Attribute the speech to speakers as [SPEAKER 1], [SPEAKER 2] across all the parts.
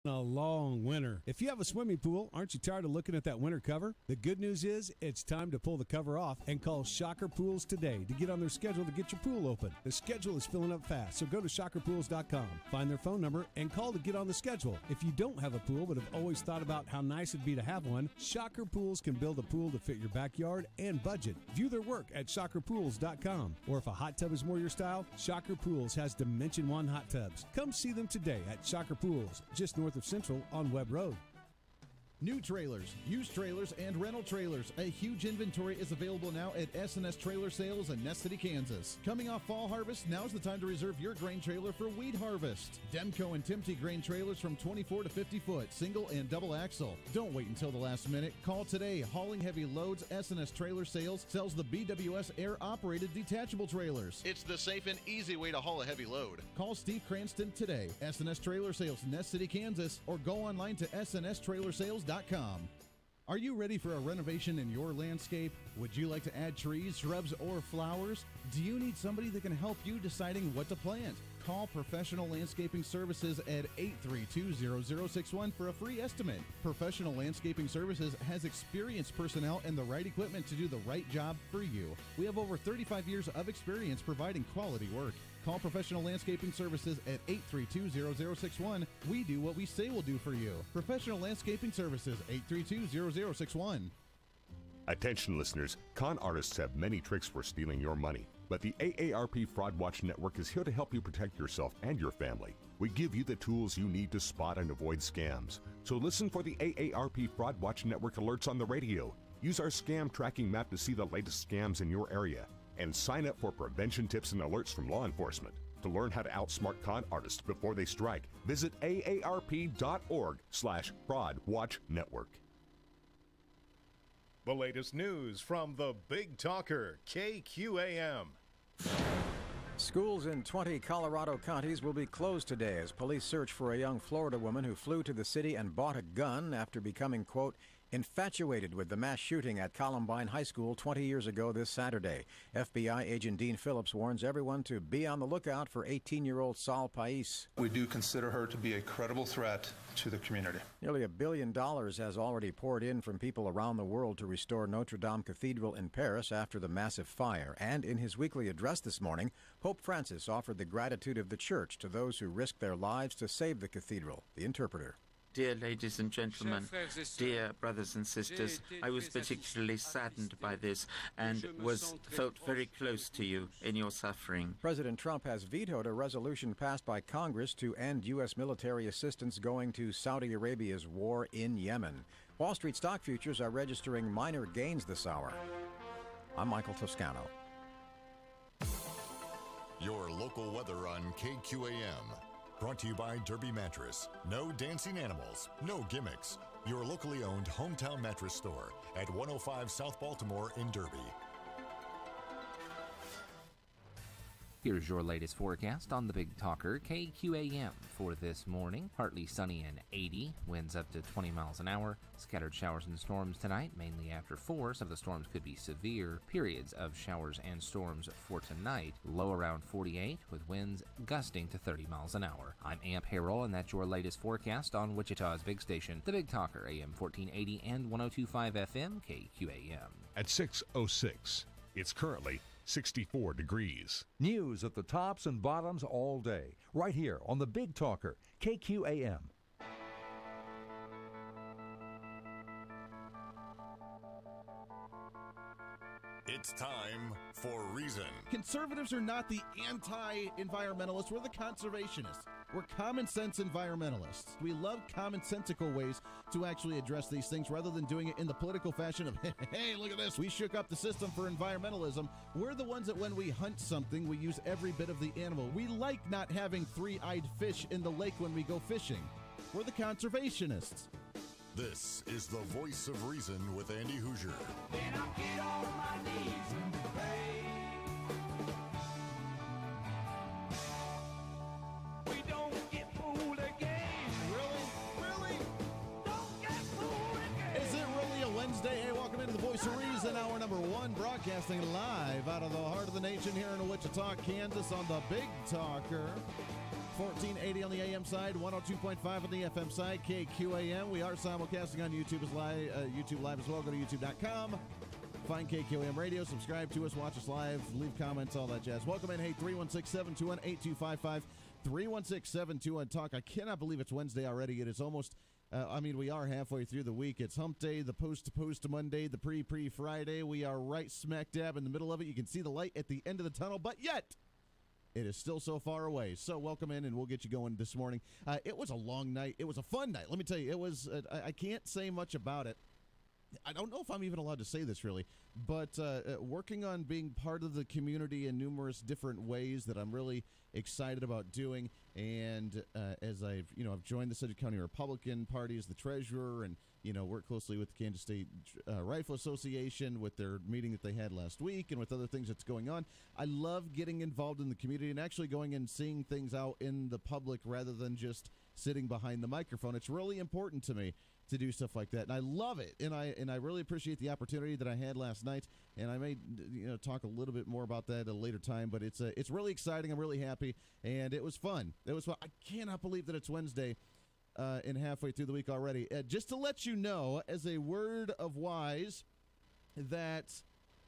[SPEAKER 1] A long winter. If you have a swimming pool, aren't you tired of looking at that winter cover? The good news is it's time to pull the cover off and call Shocker Pools today to get on their schedule to get your pool open. The schedule is filling up fast, so go to shockerpools.com, find their phone number, and call to get on the schedule. If you don't have a pool but have always thought about how nice it'd be to have one, Shocker Pools can build a pool to fit your backyard and budget. View their work at shockerpools.com. Or if a hot tub is more your style, Shocker Pools has Dimension 1 hot tubs. Come see them today at Shocker Pools, just north of Central on Webb Road.
[SPEAKER 2] New trailers, used trailers, and rental trailers. A huge inventory is available now at S&S Trailer Sales in Nest City, Kansas. Coming off fall harvest, now's the time to reserve your grain trailer for wheat harvest. Demco and Timty grain trailers from 24 to 50 foot, single and double axle. Don't wait until the last minute. Call today. Hauling heavy loads, S&S Trailer Sales sells the BWS air-operated detachable trailers.
[SPEAKER 3] It's the safe and easy way to haul a heavy load.
[SPEAKER 2] Call Steve Cranston today. S&S Trailer Sales, Nest City, Kansas, or go online to snstrailersales.com. Are you ready for a renovation in your landscape? Would you like to add trees, shrubs, or flowers? Do you need somebody that can help you deciding what to plant? Call Professional Landscaping Services at 832-0061 for a free estimate. Professional Landscaping Services has experienced personnel and the right equipment to do the right job for you. We have over 35 years of experience providing quality work. Call Professional Landscaping Services at 832-0061. We do what we say we'll do for you. Professional Landscaping Services, 832-0061.
[SPEAKER 4] Attention listeners, con artists have many tricks for stealing your money, but the AARP Fraud Watch Network is here to help you protect yourself and your family. We give you the tools you need to spot and avoid scams. So listen for the AARP Fraud Watch Network alerts on the radio. Use our scam tracking map to see the latest scams in your area. And sign up for prevention tips and alerts from law enforcement. To learn how to outsmart con artists before they strike, visit aarp.org/Fraud Watch Network.
[SPEAKER 5] The latest news from the Big Talker, KQAM.
[SPEAKER 6] Schools in 20 Colorado counties will be closed today as police search for a young Florida woman who flew to the city and bought a gun after becoming, quote, infatuated with the mass shooting at Columbine High School 20 years ago this Saturday. FBI agent Dean Phillips warns everyone to be on the lookout for 18-year-old Saul Pais.
[SPEAKER 7] We do consider her to be a credible threat to the community.
[SPEAKER 6] Nearly $1 billion has already poured in from people around the world to restore Notre Dame Cathedral in Paris after the massive fire. And in his weekly address this morning, Pope Francis offered the gratitude of the Church to those who risked their lives to save the cathedral. The interpreter.
[SPEAKER 8] Dear ladies and gentlemen, dear brothers and sisters, I was particularly saddened by this and felt very close to you in your suffering.
[SPEAKER 6] President Trump has vetoed a resolution passed by Congress to end U.S. military assistance going to Saudi Arabia's war in Yemen. Wall Street stock futures are registering minor gains this hour. I'm Michael Toscano.
[SPEAKER 9] Your local weather on KQAM. Brought to you by Derby Mattress. No dancing animals, no gimmicks. Your locally owned hometown mattress store at 105 South Baltimore in Derby.
[SPEAKER 10] Here's your latest forecast on the Big Talker, KQAM, for this morning. Partly sunny and 80, winds up to 20 miles an hour. Scattered showers and storms tonight, mainly after 4. Some of the storms could be severe. Periods of showers and storms for tonight, low around 48, with winds gusting to 30 miles an hour. I'm Amp Harrell, and that's your latest forecast on Wichita's big station, the Big Talker, AM 1480 and 102.5 FM, KQAM.
[SPEAKER 4] At 6:06, it's currently 64 degrees.
[SPEAKER 11] News at the tops and bottoms all day, right here on the Big Talker, KQAM.
[SPEAKER 9] It's time for Reason.
[SPEAKER 2] Conservatives are not the anti-environmentalists. We're the conservationists. We're common sense environmentalists. We love commonsensical ways to actually address these things rather than doing it in the political fashion of, hey, look at this. We shook up the system for environmentalism. We're the ones that when we hunt something, we use every bit of the animal. We like not having three-eyed fish in the lake when we go fishing. We're the conservationists.
[SPEAKER 9] This is the Voice of Reason with Andy Hoosier.
[SPEAKER 12] Then I'll get on my knees and pray. We don't get fooled again.
[SPEAKER 2] Really?
[SPEAKER 12] Don't get fooled again.
[SPEAKER 2] Is it really a Wednesday? Hey, welcome into the Voice of Reason, hour number 1, broadcasting live out of the heart of the nation here in Wichita, Kansas on the Big Talker. 1480 on the AM side, 102.5 on the FM side, KQAM. We are simulcasting on YouTube Live as well. Go to youtube.com. Find KQAM Radio, subscribe to us, watch us live, leave comments, all that jazz. Welcome in. Hey, 316-721-8255, 316-721-TALK. I cannot believe it's Wednesday already. It is almost, we are halfway through the week. It's hump day, the post-to-post Monday, the pre-Friday. We are right smack dab in the middle of it. You can see the light at the end of the tunnel, but yet it is still so far away. So welcome in, and we'll get you going this morning. It was a long night. It was a fun night. Let me tell you, it was. I can't say much about it. I don't know if I'm even allowed to say this, really, but working on being part of the community in numerous different ways that I'm really excited about doing. And as I've joined the Sedgwick County Republican Party as the treasurer, and work closely with the Kansas State Rifle Association with their meeting that they had last week, and with other things that's going on. I love getting involved in the community and actually going and seeing things out in the public rather than just sitting behind the microphone. It's really important to me to do stuff like that, and I love it, and I really appreciate the opportunity that I had last night, and I may talk a little bit more about that at a later time, but it's really exciting. I'm really happy, and it was fun. I cannot believe that it's Wednesday and halfway through the week already. Just to let you know, as a word of wise, that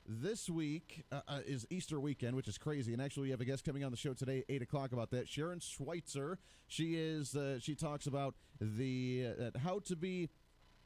[SPEAKER 2] this week is Easter weekend, which is crazy. And actually, we have a guest coming on the show today at 8 o'clock about that. Sharon Schweitzer. She talks about the how to be,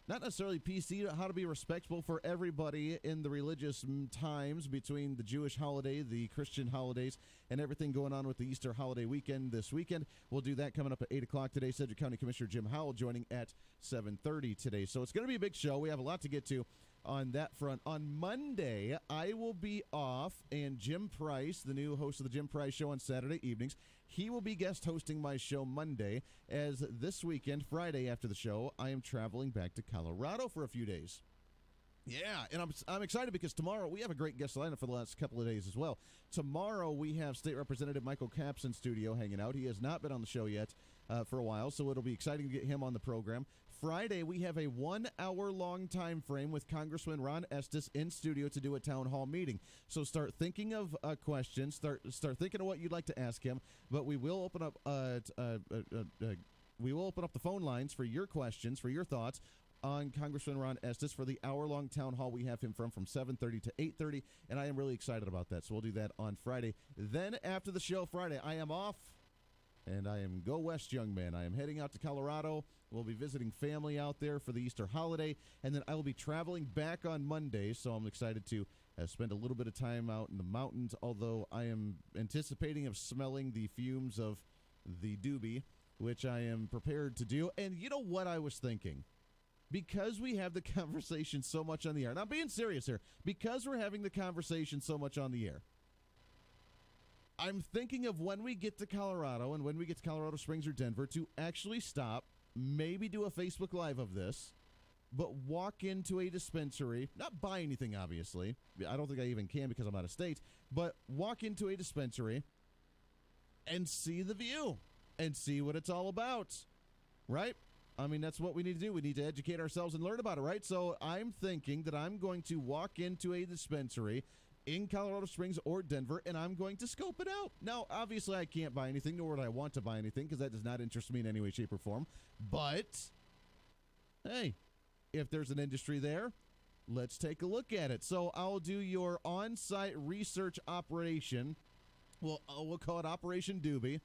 [SPEAKER 2] not necessarily PC, but how to be respectful for everybody in the religious times between the Jewish holiday, the Christian holidays, and everything going on with the Easter holiday weekend this weekend. We'll do that coming up at 8 o'clock today. Sedgwick County Commissioner Jim Howell joining at 7:30 today. So it's going to be a big show. We have a lot to get to on that front. On Monday, I will be off, and Jim Price, the new host of the Jim Price Show on Saturday evenings, he will be guest hosting my show Monday, as this weekend, Friday after the show, I am traveling back to Colorado for a few days. Yeah, and I'm excited because tomorrow we have a great guest lineup for the last couple of days as well. Tomorrow we have State Representative Michael Capps in studio hanging out. He has not been on the show yet for a while, so it'll be exciting to get him on the program. Friday we have a 1 hour long time frame with Congressman Ron Estes in studio to do a town hall meeting. So start thinking of questions, start thinking of what you'd like to ask him. But we will open up the phone lines for your questions, for your thoughts on Congressman Ron Estes for the hour-long town hall we have him from 7:30 to 8:30, and I am really excited about that. So we'll do that on Friday. Then after the show Friday, I am off, and I am go west, young man. I am heading out to Colorado. We'll be visiting family out there for the Easter holiday, and then I will be traveling back on Monday, so I'm excited to spend a little bit of time out in the mountains, although I am anticipating of smelling the fumes of the doobie, which I am prepared to do. And you know what I was thinking? Because we have the conversation so much on the air, and I'm being serious here, because we're having the conversation so much on the air, I'm thinking of when we get to Colorado and when we get to Colorado Springs or Denver to actually stop, maybe do a Facebook Live of this, but walk into a dispensary, not buy anything, obviously. I don't think I even can because I'm out of state, but walk into a dispensary and see the view and see what it's all about, right? I mean, that's what we need to do. We need to educate ourselves and learn about it, right? So I'm thinking that I'm going to walk into a dispensary in Colorado Springs or Denver, and I'm going to scope it out. Now, obviously, I can't buy anything, nor would I want to buy anything, because that does not interest me in any way, shape, or form. But, hey, if there's an industry there, let's take a look at it. So I'll do your on-site research operation. We'll call it Operation Doobie.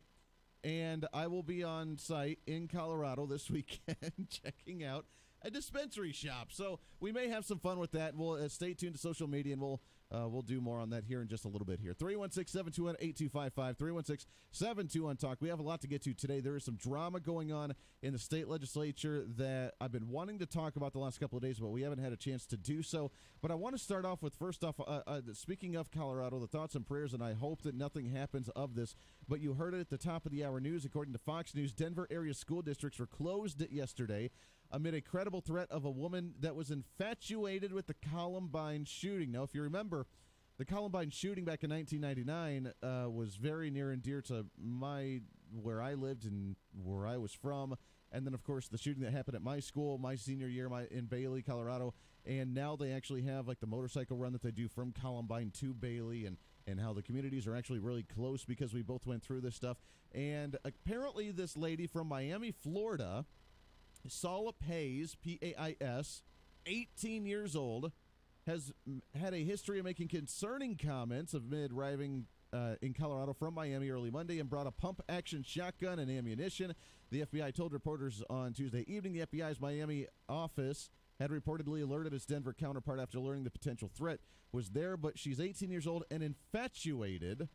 [SPEAKER 2] And I will be on site in Colorado this weekend checking out a dispensary shop. So we may have some fun with that. We'll stay tuned to social media, and we'll do more on that here in just a little bit here. 316-721-8255, 316-721-TALK. We have a lot to get to today. There is some drama going on in the state legislature that I've been wanting to talk about the last couple of days, but we haven't had a chance to do so. But I want to start off with, first off, speaking of Colorado, the thoughts and prayers, and I hope that nothing happens of this. But you heard it at the top of the hour news. According to Fox News, Denver area school districts were closed yesterday amid a credible threat of a woman that was infatuated with the Columbine shooting. Now, if you remember, the Columbine shooting back in 1999 was very near and dear to where I lived and where I was from. And then, of course, the shooting that happened at my school, my senior year in Bailey, Colorado. And now they actually have, like, the motorcycle run that they do from Columbine to Bailey. And and how the communities are actually really close because we both went through this stuff. And apparently this lady from Miami, Florida, Sala Pais, P-A-I-S, 18 years old, has had a history of making concerning comments amid arriving in Colorado from Miami early Monday and brought a pump-action shotgun and ammunition. The FBI told reporters on Tuesday evening the FBI's Miami office had reportedly alerted its Denver counterpart after learning the potential threat was there, but she's 18 years old and infatuated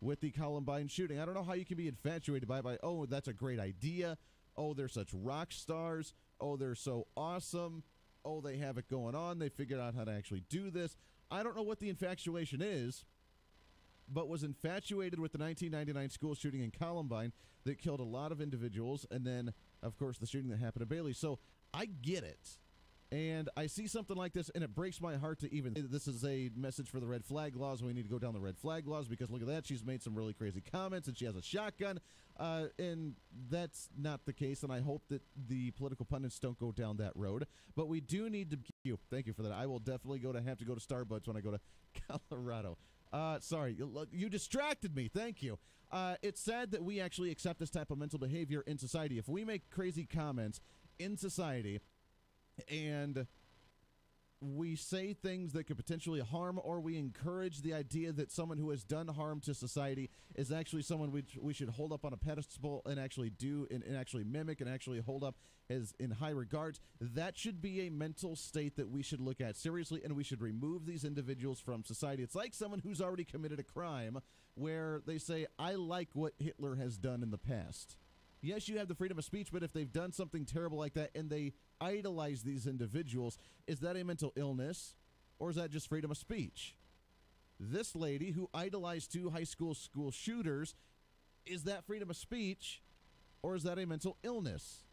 [SPEAKER 2] with the Columbine shooting. I don't know how you can be infatuated by oh, that's a great idea. Oh, they're such rock stars. Oh, they're so awesome. Oh, they have it going on. They figured out how to actually do this. I don't know what the infatuation is, but was infatuated with the 1999 school shooting in Columbine that killed a lot of individuals, and then, of course, the shooting that happened in Bailey. So I get it. And I see something like this, and it breaks my heart to even. This is a message for the red flag laws. We need to go down the red flag laws because look at that. She's made some really crazy comments, and she has a shotgun. And that's not the case, and I hope that the political pundits don't go down that road. But we do need to. Thank you for that. I will definitely have to go to Starbucks when I go to Colorado. Sorry, you distracted me. Thank you. It's sad that we actually accept this type of mental behavior in society. If we make crazy comments in society and we say things that could potentially harm, or we encourage the idea that someone who has done harm to society is actually someone we should hold up on a pedestal and actually do and actually mimic and actually hold up as in high regards, that should be a mental state that we should look at seriously, and we should remove these individuals from society. It's like someone who's already committed a crime where they say, I like what Hitler has done in the past. Yes, you have the freedom of speech, but if they've done something terrible like that and they idolize these individuals, is that a mental illness or is that just freedom of speech? This lady who idolized two high school shooters, is that freedom of speech or is that a mental illness?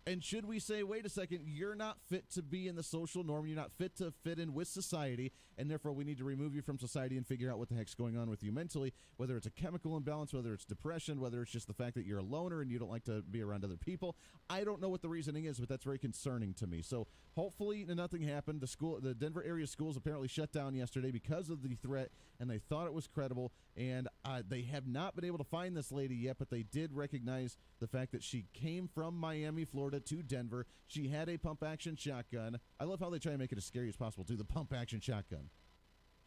[SPEAKER 2] And should we say, wait a second, you're not fit to be in the social norm, you're not fit to fit in with society, and therefore we need to remove you from society and figure out what the heck's going on with you mentally, whether it's a chemical imbalance, whether it's depression, whether it's just the fact that you're a loner and you don't like to be around other people. I don't know what the reasoning is, but that's very concerning to me. So hopefully nothing happened. The Denver area schools apparently shut down yesterday because of the threat, and they thought it was credible, and they have not been able to find this lady yet, but they did recognize the fact that she came from Miami, Florida to Denver. She had a pump-action shotgun. I love how they try to make it as scary as possible, too, the pump-action shotgun.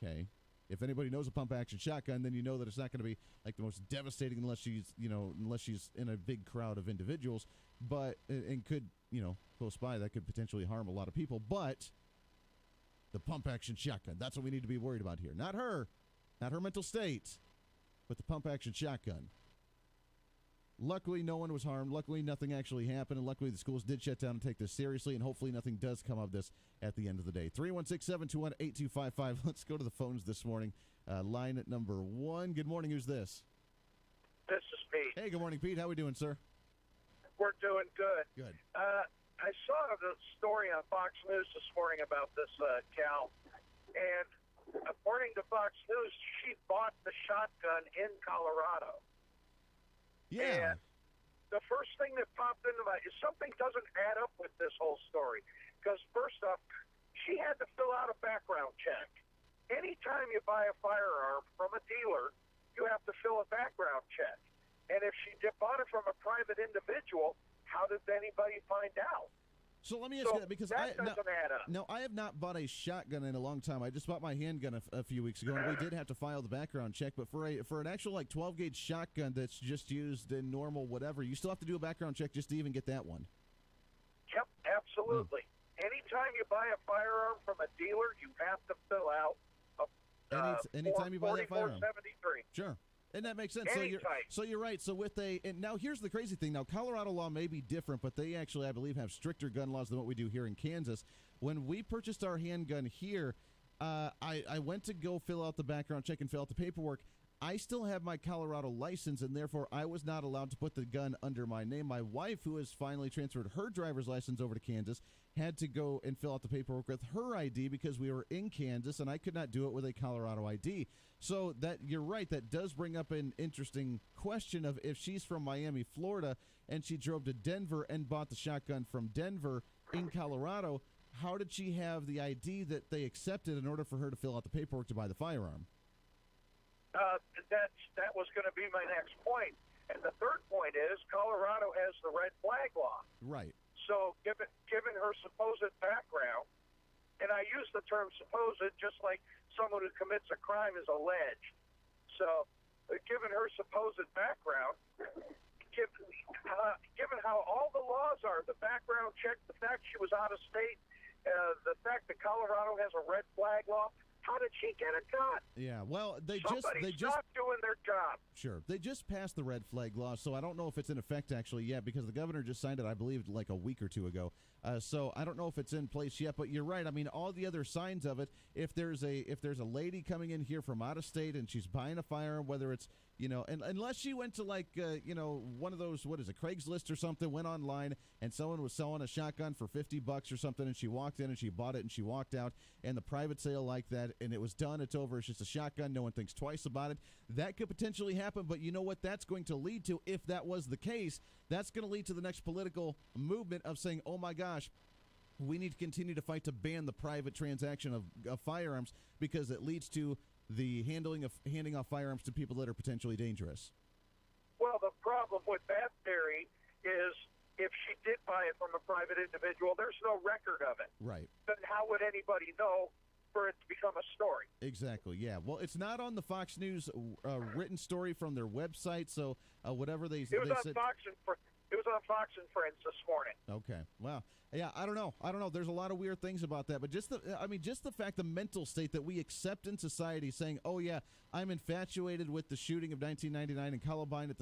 [SPEAKER 2] Okay. If anybody knows a pump-action shotgun, then you know that it's not going to be like the most devastating unless she's in a big crowd of individuals, but and could, close by, that could potentially harm a lot of people. But the pump-action shotgun, that's what we need to be worried about here. Not her mental state, but the pump-action shotgun. Luckily, no one was harmed. Luckily, nothing actually happened. And luckily, the schools did shut down and take this seriously. And hopefully, nothing does come of this at the end of the day. 316-721-8255. Let's go to the phones this morning. Line at number 1. Good morning. Who's this?
[SPEAKER 13] This is Pete.
[SPEAKER 2] Hey, good morning, Pete. How we doing, sir?
[SPEAKER 13] We're doing good.
[SPEAKER 2] Good.
[SPEAKER 13] I saw the story on Fox News this morning about this gal. And according to Fox News, she bought the shotgun in Colorado.
[SPEAKER 2] Yeah.
[SPEAKER 13] And the first thing that popped into my is something doesn't add up with this whole story. Because first off, she had to fill out a background check. Anytime you buy a firearm from a dealer, you have to fill a background check. And if she bought it from a private individual, how did anybody find out?
[SPEAKER 2] So let me ask you that, because
[SPEAKER 13] that doesn't add up.
[SPEAKER 2] No, I have not bought a shotgun in a long time. I just bought my handgun a few weeks ago, and we did have to file the background check. But for an actual 12-gauge shotgun that's just used in normal whatever, you still have to do a background check just to even get that one.
[SPEAKER 13] Yep, absolutely. Anytime you buy a firearm from a dealer, you have to fill out
[SPEAKER 2] anytime you buy that firearm.
[SPEAKER 13] 4473.
[SPEAKER 2] Sure. And that makes sense.
[SPEAKER 13] Anytime.
[SPEAKER 2] So you're right. So and now here's the crazy thing. Now, Colorado law may be different, but they actually, I believe, have stricter gun laws than what we do here in Kansas. When we purchased our handgun here, I went to go fill out the background check and fill out the paperwork. I still have my Colorado license, and therefore I was not allowed to put the gun under my name. My wife, who has finally transferred her driver's license over to Kansas, had to go and fill out the paperwork with her ID because we were in Kansas, and I could not do it with a Colorado ID. So that you're right, that does bring up an interesting question of if she's from Miami, Florida, and she drove to Denver and bought the shotgun from Denver in Colorado, how did she have the ID that they accepted in order for her to fill out the paperwork to buy the firearm?
[SPEAKER 13] that was going to be my next point. And the third point is Colorado has the red flag law.
[SPEAKER 2] Right.
[SPEAKER 13] So given her supposed background, and I use the term supposed just like someone who commits a crime is alleged. So given her supposed background, given how all the laws are, the background check, the fact she was out of state, the fact that Colorado has a red flag law, how did she get a gun?
[SPEAKER 2] Yeah, well, they
[SPEAKER 13] Somebody's
[SPEAKER 2] just
[SPEAKER 13] not doing their job.
[SPEAKER 2] Sure. They just passed the red flag law, so I don't know if it's in effect actually yet because the governor just signed it, I believe, like a week or two ago. So I don't know if it's in place yet, but you're right. I mean, all the other signs of it, if there's a lady coming in here from out of state and she's buying a firearm, whether it's, and unless she went to like, one of those, what is it, Craigslist or something, went online and someone was selling a shotgun for $50 or something and she walked in and she bought it and she walked out and the private sale like that and it was done, it's over, it's just a shotgun, no one thinks twice about it. That could potentially happen, but you know what that's going to lead to if that was the case? That's going to lead to the next political movement of saying, oh my gosh, we need to continue to fight to ban the private transaction of firearms because it leads to the handing off firearms to people that are potentially dangerous.
[SPEAKER 13] Well, the problem with that theory is if she did buy it from a private individual, there's no record of it.
[SPEAKER 2] Right.
[SPEAKER 13] Then how would anybody know for it to become a story?
[SPEAKER 2] Exactly, yeah. Well, it's not on the Fox News written story from their website, so whatever they said.
[SPEAKER 13] It was on Fox and Friends this morning.
[SPEAKER 2] Okay. Wow. Yeah, I don't know. There's a lot of weird things about that, but just the fact, the mental state that we accept in society, saying, "Oh yeah, I'm infatuated with the shooting of 1999 in Columbine at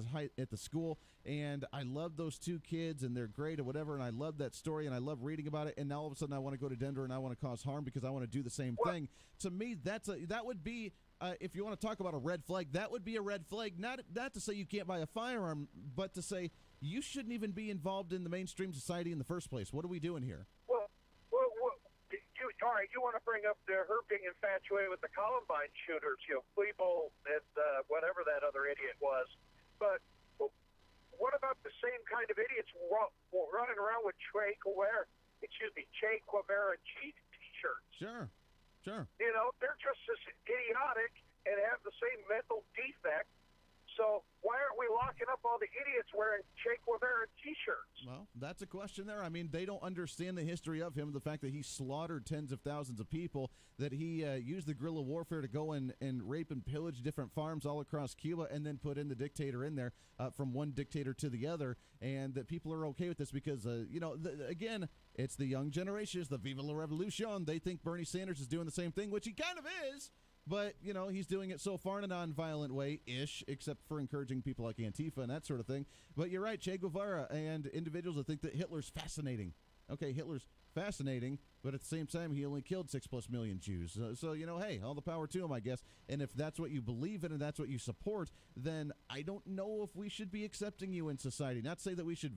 [SPEAKER 2] the school, and I love those two kids, and they're great or whatever, and I love that story, and I love reading about it, and now all of a sudden I want to go to Denver and I want to cause harm because I want to do the same thing." To me, that would be. If you want to talk about a red flag, that would be a red flag. Not to say you can't buy a firearm, but to say you shouldn't even be involved in the mainstream society in the first place. What are we doing here?
[SPEAKER 13] Well, all right, you want to bring up her being infatuated with the Columbine shooters, Klebold and whatever that other idiot was. But what about the same kind of idiots running around with Che Guevara T-shirts?
[SPEAKER 2] Sure.
[SPEAKER 13] They're just as idiotic and have the same mental defect. So why aren't we locking up all the idiots wearing Che Guevara T-shirts?
[SPEAKER 2] Well, that's a question there. I mean, they don't understand the history of him, the fact that he slaughtered tens of thousands of people, that he used the guerrilla warfare to go and rape and pillage different farms all across Cuba and then put in the dictator in there from one dictator to the other, and that people are okay with this because, again, it's the young generation, it's the Viva la Revolution. They think Bernie Sanders is doing the same thing, which he kind of is. But, he's doing it so far in a nonviolent way-ish, except for encouraging people like Antifa and that sort of thing. But you're right, Che Guevara and individuals that think that Hitler's fascinating. Okay, Hitler's fascinating, but at the same time, he only killed 6+ million Jews. So, hey, all the power to him, I guess. And if that's what you believe in and that's what you support, then I don't know if we should be accepting you in society. Not to say that we should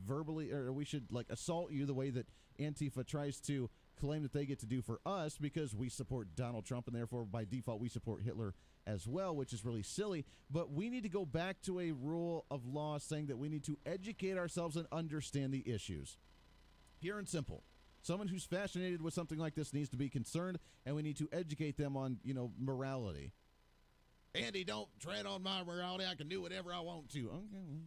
[SPEAKER 2] assault you the way that Antifa tries to claim that they get to do for us because we support Donald Trump and therefore by default we support Hitler as well, which is really silly. But we need to go back to a rule of law saying that we need to educate ourselves and understand the issues. Pure and simple. Someone who's fascinated with something like this needs to be concerned, and we need to educate them on, morality. Andy, don't tread on my morality. I can do whatever I want to. Okay.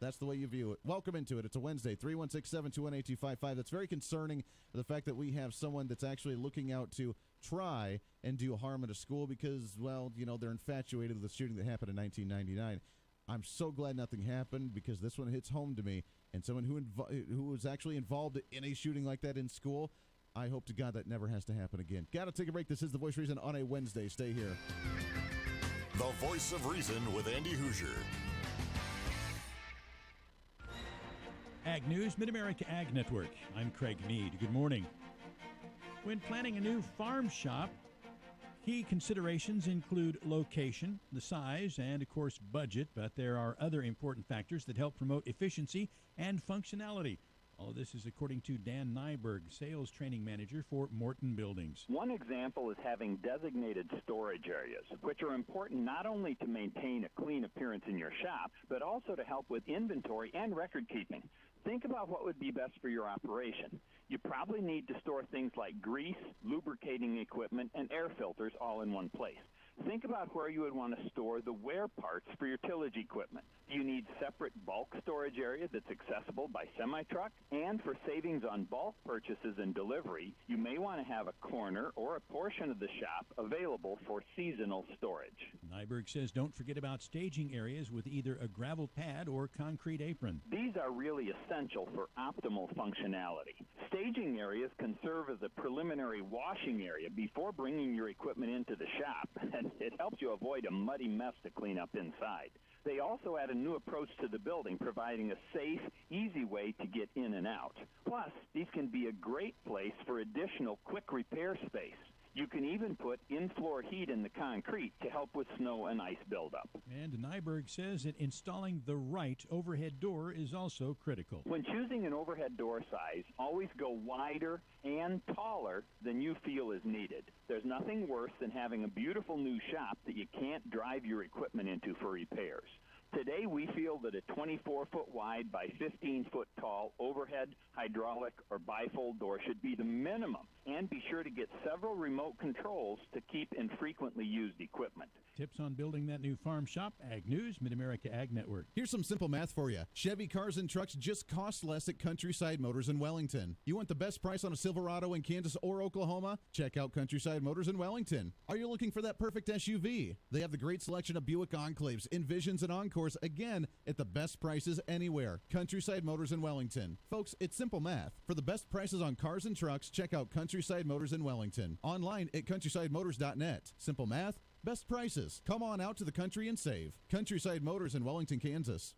[SPEAKER 2] That's the way you view it. Welcome into it. It's a Wednesday, 316-721-8255. That's very concerning, the fact that we have someone that's actually looking out to try and do harm at a school because, they're infatuated with the shooting that happened in 1999. I'm so glad nothing happened because this one hits home to me. And someone who was actually involved in a shooting like that in school, I hope to God that never has to happen again. Got to take a break. This is The Voice of Reason on a Wednesday. Stay here.
[SPEAKER 9] The Voice of Reason with Andy Hoosier.
[SPEAKER 14] Ag News, Mid-America Ag Network. I'm Craig Mead. Good morning. When planning a new farm shop, key considerations include location, the size, and, of course, budget, but there are other important factors that help promote efficiency and functionality. All of this is according to Dan Nyberg, Sales Training Manager for Morton Buildings.
[SPEAKER 15] One example is having designated storage areas, which are important not only to maintain a clean appearance in your shop, but also to help with inventory and record keeping. Think about what would be best for your operation. You probably need to store things like grease, lubricating equipment, and air filters all in one place. Think about where you would want to store the wear parts for your tillage equipment. Do you need separate bulk storage area that's accessible by semi-truck? And for savings on bulk purchases and delivery, you may want to have a corner or a portion of the shop available for seasonal storage.
[SPEAKER 14] Nyberg says don't forget about staging areas with either a gravel pad or concrete apron.
[SPEAKER 15] These are really essential for optimal functionality. Staging areas can serve as a preliminary washing area before bringing your equipment into the shop, and it helps you avoid a muddy mess to clean up inside. They also add a new approach to the building, providing a safe, easy way to get in and out. Plus, these can be a great place for additional quick repair space. You can even put in-floor heat in the concrete to help with snow and ice buildup.
[SPEAKER 14] And Nyberg says that installing the right overhead door is also critical.
[SPEAKER 15] When choosing an overhead door size, always go wider and taller than you feel is needed. There's nothing worse than having a beautiful new shop that you can't drive your equipment into for repairs. Today, we feel that a 24-foot wide by 15-foot tall overhead, hydraulic, or bifold door should be the minimum, and be sure to get several remote controls to keep infrequently used equipment.
[SPEAKER 14] Tips on building that new farm shop, Ag News, Mid-America Ag Network.
[SPEAKER 2] Here's some simple math for you. Chevy cars and trucks just cost less at Countryside Motors in Wellington. You want the best price on a Silverado in Kansas or Oklahoma? Check out Countryside Motors in Wellington. Are you looking for that perfect SUV? They have the great selection of Buick Enclaves, Envisions, and Encores, again, at the best prices anywhere. Countryside Motors in Wellington. Folks, it's simple math. For the best prices on cars and trucks, check out Countryside Motors in Wellington. Online at countrysidemotors.net. Simple math, best prices. Come on out to the country and save. Countryside Motors in Wellington, Kansas.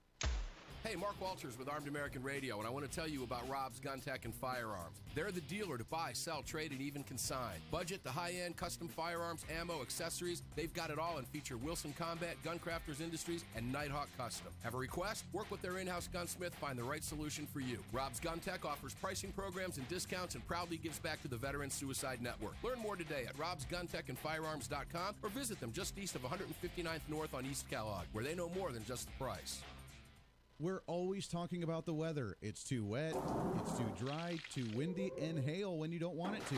[SPEAKER 16] Hey, Mark Walters with Armed American Radio, and I want to tell you about Rob's Gun Tech and Firearms. They're the dealer to buy, sell, trade, and even consign. Budget to high-end custom firearms, ammo, accessories. They've got it all and feature Wilson Combat, Gun Crafters Industries, and Nighthawk Custom. Have a request? Work with their in-house gunsmith, find the right solution for you. Rob's Gun Tech offers pricing programs and discounts and proudly gives back to the Veteran Suicide Network. Learn more today at robsguntechandfirearms.com or visit them just east of 159th North on East Kellogg, where they know more than just the price.
[SPEAKER 2] We're always talking about the weather. It's too wet, it's too dry, too windy, and hail when you don't want it to.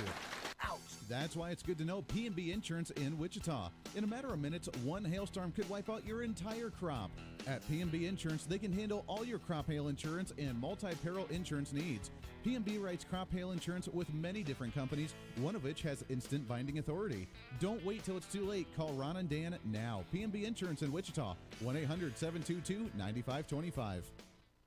[SPEAKER 2] Ouch! That's why it's good to know P&B Insurance in Wichita. In a matter of minutes, one hailstorm could wipe out your entire crop. At P&B Insurance, they can handle all your crop hail insurance and multi-peril insurance needs. P&B writes crop hail insurance with many different companies, one of which has instant binding authority. Don't wait till it's too late. Call Ron and Dan now. P&B Insurance in Wichita, 1-800-722-9525.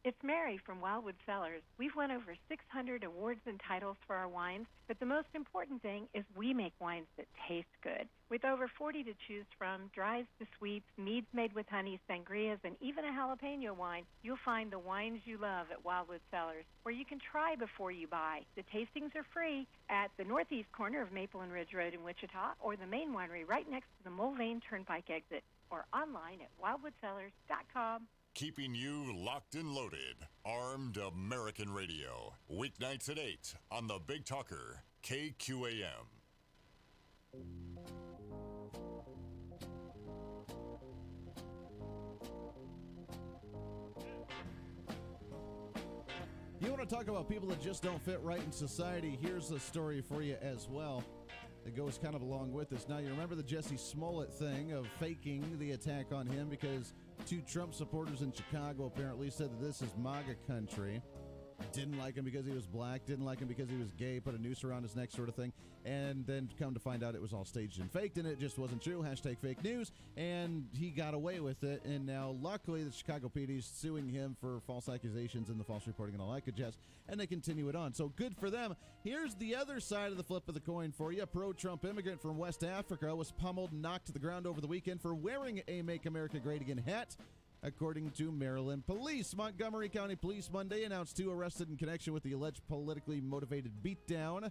[SPEAKER 17] It's Mary from Wildwood Cellars. We've won over 600 awards and titles for our wines, but the most important thing is we make wines that taste good. With over 40 to choose from, dries to sweets, meads made with honey, sangrias, and even a jalapeno wine, you'll find the wines you love at Wildwood Cellars, where you can try before you buy. The tastings are free at the northeast corner of Maple and Ridge Road in Wichita, or the main winery right next to the Mulvane Turnpike exit, or online at wildwoodcellars.com.
[SPEAKER 9] Keeping you locked and loaded. Armed American Radio. Weeknights at 8 on the Big Talker, KQAM.
[SPEAKER 2] You want to talk about people that just don't fit right in society? Here's a story for you as well. It goes kind of along with this. Now, you remember the Jesse Smollett thing of faking the attack on him because two Trump supporters in Chicago apparently said that this is MAGA country. Didn't like him because he was black, didn't like him because he was gay, put a noose around his neck sort of thing, and then come to find out it was all staged and faked, and it just wasn't true. Hashtag fake news, and he got away with it, and now luckily the Chicago PD is suing him for false accusations and the false reporting and all that good jazz, and they continue it on. So good for them. Here's the other side of the flip of the coin for you. A pro-Trump immigrant from West Africa was pummeled and knocked to the ground over the weekend for wearing a Make America Great Again hat. According to Maryland police, Montgomery County Police Monday announced 2 arrested in connection with the alleged politically motivated beatdown.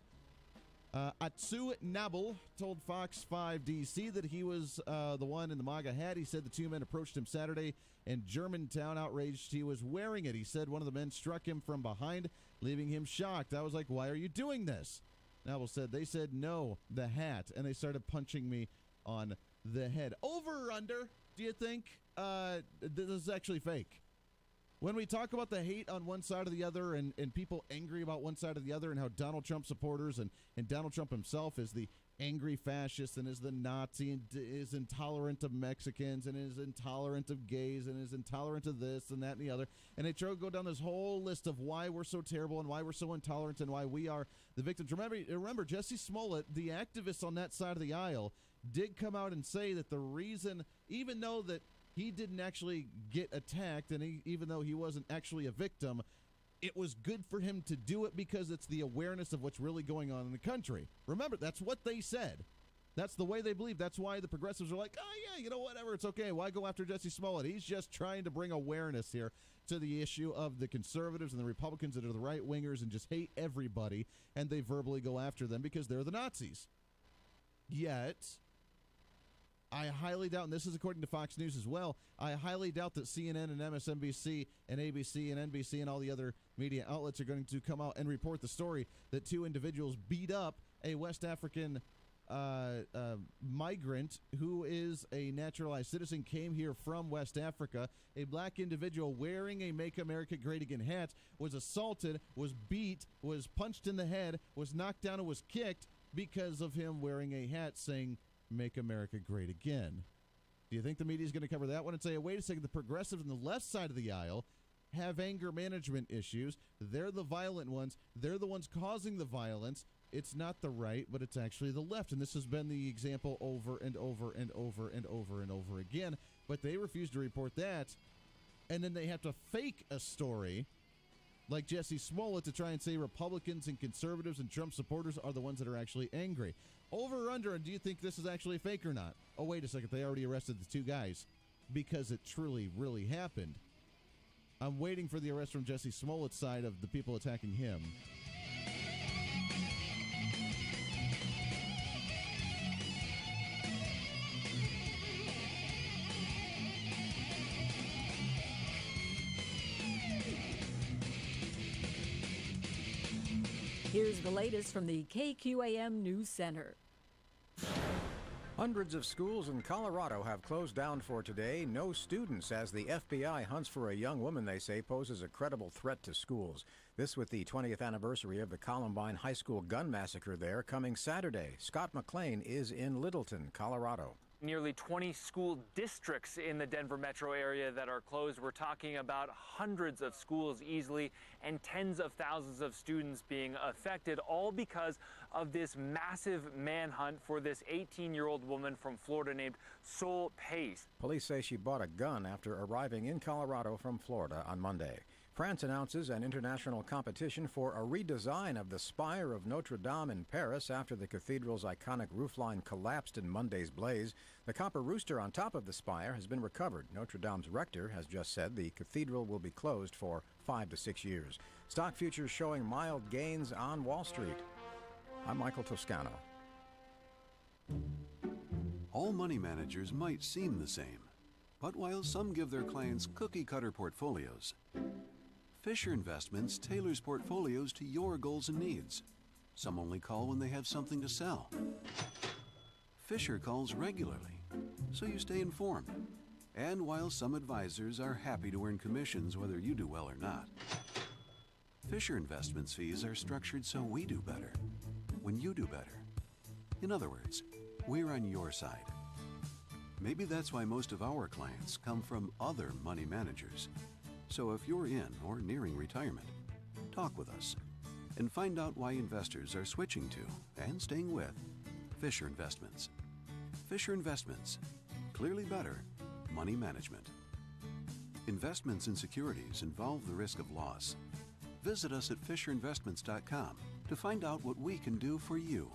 [SPEAKER 2] Atsu Nabel told Fox 5 DC that he was the one in the MAGA hat. He said the 2 men approached him Saturday in Germantown, outraged he was wearing it. He said one of the men struck him from behind, leaving him shocked. I was like, why are you doing this? Nabel said, they said, no, the hat, and they started punching me on the head. Over or under, do you think? This is actually fake. When we talk about the hate on one side or the other and people angry about one side or the other and how Donald Trump supporters and Donald Trump himself is the angry fascist and is the Nazi and is intolerant of Mexicans and is intolerant of gays and is intolerant of this and that and the other. And they try to go down this whole list of why we're so terrible and why we're so intolerant and why we are the victims. Remember, Jesse Smollett, the activist on that side of the aisle, did come out and say that the reason, even though that he didn't actually get attacked and even though he wasn't actually a victim, it was good for him to do it because it's the awareness of what's really going on in the country. Remember, that's what they said. That's the way they believe. That's why the progressives are like, oh, yeah, you know, whatever, it's okay. Why go after Jesse Smollett? He's just trying to bring awareness here to the issue of the conservatives and the Republicans that are the right-wingers and just hate everybody, and they verbally go after them because they're the Nazis. Yet, I highly doubt, and this is according to Fox News as well, I highly doubt that CNN and MSNBC and ABC and NBC and all the other media outlets are going to come out and report the story that two individuals beat up a West African migrant who is a naturalized citizen, came here from West Africa. A black individual wearing a Make America Great Again hat was assaulted, was beat, was punched in the head, was knocked down, and was kicked because of him wearing a hat saying Make America Great Again. Do you think the media is going to cover that one and say, oh, wait a second, the progressives on the left side of the aisle have anger management issues. They're the violent ones. They're the ones causing the violence. It's not the right, but it's actually the left. And this has been the example over and over and over and over and over again. But they refuse to report that. And then they have to fake a story like Jesse Smollett to try and say Republicans and conservatives and Trump supporters are the ones that are actually angry. Over or under, and do you think this is actually fake or not? Oh, wait a second. They already arrested the two guys because it truly, really happened. I'm waiting for the arrest from Jesse Smollett's side of the people attacking him.
[SPEAKER 18] Here's the latest from the KQAM News Center.
[SPEAKER 6] Hundreds of schools in Colorado have closed down for today. No students, as the FBI hunts for a young woman they say poses a credible threat to schools. This with the 20th anniversary of the Columbine High School gun massacre there coming Saturday. Scott McLean is in Littleton, Colorado.
[SPEAKER 19] Nearly 20 school districts in the Denver metro area that are closed. We're talking about hundreds of schools easily and tens of thousands of students being affected, all because of this massive manhunt for this 18-year-old woman from Florida named Sol Pace.
[SPEAKER 6] Police say she bought a gun after arriving in Colorado from Florida on Monday. France announces an international competition for a redesign of the spire of Notre Dame in Paris after the cathedral's iconic roofline collapsed in Monday's blaze. The copper rooster on top of the spire has been recovered. Notre Dame's rector has just said the cathedral will be closed for 5 to 6 years. Stock futures showing mild gains on Wall Street. I'm Michael Toscano.
[SPEAKER 20] All money managers might seem the same, but while some give their clients cookie-cutter portfolios, Fisher Investments tailors portfolios to your goals and needs. Some only call when they have something to sell. Fisher calls regularly, so you stay informed. And while some advisors are happy to earn commissions whether you do well or not, Fisher Investments fees are structured so we do better when you do better. In other words, we're on your side. Maybe that's why most of our clients come from other money managers. So if you're in or nearing retirement, talk with us and find out why investors are switching to and staying with Fisher Investments. Fisher Investments, clearly better money management. Investments in securities involve the risk of loss. Visit us at FisherInvestments.com to find out what we can do for you.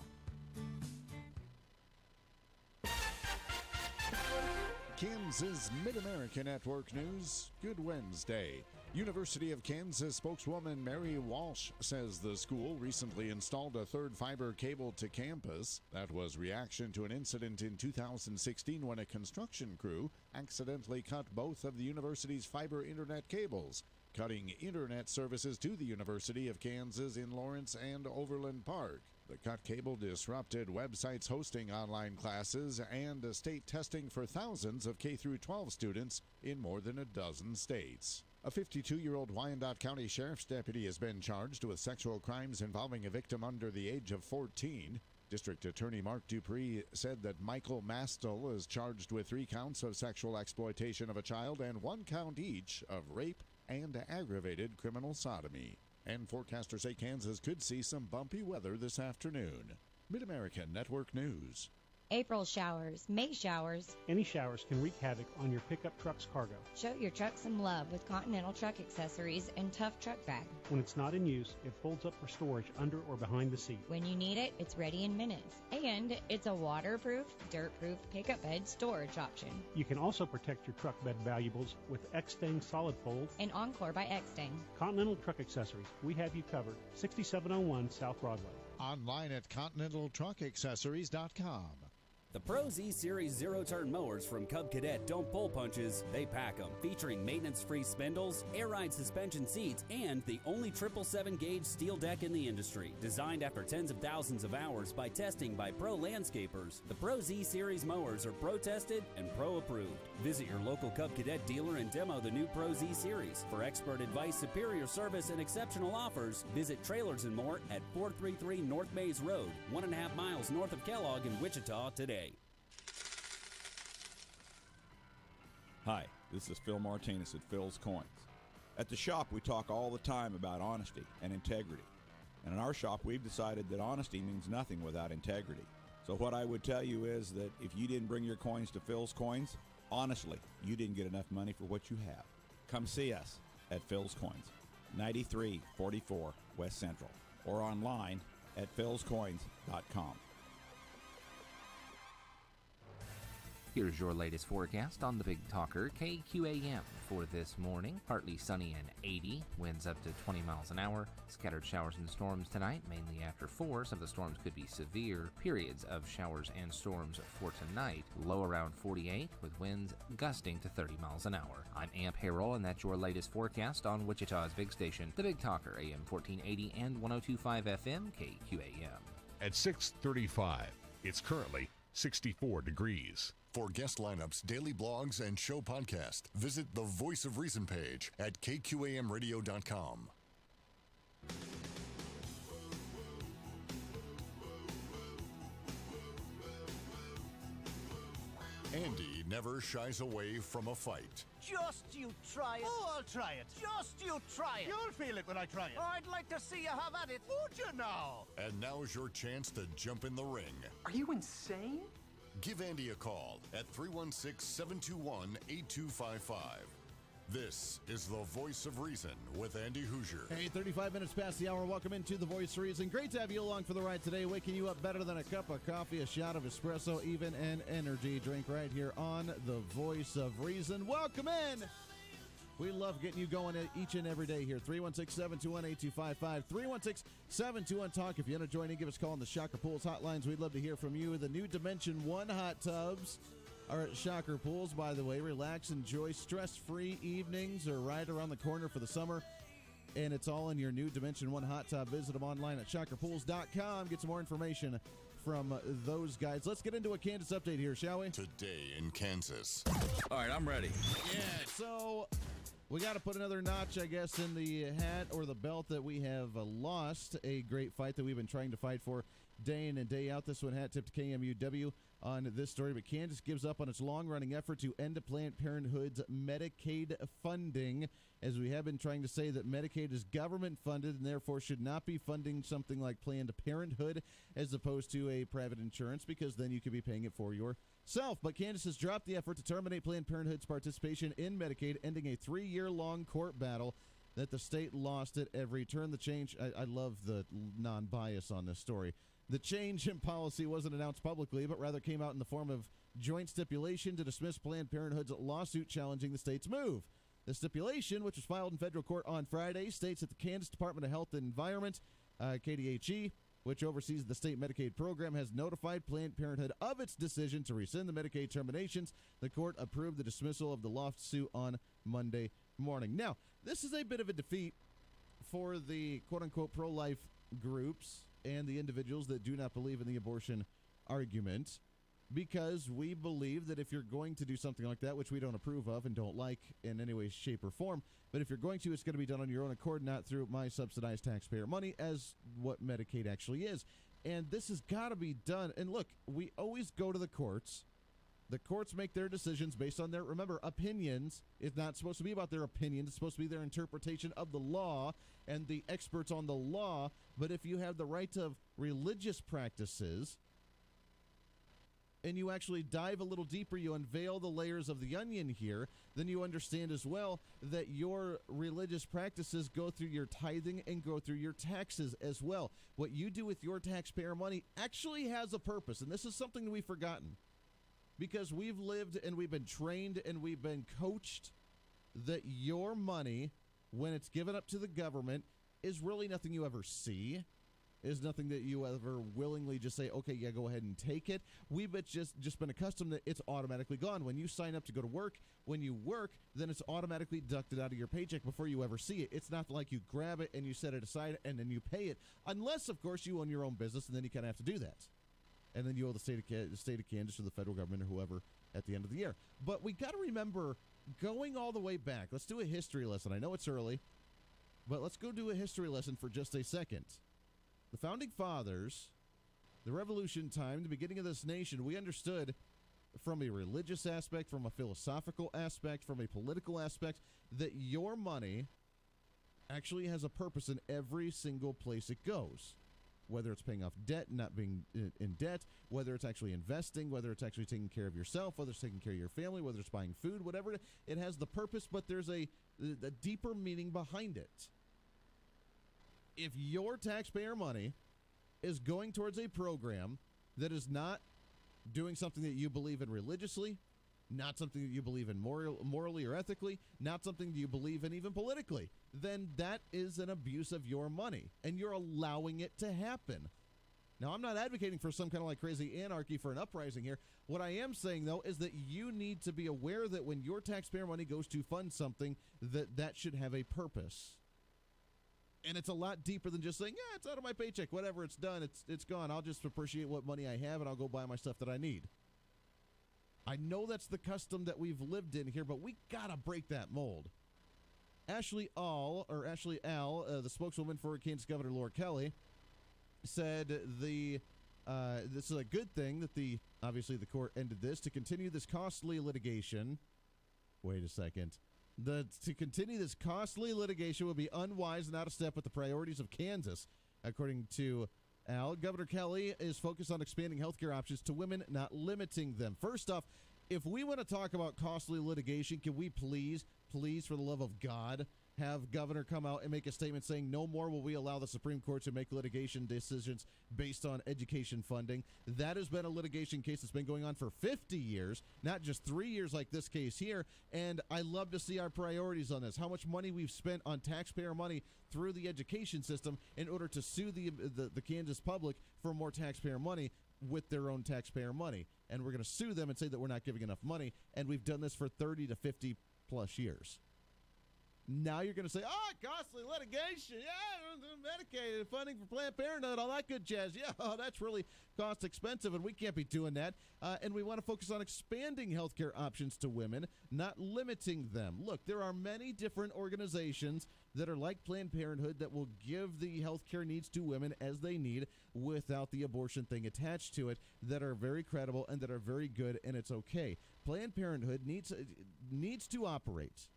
[SPEAKER 21] Kansas Mid-America Network News. Good Wednesday. University of Kansas spokeswoman Mary Walsh says the school recently installed a third fiber cable to campus. That was reaction to an incident in 2016 when a construction crew accidentally cut both of the university's fiber internet cables, cutting internet services to the University of Kansas in Lawrence and Overland Park. The cut cable disrupted websites hosting online classes and state testing for thousands of K-12 students in more than a dozen states. A 52-year-old Wyandotte County Sheriff's deputy has been charged with sexual crimes involving a victim under the age of 14. District Attorney Mark Dupree said that Michael Mastel is charged with 3 counts of sexual exploitation of a child and 1 count each of rape and aggravated criminal sodomy. And forecasters say Kansas could see some bumpy weather this afternoon. Mid-American Network News.
[SPEAKER 1] April showers, May showers.
[SPEAKER 22] Any showers can wreak havoc on your pickup truck's cargo.
[SPEAKER 1] Show your truck some love with Continental Truck Accessories and Tough Truck Bag.
[SPEAKER 22] When it's not in use, it folds up for storage under or behind the seat.
[SPEAKER 1] When you need it, it's ready in minutes. And it's a waterproof, dirt-proof pickup bed storage option.
[SPEAKER 22] You can also protect your truck bed valuables with X-Stang Solid Fold
[SPEAKER 1] and Encore by X-Stang.
[SPEAKER 22] Continental Truck Accessories. We have you covered. 6701 South Broadway.
[SPEAKER 21] Online at ContinentalTruckAccessories.com.
[SPEAKER 23] The Pro Z Series zero-turn mowers from Cub Cadet don't pull punches, they pack them. Featuring maintenance-free spindles, air-ride suspension seats, and the only 777-gauge steel deck in the industry. Designed after tens of thousands of hours by testing by pro landscapers, the Pro Z Series mowers are pro-tested and pro-approved. Visit your local Cub Cadet dealer and demo the new Pro Z Series. For expert advice, superior service, and exceptional offers, visit Trailers and More at 433 North Mays Road, 1.5 miles north of Kellogg in Wichita today.
[SPEAKER 24] Hi, this is Phil Martinez at Phil's Coins. At the shop, we talk all the time about honesty and integrity. And in our shop, we've decided that honesty means nothing without integrity. So what I would tell you is that if you didn't bring your coins to Phil's Coins, honestly, you didn't get enough money for what you have. Come see us at Phil's Coins, 9344 West Central, or online at philscoins.com.
[SPEAKER 10] Here's your latest forecast on the Big Talker KQAM for this morning. Partly sunny and 80, winds up to 20 miles an hour. Scattered showers and storms tonight, mainly after 4. Some of the storms could be severe. Periods of showers and storms for tonight. Low around 48 with winds gusting to 30 miles an hour. I'm Amp Harrell, and that's your latest forecast on Wichita's big station, the Big Talker, AM 1480 and 102.5 FM KQAM.
[SPEAKER 4] At 6:35, it's currently 64 degrees.
[SPEAKER 9] For guest lineups, daily blogs, and show podcast, visit the Voice of Reason page at kqamradio.com. Andy never shies away from a fight.
[SPEAKER 25] Just you try it. Oh, I'll try it. Just you try it. You'll feel it when I try it. I'd like to see you have at it. Would you now?
[SPEAKER 9] And now's your chance to jump in the ring.
[SPEAKER 25] Are you insane?
[SPEAKER 9] Give Andy a call at 316-721-8255. This is the Voice of Reason with Andy Hoosier.
[SPEAKER 2] Hey, 35 minutes past the hour. Welcome into the Voice of Reason. Great to have you along for the ride today, waking you up better than a cup of coffee, a shot of espresso, even an energy drink right here on the Voice of Reason. Welcome in. We love getting you going each and every day here. 316-721-8255. 316-721-TALK. If you want to join in, give us a call on the Shocker Pools hotlines. We'd love to hear from you. The new Dimension 1 hot tubs are at Shocker Pools, by the way. Relax, enjoy stress-free evenings are right around the corner for the summer. And it's all in your new Dimension 1 hot tub. Visit them online at shockerpools.com. Get some more information from those guys. Let's get into a Kansas update here, shall we?
[SPEAKER 9] Today in Kansas.
[SPEAKER 24] All right, I'm ready.
[SPEAKER 2] Yeah, so we got to put another notch, I guess, in the hat or the belt that we have lost a great fight that we've been trying to fight for day in and day out. This one hat tipped KMUW on this story, but Kansas gives up on its long-running effort to end Planned Parenthood's Medicaid funding, as we have been trying to say that Medicaid is government-funded and therefore should not be funding something like Planned Parenthood as opposed to a private insurance, because then you could be paying it for yourself. But Kansas has dropped the effort to terminate Planned Parenthood's participation in Medicaid, ending a 3-year-long court battle that the state lost at every turn. The change, I love the non-bias on this story. The change in policy wasn't announced publicly, but rather came out in the form of joint stipulation to dismiss Planned Parenthood's lawsuit challenging the state's move. The stipulation, which was filed in federal court on Friday, states that the Kansas Department of Health and Environment, KDHE, which oversees the state Medicaid program, has notified Planned Parenthood of its decision to rescind the Medicaid terminations. The court approved the dismissal of the lawsuit on Monday morning. Now, this is a bit of a defeat for the quote-unquote pro-life groups and the individuals that do not believe in the abortion argument, because we believe that if you're going to do something like that, which we don't approve of and don't like in any way, shape, or form, but if you're going to, it's going to be done on your own accord, not through my subsidized taxpayer money, as what Medicaid actually is. And this has got to be done. And look, we always go to the courts. The courts make their decisions based on their, remember, opinions. It's not supposed to be about their opinion. It's supposed to be their interpretation of the law and the experts on the law. But if you have the right of religious practices, and you actually dive a little deeper, you unveil the layers of the onion here, then you understand as well that your religious practices go through your tithing and go through your taxes as well. What you do with your taxpayer money actually has a purpose, and this is something that we've forgotten, because we've lived and we've been trained and we've been coached that your money, when it's given up to the government, is really nothing you ever see. Is nothing that you ever willingly just say, okay, yeah, go ahead and take it. We've just been accustomed that it's automatically gone. When you sign up to go to work, when you work, then it's automatically deducted out of your paycheck before you ever see it. It's not like you grab it and you set it aside and then you pay it, unless, of course, you own your own business, and then you kind of have to do that. And then you owe the state of Kansas or the federal government or whoever at the end of the year. But we got to remember, going all the way back, let's do a history lesson. I know it's early, but let's go do a history lesson for just a second. The Founding Fathers, the Revolution time, the beginning of this nation, we understood from a religious aspect, from a philosophical aspect, from a political aspect, that your money actually has a purpose in every single place it goes. Whether it's paying off debt, not being in debt, whether it's actually investing, whether it's actually taking care of yourself, whether it's taking care of your family, whether it's buying food, whatever, it has the purpose, but there's a deeper meaning behind it. If your taxpayer money is going towards a program that is not doing something that you believe in religiously, not something that you believe in morally or ethically, not something that you believe in even politically, then that is an abuse of your money, and you're allowing it to happen. Now, I'm not advocating for some kind of like crazy anarchy for an uprising here. What I am saying, though, is that you need to be aware that when your taxpayer money goes to fund something, that should have a purpose. And it's a lot deeper than just saying, yeah, it's out of my paycheck. Whatever, it's done. It's gone. I'll just appreciate what money I have, and I'll go buy my stuff that I need. I know that's the custom that we've lived in here, but we got to break that mold. Ashley Al, the spokeswoman for Kansas Governor Laura Kelly, said this is a good thing that obviously the court ended this to continue this costly litigation. Wait a second. To continue this costly litigation would be unwise and out of step with the priorities of Kansas. According to Al, Governor Kelly is focused on expanding health care options to women, not limiting them. First off, if we want to talk about costly litigation, can we please, for the love of God, have Governor come out and make a statement saying no more will we allow the Supreme Court to make litigation decisions based on education funding. That has been a litigation case that's been going on for 50 years, not just 3 years like this case here. And I love to see our priorities on this, how much money we've spent on taxpayer money through the education system in order to sue the Kansas public for more taxpayer money with their own taxpayer money. And we're going to sue them and say that we're not giving enough money. And we've done this for 30 to 50 plus years. Now you're going to say, costly litigation, Medicaid, funding for Planned Parenthood, all that good jazz. Yeah, that's really cost expensive, and we can't be doing that. And we want to focus on expanding healthcare options to women, not limiting them. Look, there are many different organizations that are like Planned Parenthood that will give the healthcare needs to women as they need without the abortion thing attached to it, that are very credible and that are very good, and it's okay. Planned Parenthood needs to operate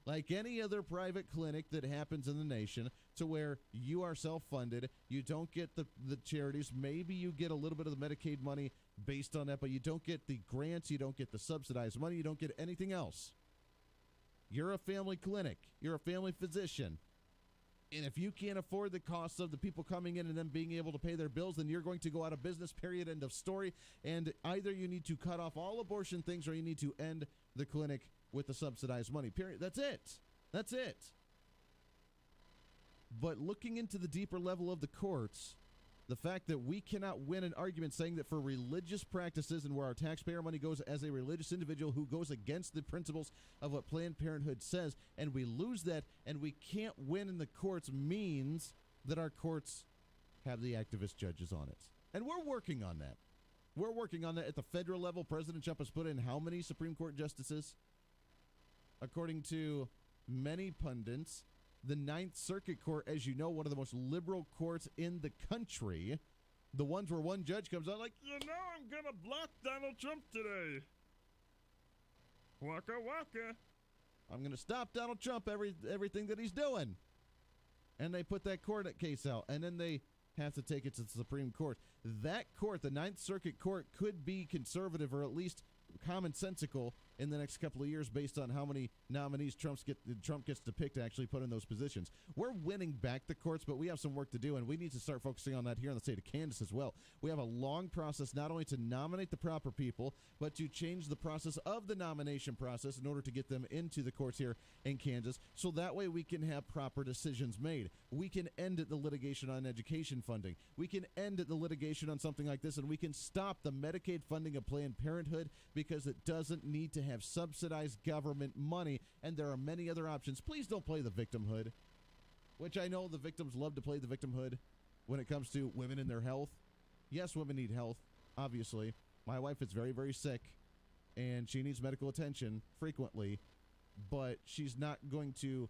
[SPEAKER 2] like any other private clinic that happens in the nation, to where you are self-funded, you don't get the charities, maybe you get a little bit of the Medicaid money based on that, but you don't get the grants, you don't get the subsidized money, you don't get anything else. You're a family clinic, you're a family physician, and if you can't afford the costs of the people coming in and them being able to pay their bills, then you're going to go out of business, period, end of story. And either you need to cut off all abortion things or you need to end the clinic with the subsidized money, period. That's it. But looking into the deeper level of the courts, the fact that we cannot win an argument saying that for religious practices and where our taxpayer money goes as a religious individual who goes against the principles of what Planned Parenthood says, and we lose that and we can't win in the courts, means that our courts have the activist judges on it. And we're working on that. We're working on that at the federal level. President Trump has put in how many Supreme Court justices? According to many pundits, the Ninth Circuit Court, as you know, one of the most liberal courts in the country, the ones where one judge comes out like, I'm going to block Donald Trump today. Waka waka. I'm going to stop Donald Trump, everything that he's doing. And they put that court case out, and then they have to take it to the Supreme Court. That court, the Ninth Circuit Court, could be conservative or at least commonsensical in the next couple of years based on how many nominees Trump gets to pick to actually put in those positions. We're winning back the courts, but we have some work to do, and we need to start focusing on that here in the state of Kansas as well. We have a long process not only to nominate the proper people, but to change the process of the nomination process in order to get them into the courts here in Kansas, so that way we can have proper decisions made. We can end the litigation on education funding. We can end the litigation on something like this, and we can stop the Medicaid funding of Planned Parenthood because it doesn't need to have subsidized government money, and there are many other options. Please don't play the victimhood, which I know the victims love to play the victimhood when it comes to women and their health. Yes, women need health, obviously. My wife is very, very sick, and she needs medical attention frequently, but she's not going to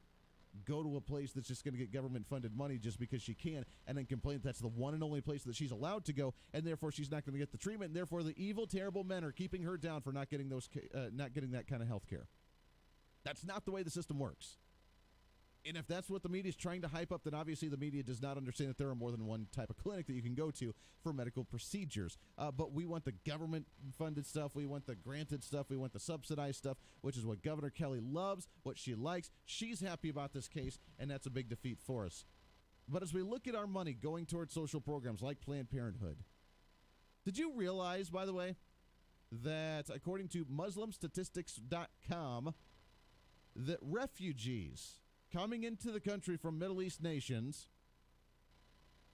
[SPEAKER 2] go to a place that's just going to get government-funded money just because she can and then complain that's the one and only place that she's allowed to go, and therefore she's not going to get the treatment, and therefore the evil, terrible men are keeping her down for not getting that kind of health care. That's not the way the system works. And if that's what the media is trying to hype up, then obviously the media does not understand that there are more than one type of clinic that you can go to for medical procedures. But we want the government-funded stuff. We want the granted stuff. We want the subsidized stuff, which is what Governor Kelly loves, what she likes. She's happy about this case, and that's a big defeat for us. But as we look at our money going towards social programs like Planned Parenthood, did you realize, by the way, that according to MuslimStatistics.com, that refugees coming into the country from Middle East nations,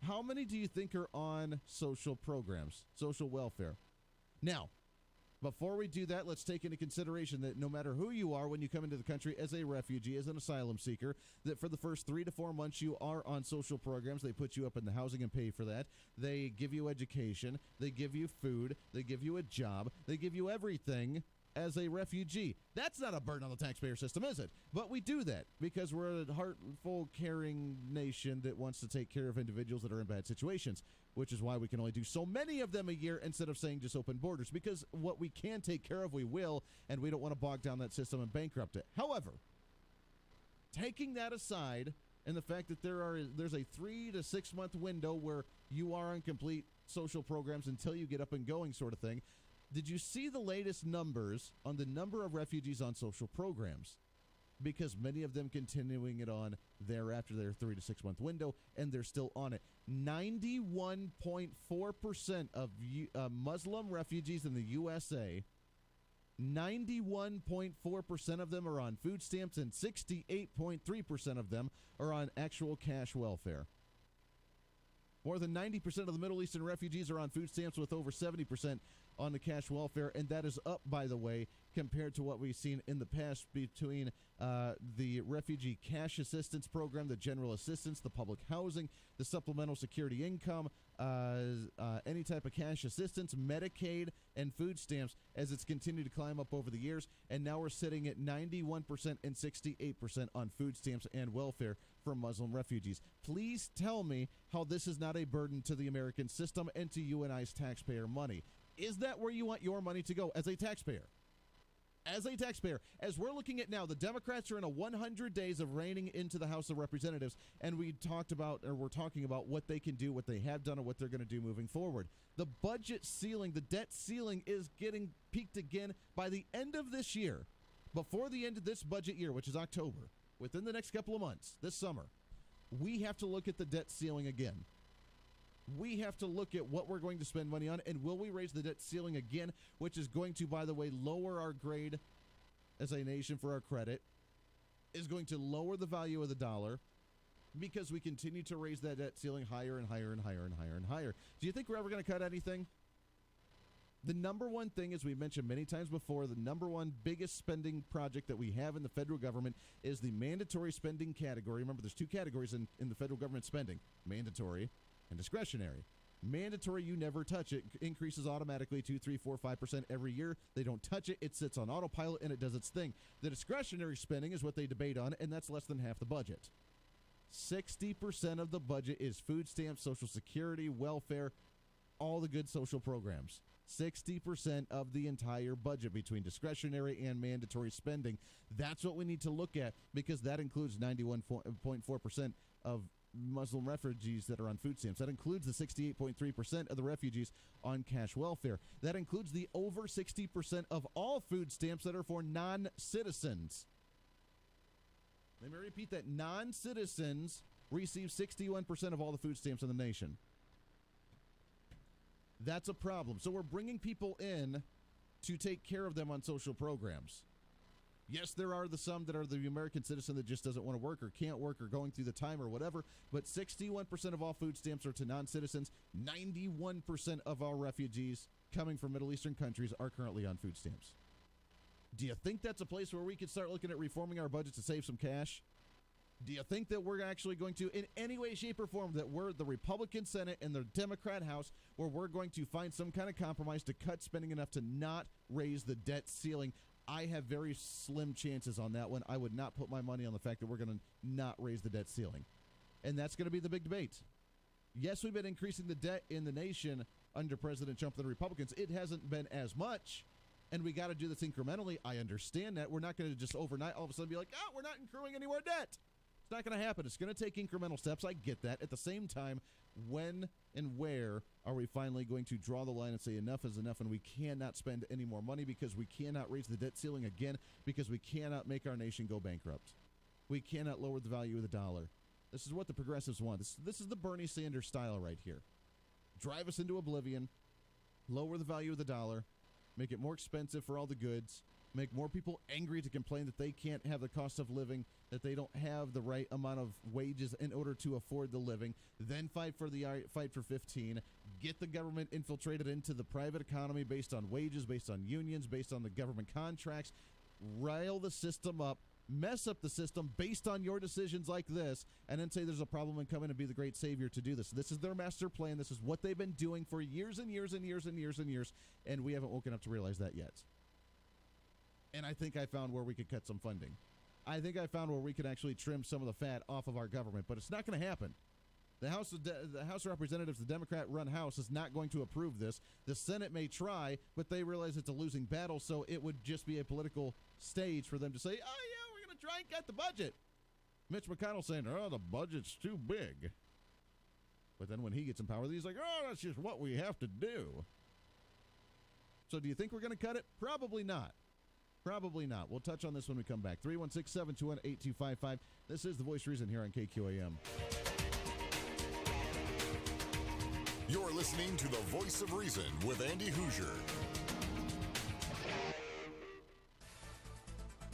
[SPEAKER 2] how many do you think are on social programs, social welfare? Now, before we do that, let's take into consideration that no matter who you are when you come into the country as a refugee, as an asylum seeker, that for the first 3 to 4 months you are on social programs. They put you up in the housing and pay for that. They give you education. They give you food. They give you a job. They give you everything as a refugee. That's not a burden on the taxpayer system, is it? But we do that because we're a heartful, caring nation that wants to take care of individuals that are in bad situations, which is why we can only do so many of them a year instead of saying just open borders, because what we can take care of, we will, and we don't want to bog down that system and bankrupt it. However, taking that aside and the fact that there's a 3 to 6 month window where you are on complete social programs until you get up and going sort of thing, did you see the latest numbers on the number of refugees on social programs? Because many of them continuing it on thereafter their 3 to 6 month window, and they're still on it. 91.4% of Muslim refugees in the USA, 91.4% of them are on food stamps, and 68.3% of them are on actual cash welfare. More than 90% of the Middle Eastern refugees are on food stamps, with over 70% on the cash welfare, and that is up, by the way, compared to what we've seen in the past between the Refugee Cash Assistance Program, the General Assistance, the public housing, the Supplemental Security Income, any type of cash assistance, Medicaid, and food stamps, as it's continued to climb up over the years. And now we're sitting at 91% and 68% on food stamps and welfare for Muslim refugees. Please tell me how this is not a burden to the American system and to you and I's taxpayer money. Is that where you want your money to go as a taxpayer? As a taxpayer, as we're looking at now, the Democrats are in a 100 days of reigning into the House of Representatives, and we're talking about what they can do, what they have done, and what they're going to do moving forward. The budget ceiling, the debt ceiling, is getting peaked again by the end of this year. Before the end of this budget year, which is October, within the next couple of months, this summer, we have to look at the debt ceiling again. We have to look at what we're going to spend money on, and will we raise the debt ceiling again, which is going to, by the way, lower our grade as a nation for our credit, is going to lower the value of the dollar, because we continue to raise that debt ceiling higher and higher and higher and higher and higher. Do you think we're ever going to cut anything? The number one thing, as we mentioned many times before, the number one biggest spending project that we have in the federal government is the mandatory spending category. Remember, there's two categories in the federal government spending: mandatory and discretionary. Mandatory, you never touch it. Increases automatically 2, 3, 4, 5% every year. They don't touch it. It sits on autopilot, and it does its thing. The discretionary spending is what they debate on, and that's less than half the budget. 60% of the budget is food stamps, Social Security, welfare, all the good social programs. 60% of the entire budget between discretionary and mandatory spending. That's what we need to look at, because that includes 91.4% of Muslim refugees that are on food stamps. That includes the 68.3% of the refugees on cash welfare. That includes the over 60% of all food stamps that are for non-citizens. Let me repeat that. Non-citizens receive 61% of all the food stamps in the nation. That's a problem. So we're bringing people in to take care of them on social programs. Yes, there are some that are the American citizen that just doesn't want to work or can't work or going through the time or whatever, but 61% of all food stamps are to non-citizens. 91% of our refugees coming from Middle Eastern countries are currently on food stamps. Do you think that's a place where we could start looking at reforming our budget to save some cash? Do you think that we're actually going to, in any way, shape, or form, that we're the Republican Senate and the Democrat House, where we're going to find some kind of compromise to cut spending enough to not raise the debt ceiling? I have very slim chances on that one. I would not put my money on the fact that we're going to not raise the debt ceiling. And that's going to be the big debate. Yes, we've been increasing the debt in the nation under President Trump and the Republicans. It hasn't been as much, and we got to do this incrementally. I understand that. We're not going to just overnight all of a sudden be like, we're not accruing any more debt. It's not going to happen. It's going to take incremental steps. I get that. At the same time, when and where are we finally going to draw the line and say enough is enough, and we cannot spend any more money because we cannot raise the debt ceiling again, because we cannot make our nation go bankrupt. We cannot lower the value of the dollar. This is what the progressives want. This is the Bernie Sanders style right here. Drive us into oblivion, lower the value of the dollar, make it more expensive for all the goods, make more people angry to complain that they can't have the cost of living, that they don't have the right amount of wages in order to afford the living, then fight for 15, get the government infiltrated into the private economy based on wages, based on unions, based on the government contracts, rile the system up, mess up the system based on your decisions like this, and then say there's a problem and come in and be the great savior to do this. This is their master plan. This is what they've been doing for years and years and years and years and years, and we haven't woken up to realize that yet. And I think I found where we could cut some funding. I think I found where we could actually trim some of the fat off of our government, but it's not going to happen. The House of Representatives, the Democrat-run House, is not going to approve this. The Senate may try, but they realize it's a losing battle, so it would just be a political stage for them to say, we're going to try and cut the budget. Mitch McConnell saying, the budget's too big. But then when he gets in power, he's like, that's just what we have to do. So do you think we're going to cut it? Probably not. Probably not. We'll touch on this when we come back. 316-721-8255. This is The Voice of Reason here on KQAM.
[SPEAKER 9] You're listening to The Voice of Reason with Andy Hoosier.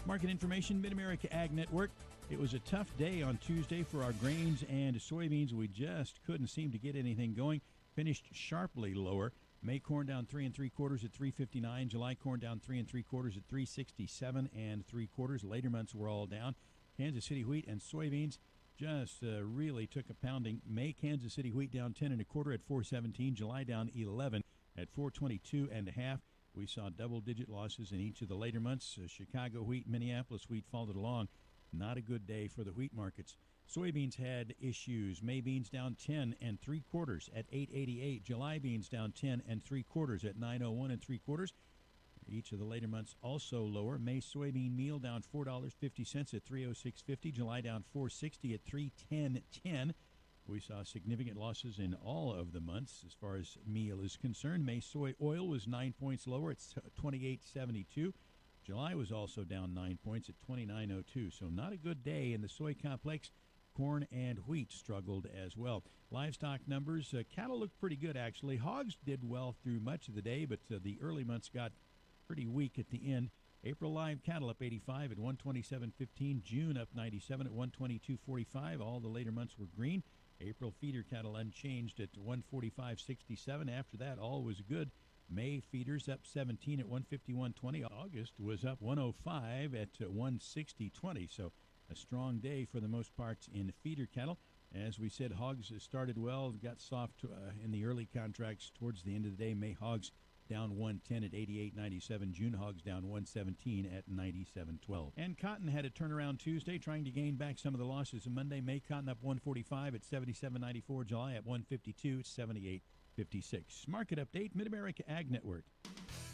[SPEAKER 14] Market information, Mid-America Ag Network. It was a tough day on Tuesday for our grains and soybeans. We just couldn't seem to get anything going. Finished sharply lower. May corn down 3 3/4 at 3.59. July corn down 3 3/4 at 3.67 3/4. Later months were all down. Kansas City wheat and soybeans just really took a pounding. May Kansas City wheat down 10 1/4 at 4.17. July down 11 at 4.22 1/2. We saw double-digit losses in each of the later months. Chicago wheat, Minneapolis wheat followed along. Not a good day for the wheat markets. Soybeans had issues. May beans down 10 3/4 at 8.88. July beans down 10 3/4 at 9.01 3/4. Each of the later months also lower. May soybean meal down $4.50 at 3.0650. July down $4.60 at 3.1010. We saw significant losses in all of the months as far as meal is concerned. May soy oil was 9 points lower at 28.72. July was also down 9 points at 29.02. So not a good day in the soy complex. Corn and wheat struggled as well. Livestock numbers, cattle looked pretty good actually. Hogs did well through much of the day, but the early months got pretty weak at the end. April live cattle up 85 at 127.15. June up 97 at 122.45. All the later months were green. April feeder cattle unchanged at 145.67. After that, all was good. May feeders up 17 at 151.20. August was up 105 at 160.20. So a strong day for the most parts in feeder cattle. As we said, hogs started well, got soft in the early contracts towards the end of the day. May hogs down 110 at 88.97. June hogs down 117 at 97.12. And cotton had a turnaround Tuesday, trying to gain back some of the losses. And Monday, May cotton up 145 at 77.94. July at 152 at 78.56. Market update, Mid-America Ag Network.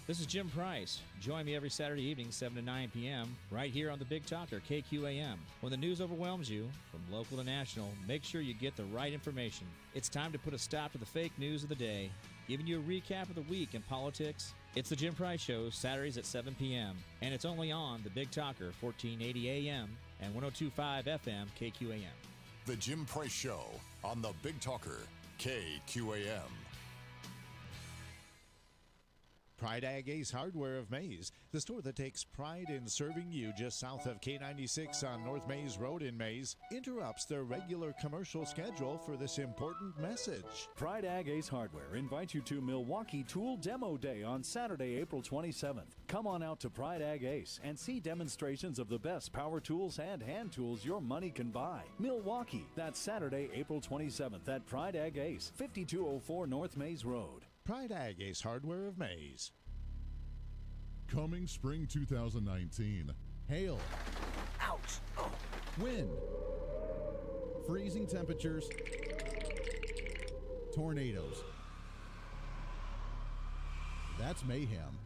[SPEAKER 3] This is Jim Price. Join me every Saturday evening, 7 to 9 p.m., right here on the Big Talker, KQAM. When the news overwhelms you, from local to national, make sure you get the right information. It's time to put a stop to the fake news of the day, giving you a recap of the week in politics. It's the Jim Price Show, Saturdays at 7 p.m., and it's only on the Big Talker, 1480 a.m. and 102.5 FM, KQAM.
[SPEAKER 9] The Jim Price Show on the Big Talker, KQAM.
[SPEAKER 21] Pride Ag Ace Hardware of Mays, the store that takes pride in serving you just south of K96 on North Mays Road in Mays, interrupts their regular commercial schedule for this important message.
[SPEAKER 5] Pride Ag Ace Hardware invites you to Milwaukee Tool Demo Day on Saturday, April 27th. Come on out to Pride Ag Ace and see demonstrations of the best power tools and hand tools your money can buy. Milwaukee, that's Saturday, April 27th at Pride Ag Ace, 5204 North Mays Road.
[SPEAKER 21] Pride Ag Ace Hardware of Mays.
[SPEAKER 2] Coming spring 2019. Hail.
[SPEAKER 25] Ouch. Oh.
[SPEAKER 2] Wind. Freezing temperatures. Tornadoes. That's mayhem.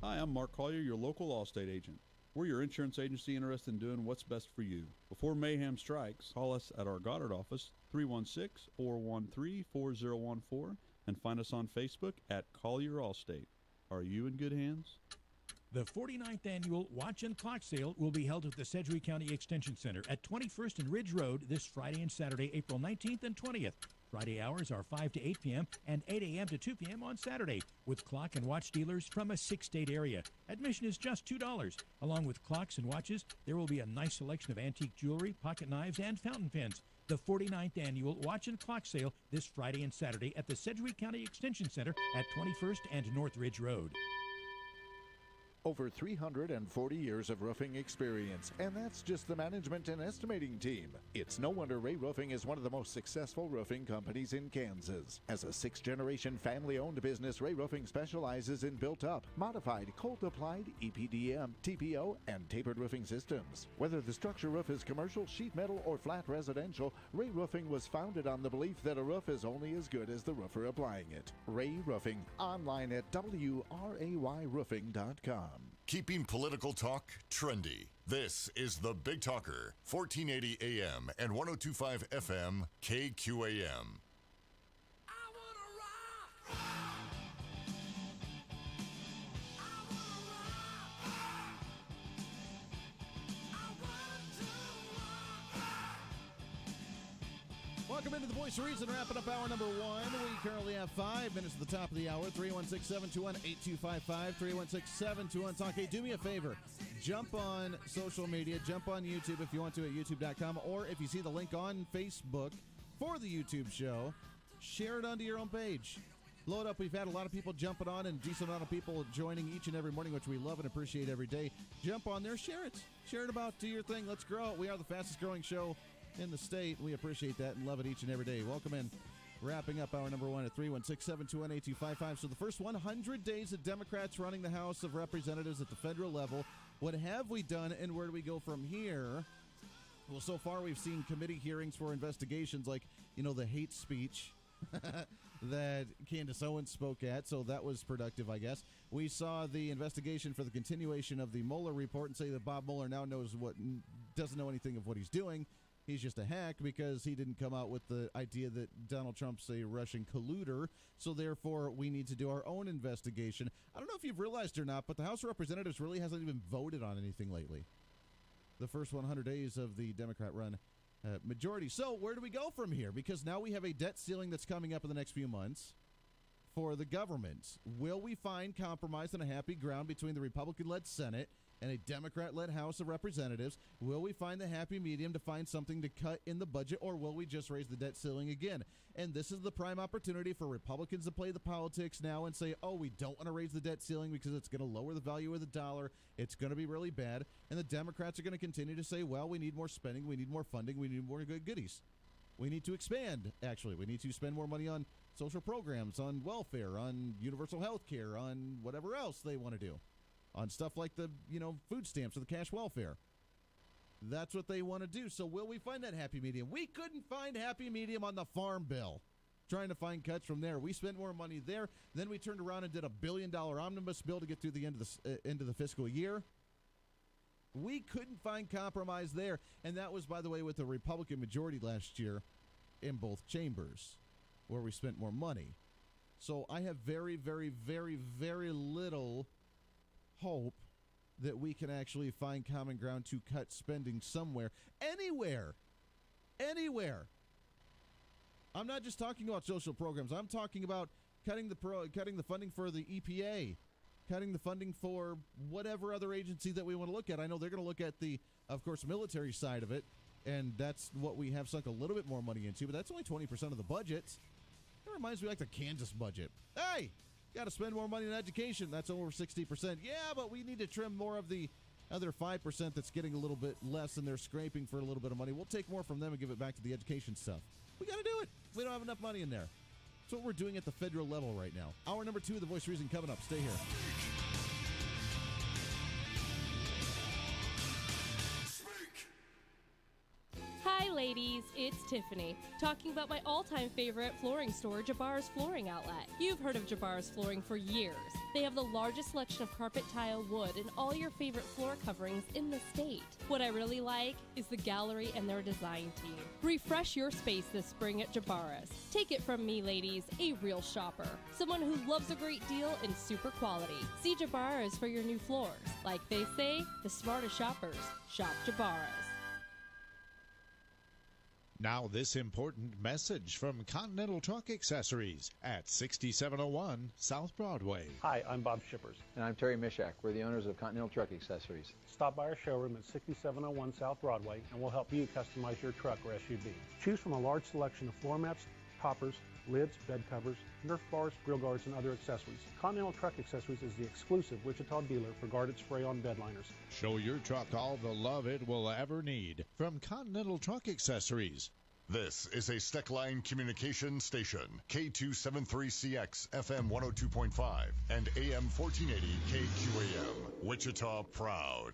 [SPEAKER 7] Hi, I'm Mark Collier, your local Allstate agent. We're your insurance agency interested in doing what's best for you. Before mayhem strikes, call us at our Goddard office, 316-413-4014, and find us on Facebook at Collier Allstate. Are you in good hands?
[SPEAKER 14] The 49th Annual Watch and Clock Sale will be held at the Sedgwick County Extension Center at 21st and Ridge Road this Friday and Saturday, April 19th and 20th. Friday hours are 5 to 8 p.m. and 8 a.m. to 2 p.m. on Saturday, with clock and watch dealers from a 6-state area. Admission is just $2. Along with clocks and watches, there will be a nice selection of antique jewelry, pocket knives, and fountain pens. The 49th Annual Watch and Clock Sale this Friday and Saturday at the Sedgwick County Extension Center at 21st and North Ridge Road.
[SPEAKER 21] Over 340 years of roofing experience, and that's just the management and estimating team. It's no wonder Ray Roofing is one of the most successful roofing companies in Kansas. As a 6th-generation family-owned business, Ray Roofing specializes in built-up, modified, cold-applied, EPDM, TPO, and tapered roofing systems. Whether the structure roof is commercial, sheet metal, or flat residential, Ray Roofing was founded on the belief that a roof is only as good as the roofer applying it. Ray Roofing, online at WRAYroofing.com.
[SPEAKER 9] Keeping political talk trendy. This is the Big Talker, 1480 AM and 102.5 FM, KQAM.
[SPEAKER 2] Welcome into the Voice of Reason, wrapping up hour number 1. We currently have 5 minutes at the top of the hour. 316-721-8255, 316-721-TALK. Hey, do me a favor. Jump on social media. Jump on YouTube if you want to at youtube.com. Or if you see the link on Facebook for the YouTube show, share it onto your own page. Load up. We've had a lot of people jumping on and a decent amount of people joining each and every morning, which we love and appreciate every day. Jump on there. Share it. Share it about. Do your thing. Let's grow it. We are the fastest growing show in the state. We appreciate that and love it each and every day. Welcome in. Wrapping up hour number 1 at 316-721-8255. So the first 100 days of Democrats running the House of Representatives at the federal level. What have we done and where do we go from here? Well, so far we've seen committee hearings for investigations like, the hate speech that Candace Owens spoke at, so that was productive, I guess. We saw the investigation for the continuation of the Mueller report and say that Bob Mueller now doesn't know anything of what he's doing. He's just a hack because he didn't come out with the idea that Donald Trump's a Russian colluder, so therefore we need to do our own investigation. I don't know if you've realized or not, but the House of Representatives really hasn't even voted on anything lately. The first 100 days of the Democrat-run majority. So where do we go from here? Because now we have a debt ceiling that's coming up in the next few months for the government. Will we find compromise and a happy ground between the Republican-led Senate and a Democrat-led House of Representatives? Will we find the happy medium to find something to cut in the budget, or will we just raise the debt ceiling again? And this is the prime opportunity for Republicans to play the politics now and say, we don't want to raise the debt ceiling because it's going to lower the value of the dollar. It's going to be really bad. And the Democrats are going to continue to say, we need more spending, we need more funding, we need more good goodies. We need to expand, actually. We need to spend more money on social programs, on welfare, on universal health care, on whatever else they want to do, on stuff like the, food stamps or the cash welfare. That's what they want to do. So will we find that happy medium? We couldn't find happy medium on the farm bill. Trying to find cuts from there. We spent more money there. Then we turned around and did $1 billion omnibus bill to get through the end of the fiscal year. We couldn't find compromise there. And that was, by the way, with the Republican majority last year in both chambers, where we spent more money. So I have very, very, very, very little hope that we can actually find common ground to cut spending somewhere, anywhere. I'm not just talking about social programs. I'm talking about cutting the funding for the EPA, cutting the funding for whatever other agency that we want to look at. I know they're going to look at the, of course, military side of it, and that's what we have sunk a little bit more money into, but that's only 20% of the budget. That reminds me like the Kansas budget. Hey, got to spend more money on education. That's over 60%. Yeah, but we need to trim more of the other 5% that's getting a little bit less, and they're scraping for a little bit of money. We'll take more from them and give it back to the education stuff. We got to do it. We don't have enough money in there. That's what we're doing at the federal level right now. Hour number 2 of The Voice of Reason coming up. Stay here.
[SPEAKER 8] Hi ladies, it's Tiffany, talking about my all-time favorite flooring store, Jabbar's Flooring Outlet. You've heard of Jabbar's Flooring for years. They have the largest selection of carpet, tile, wood, and all your favorite floor coverings in the state. What I really like is the gallery and their design team. Refresh your space this spring at Jabbar's. Take it from me, ladies, a real shopper. Someone who loves a great deal and super quality. See Jabbar's for your new floors. Like they say, the smartest shoppers shop Jabbar's.
[SPEAKER 21] Now this important message from Continental Truck Accessories at 6701 South Broadway.
[SPEAKER 22] Hi, I'm Bob Shippers.
[SPEAKER 6] And I'm Terry Mishak. We're the owners of Continental Truck Accessories.
[SPEAKER 22] Stop by our showroom at 6701 South Broadway and we'll help you customize your truck or SUV. Choose from a large selection of floor mats, toppers, lids, bed covers, Nerf bars, grill guards, and other accessories. Continental Truck Accessories is the exclusive Wichita dealer for guarded spray-on bed liners.
[SPEAKER 21] Show your truck all the love it will ever need from Continental Truck Accessories.
[SPEAKER 9] This is a Steckline communication station, K273CX, FM 102.5, and AM 1480 KQAM, Wichita proud.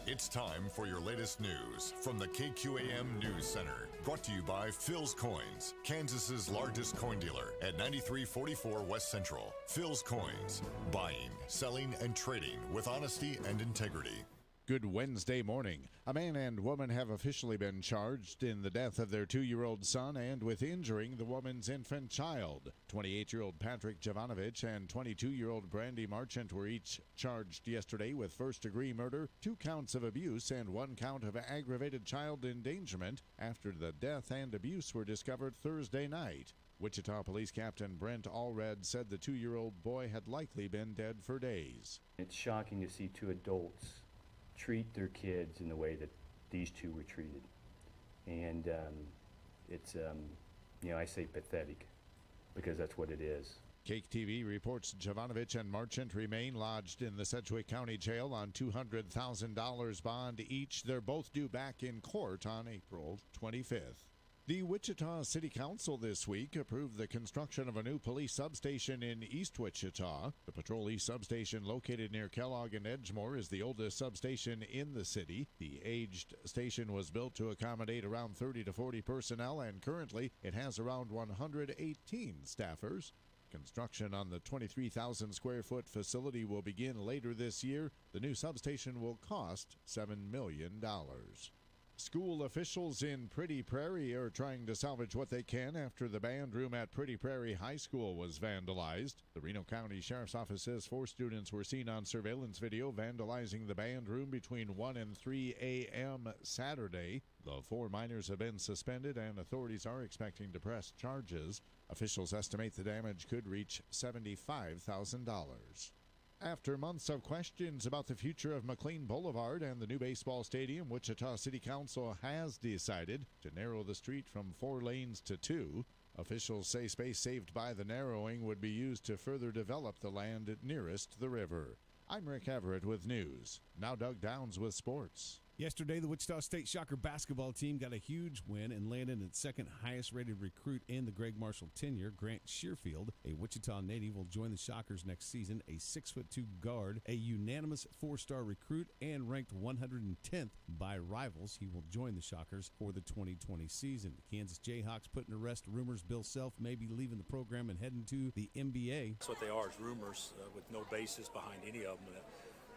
[SPEAKER 9] It's time for your latest news from the KQAM News Center. Brought to you by Phil's Coins, Kansas's largest coin dealer at 9344 West Central. Phil's Coins, buying, selling, and trading with honesty and integrity.
[SPEAKER 21] Good Wednesday morning. A man and woman have officially been charged in the death of their 2-year-old son and with injuring the woman's infant child. 28-year-old Patrick Jovanovich and 22-year-old Brandy Marchant were each charged yesterday with first-degree murder, 2 counts of abuse, and 1 count of aggravated child endangerment after the death and abuse were discovered Thursday night. Wichita Police Captain Brent Allred said the 2-year-old boy had likely been dead for days.
[SPEAKER 11] It's shocking to see 2 adults treat their kids in the way that these 2 were treated. And it's, I say pathetic because that's what it is.
[SPEAKER 21] Cake TV reports Jovanovich and Marchant remain lodged in the Sedgwick County Jail on $200,000 bond each. They're both due back in court on April 25th. The Wichita City Council this week approved the construction of a new police substation in East Wichita. The Patrol East substation, located near Kellogg and Edgemore, is the oldest substation in the city. The aged station was built to accommodate around 30 to 40 personnel, and currently it has around 118 staffers. Construction on the 23,000 square foot facility will begin later this year. The new substation will cost $7 million. School officials in Pretty Prairie are trying to salvage what they can after the band room at Pretty Prairie High School was vandalized. The Reno County Sheriff's Office says 4 students were seen on surveillance video vandalizing the band room between 1 and 3 a.m. Saturday. The 4 minors have been suspended and authorities are expecting to press charges. Officials estimate the damage could reach $75,000. After months of questions about the future of McLean Boulevard and the new baseball stadium, Wichita City Council has decided to narrow the street from 4 lanes to 2. Officials say space saved by the narrowing would be used to further develop the land nearest the river. I'm Rick Everett with news. Now Doug Downs with sports.
[SPEAKER 2] Yesterday, the Wichita State Shocker basketball team got a huge win and landed its second highest-rated recruit in the Greg Marshall tenure, Grant Shearfield. A Wichita native will join the Shockers next season, a 6'2" guard, a unanimous 4-star recruit, and ranked 110th by rivals. He will join the Shockers for the 2020 season. The Kansas Jayhawks putting to rest rumors Bill Self may be leaving the program and heading to the NBA.
[SPEAKER 12] That's what they are, is rumors with no basis behind any of them.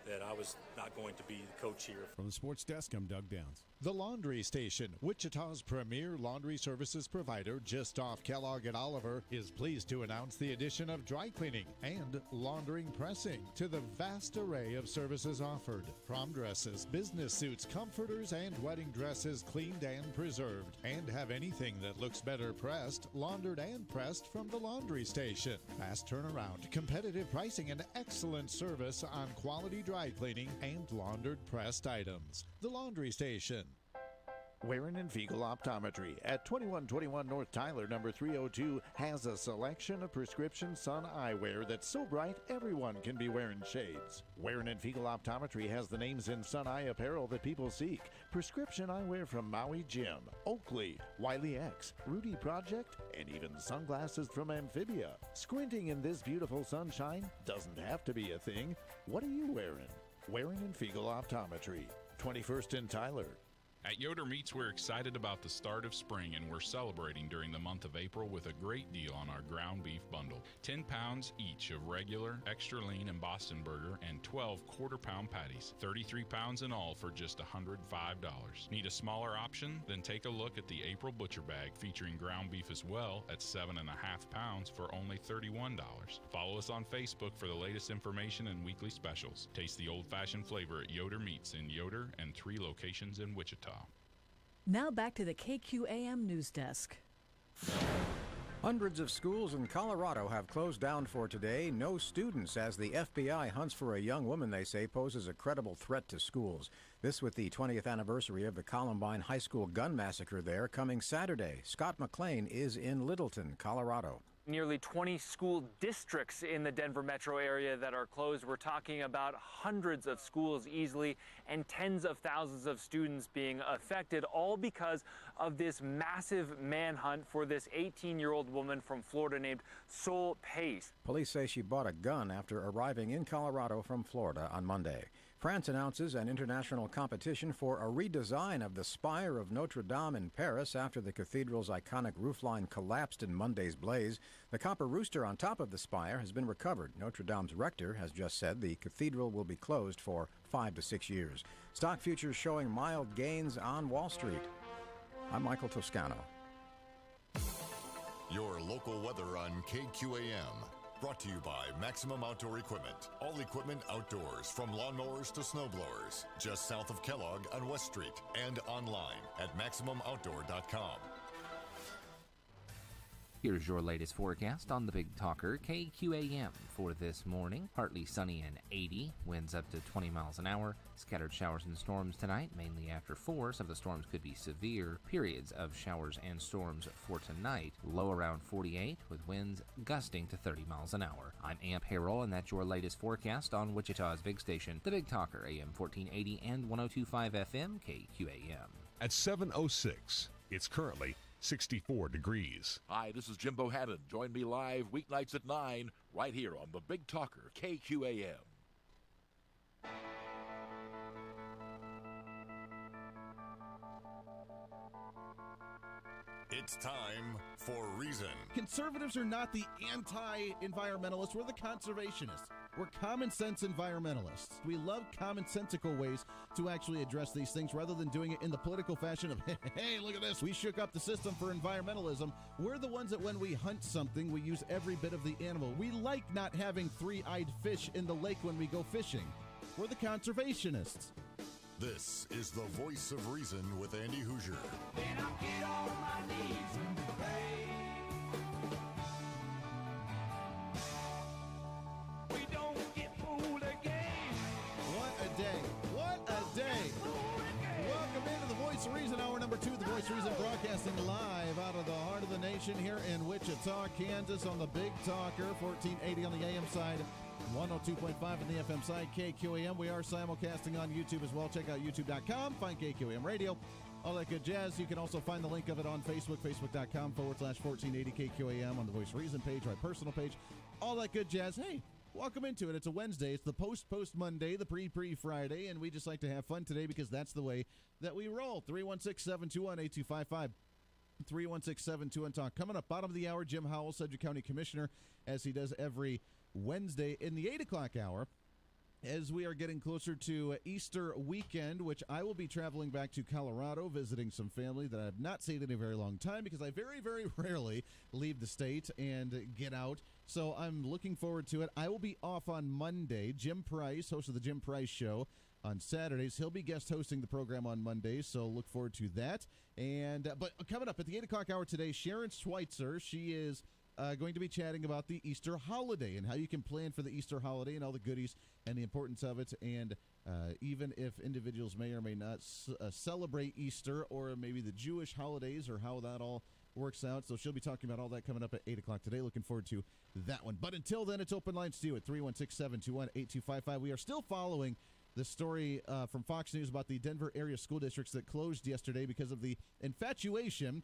[SPEAKER 12] That I was not going to be the coach here.
[SPEAKER 2] From the sports desk, I'm Doug Downs.
[SPEAKER 21] The Laundry Station, Wichita's premier laundry services provider just off Kellogg and Oliver, is pleased to announce the addition of dry cleaning and laundering pressing to the vast array of services offered. Prom dresses, business suits, comforters, and wedding dresses cleaned and preserved. And have anything that looks better pressed, laundered, and pressed from the Laundry Station. Fast turnaround, competitive pricing, and excellent service on quality dry cleaning and laundered pressed items. The Laundry Station. Warren and Fiegel Optometry at 2121 North Tyler, number 302, has a selection of prescription sun eyewear that's so bright everyone can be wearing shades. Warren and Fiegel Optometry has the names in sun eye apparel that people seek. Prescription eyewear from Maui Jim, Oakley, Wiley X, Rudy Project, and even sunglasses from Amphibia. Squinting in this beautiful sunshine doesn't have to be a thing. What are you wearing? Warren and Fiegel Optometry, 21st in Tyler.
[SPEAKER 13] At Yoder Meats, we're excited about the start of spring, and we're celebrating during the month of April with a great deal on our ground beef bundle. 10 pounds each of regular, extra lean, and Boston burger, and 12 quarter-pound patties. 33 pounds in all for just $105. Need a smaller option? Then take a look at the April Butcher Bag featuring ground beef as well at 7.5 pounds for only $31. Follow us on Facebook for the latest information and weekly specials. Taste the old-fashioned flavor at Yoder Meats in Yoder and 3 locations in Wichita.
[SPEAKER 18] Now back to the KQAM News Desk.
[SPEAKER 6] Hundreds of schools in Colorado have closed down for today. No students, as the FBI hunts for a young woman they say poses a credible threat to schools. This with the 20th anniversary of the Columbine High School gun massacre there coming Saturday. Scott McLean is in Littleton, Colorado.
[SPEAKER 19] Nearly 20 school districts in the Denver metro area that are closed. We're talking about hundreds of schools easily and tens of thousands of students being affected, all because of this massive manhunt for this 18-year-old woman from Florida named Sol Pace.
[SPEAKER 6] Police say she bought a gun after arriving in Colorado from Florida on Monday. France announces an international competition for a redesign of the spire of Notre Dame in Paris after the cathedral's iconic roofline collapsed in Monday's blaze. The copper rooster on top of the spire has been recovered. Notre Dame's rector has just said the cathedral will be closed for 5 to 6 years. Stock futures showing mild gains on Wall Street. I'm Michael Toscano.
[SPEAKER 9] Your local weather on KQAM. Brought to you by Maximum Outdoor Equipment. All equipment outdoors, from lawnmowers to snowblowers. Just south of Kellogg on West Street and online at MaximumOutdoor.com.
[SPEAKER 10] Here's your latest forecast on the Big Talker KQAM for this morning. Partly sunny and 80, winds up to 20 miles an hour. Scattered showers and storms tonight, mainly after 4. Some of the storms could be severe. Periods of showers and storms for tonight. Low around 48 with winds gusting to 30 miles an hour. I'm Amp Harrell, and that's your latest forecast on Wichita's big station, the Big Talker, AM 1480 and 102.5 FM KQAM.
[SPEAKER 4] At 7:06, it's currently 64 degrees.
[SPEAKER 15] Hi, this is Jimbo Hannon. Join me live weeknights at 9 right here on the Big Talker, KQAM.
[SPEAKER 9] It's time for Reason.
[SPEAKER 2] Conservatives are not the anti-environmentalists, we're the conservationists. We're common sense environmentalists. We love commonsensical ways to actually address these things rather than doing it in the political fashion of, hey, look at this, we shook up the system for environmentalism. We're the ones that when we hunt something, we use every bit of the animal. We like not having three-eyed fish in the lake when we go fishing. We're the conservationists.
[SPEAKER 9] This is the Voice of Reason with Andy Hoosier.
[SPEAKER 16] Then I'll get on my knees and pray. We don't get fooled again.
[SPEAKER 2] What a day. What a day. Welcome into the Voice of Reason, hour number 2. The Voice of Reason broadcasting live out of the heart of the nation here in Wichita, Kansas on the Big Talker, 1480 on the AM side, 102.5 on the FM side, KQAM. We are simulcasting on YouTube as well. Check out youtube.com. Find KQAM Radio. All that good jazz. You can also find the link of it on Facebook, facebook.com/1480 KQAM on the Voice of Reason page, my personal page. All that good jazz. Hey, welcome into it. It's a Wednesday. It's the post Monday, the pre Friday, and we just like to have fun today because that's the way that we roll. 316-721-8255. 316-721-TALK. Coming up, bottom of the hour, Jim Howell, Sedgwick County Commissioner, as he does every Wednesday in the 8 o'clock hour, as we are getting closer to Easter weekend, which I will be traveling back to Colorado, visiting some family that I have not seen in a very long time because I very, very rarely leave the state and get out. So I'm looking forward to it. I will be off on Monday. Jim Price, host of the Jim Price Show, on Saturdays. He'll be guest hosting the program on Mondays, so look forward to that. And but coming up at the 8 o'clock hour today, Sharon Schweitzer, she is going to be chatting about the Easter holiday and how you can plan for the Easter holiday and all the goodies and the importance of it. And even if individuals may or may not celebrate Easter or maybe the Jewish holidays or how that all works out. So she'll be talking about all that coming up at 8 o'clock today. Looking forward to that one. But until then, it's open lines to you at 316-721-8255. We are still following the story from Fox News about the Denver area school districts that closed yesterday because of the infatuation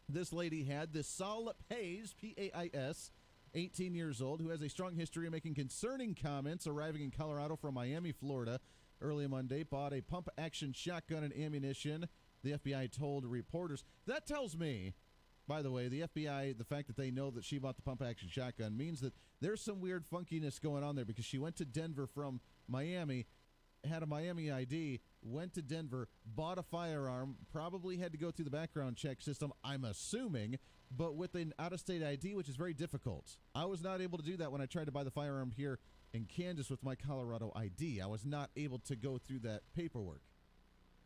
[SPEAKER 2] this lady had. This Saul Pais, P-A-I-S, 18 years old, who has a strong history of making concerning comments, arriving in Colorado from Miami, Florida, early Monday, bought a pump-action shotgun and ammunition, the FBI told reporters. That tells me, by the way, the FBI, the fact that they know that she bought the pump-action shotgun means that there's some weird funkiness going on there because she went to Denver from Miami, had a Miami ID, went to Denver, bought a firearm, probably had to go through the background check system, I'm assuming, but with an out-of-state ID, which is very difficult. I was not able to do that when I tried to buy the firearm here in Kansas with my Colorado ID. I was not able to go through that paperwork.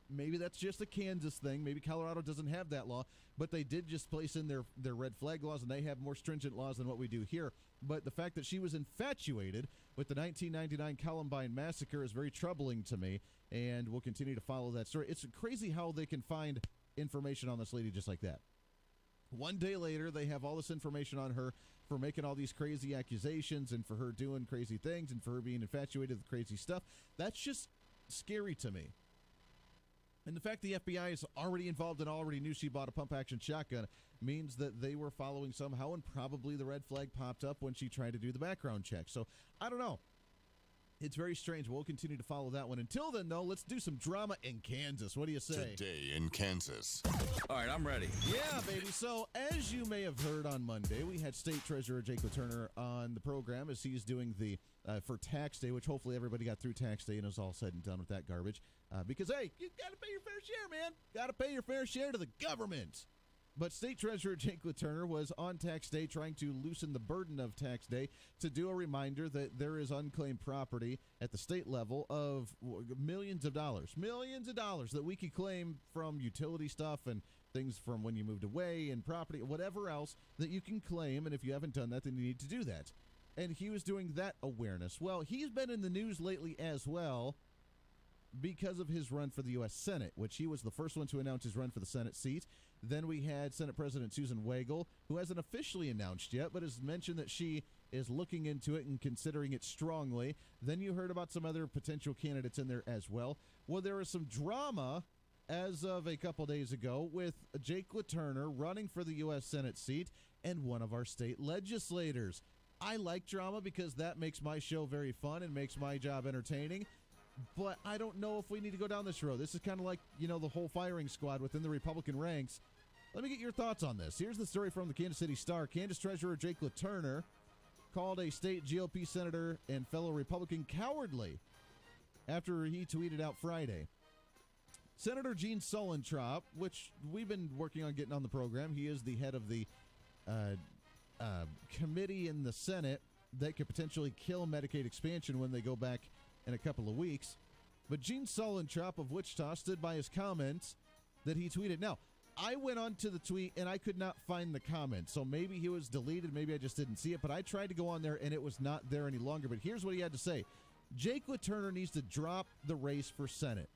[SPEAKER 2] Maybe that's just a Kansas thing. Maybe Colorado doesn't have that law, but they did just place in their red flag laws, and they have more stringent laws than what we do here. But the fact that she was infatuated with the 1999 Columbine massacre is very troubling to me, and we'll continue to follow that story. It's crazy how they can find information on this lady just like that. One day later, they have all this information on her for making all these crazy accusations and for her doing crazy things and for her being infatuated with crazy stuff. That's just scary to me. And the fact the FBI is already involved and already knew she bought a pump-action shotgun means that they were following somehow, and probably the red flag popped up when she tried to do the background check. So, I don't know. It's very strange. We'll continue to follow that one. Until then, though, let's do some drama in Kansas. What do you say?
[SPEAKER 9] Today in Kansas.
[SPEAKER 1] All right, I'm ready.
[SPEAKER 2] Yeah, baby. So, as you may have heard on Monday, we had State Treasurer Jake LaTurner on the program as he's doing the for Tax Day, which hopefully everybody got through Tax Day and is all said and done with that garbage. Because, hey, you got to pay your fair share, man. Got to pay your fair share to the government. But State Treasurer Jake LaTurner was on Tax Day trying to loosen the burden of Tax Day to do a reminder that there is unclaimed property at the state level of millions of dollars that we could claim from utility stuff and things from when you moved away and property, whatever else that you can claim. And if you haven't done that, then you need to do that. And he was doing that awareness. Well, he's been in the news lately as well because of his run for the U.S. Senate, which he was the first one to announce his run for the Senate seat. Then we had Senate President Susan Wagle, who hasn't officially announced yet, but has mentioned that she is looking into it and considering it strongly. Then you heard about some other potential candidates in there as well. Well, there was some drama as of a couple days ago with Jake LaTurner running for the U.S. Senate seat and one of our state legislators. I like drama because that makes my show very fun and makes my job entertaining. But I don't know if we need to go down this road. This is kind of like, the whole firing squad within the Republican ranks. Let me get your thoughts on this. Here's the story from the Kansas City Star. Kansas Treasurer Jake LaTurner called a state GOP senator and fellow Republican cowardly after he tweeted out Friday. Senator Gene Suellentrop, which we've been working on getting on the program, he is the head of the committee in the Senate that could potentially kill Medicaid expansion when they go back in a couple of weeks. But Gene Suellentrop of Wichita stood by his comments that he tweeted. Now, I went on to the tweet and I could not find the comment, so maybe he was deleted, maybe I just didn't see it, but I tried to go on there and it was not there any longer. But here's what he had to say. Jake LaTurner needs to drop the race for Senate.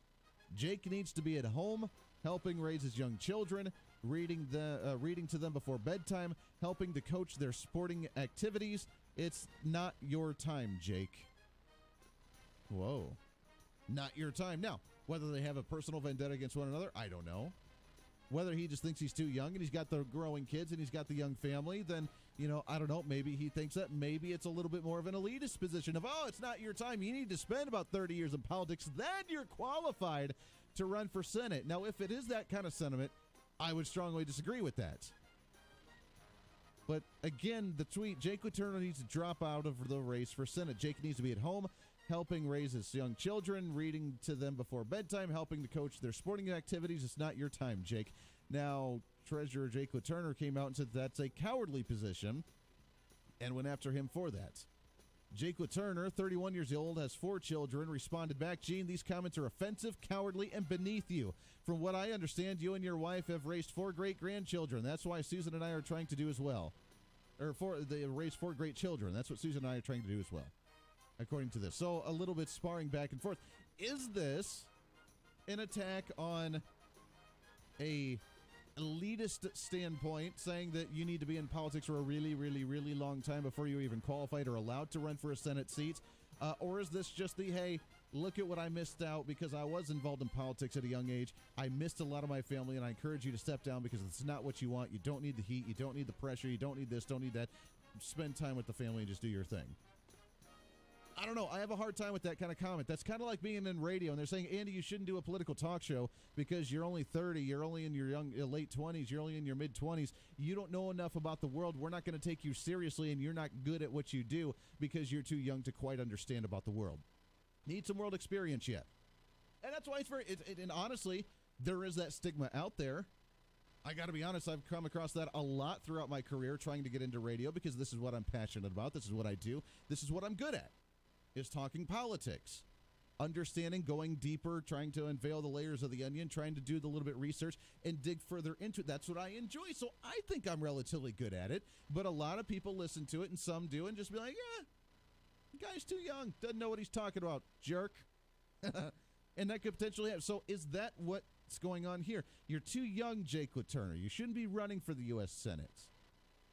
[SPEAKER 2] Jake needs to be at home helping raise his young children. reading to them before bedtime, helping to coach their sporting activities. It's not your time, Jake. Whoa. Not your time. Now, whether they have a personal vendetta against one another, I don't know. Whether he just thinks he's too young and he's got the growing kids and he's got the young family, then, I don't know. Maybe he thinks that maybe it's a little bit more of an elitist position of, it's not your time. You need to spend about 30 years in politics. Then you're qualified to run for Senate. Now, if it is that kind of sentiment, I would strongly disagree with that. But again, the tweet, Jake Letourneau needs to drop out of the race for Senate. Jake needs to be at home, helping raise his young children, reading to them before bedtime, helping to coach their sporting activities. It's not your time, Jake. Now, Treasurer Jake Letourneau came out and said that's a cowardly position and went after him for that. Jake Letourneau, 31 years old, has 4 children, responded back, Gene, these comments are offensive, cowardly, and beneath you. From what I understand, you and your wife have raised 4 great-grandchildren. That's why Susan and I are trying to do as well. They raised 4 great children. That's what Susan and I are trying to do as well, according to this. So a little bit sparring back and forth. Is this an attack on a elitist standpoint, saying that you need to be in politics for a really, really, really long time before you even qualified or allowed to run for a Senate seat? Or is this just the, hey, look at what I missed out because I was involved in politics at a young age. I missed a lot of my family, and I encourage you to step down because it's not what you want. You don't need the heat. You don't need the pressure. You don't need this. Don't need that. Spend time with the family and just do your thing. I don't know. I have a hard time with that kind of comment. That's kind of like being in radio, and they're saying, Andy, you shouldn't do a political talk show because you're only 30. You're only in your late 20s. You're only in your mid-20s. You don't know enough about the world. We're not going to take you seriously, and you're not good at what you do because you're too young to quite understand about the world. Need some world experience yet. And that's why it's very, and honestly, there is that stigma out there. I got to be honest, I've come across that a lot throughout my career trying to get into radio because this is what I'm passionate about. This is what I do. This is what I'm good at, is talking politics. Understanding, going deeper, trying to unveil the layers of the onion, trying to do the little bit research and dig further into it. That's what I enjoy. So I think I'm relatively good at it, but a lot of people listen to it and some do and just be like, yeah, the guy's too young, doesn't know what he's talking about, jerk. And that could potentially happen. So is that what's going on here? You're too young, Jake Letourneau. You shouldn't be running for the U.S. Senate.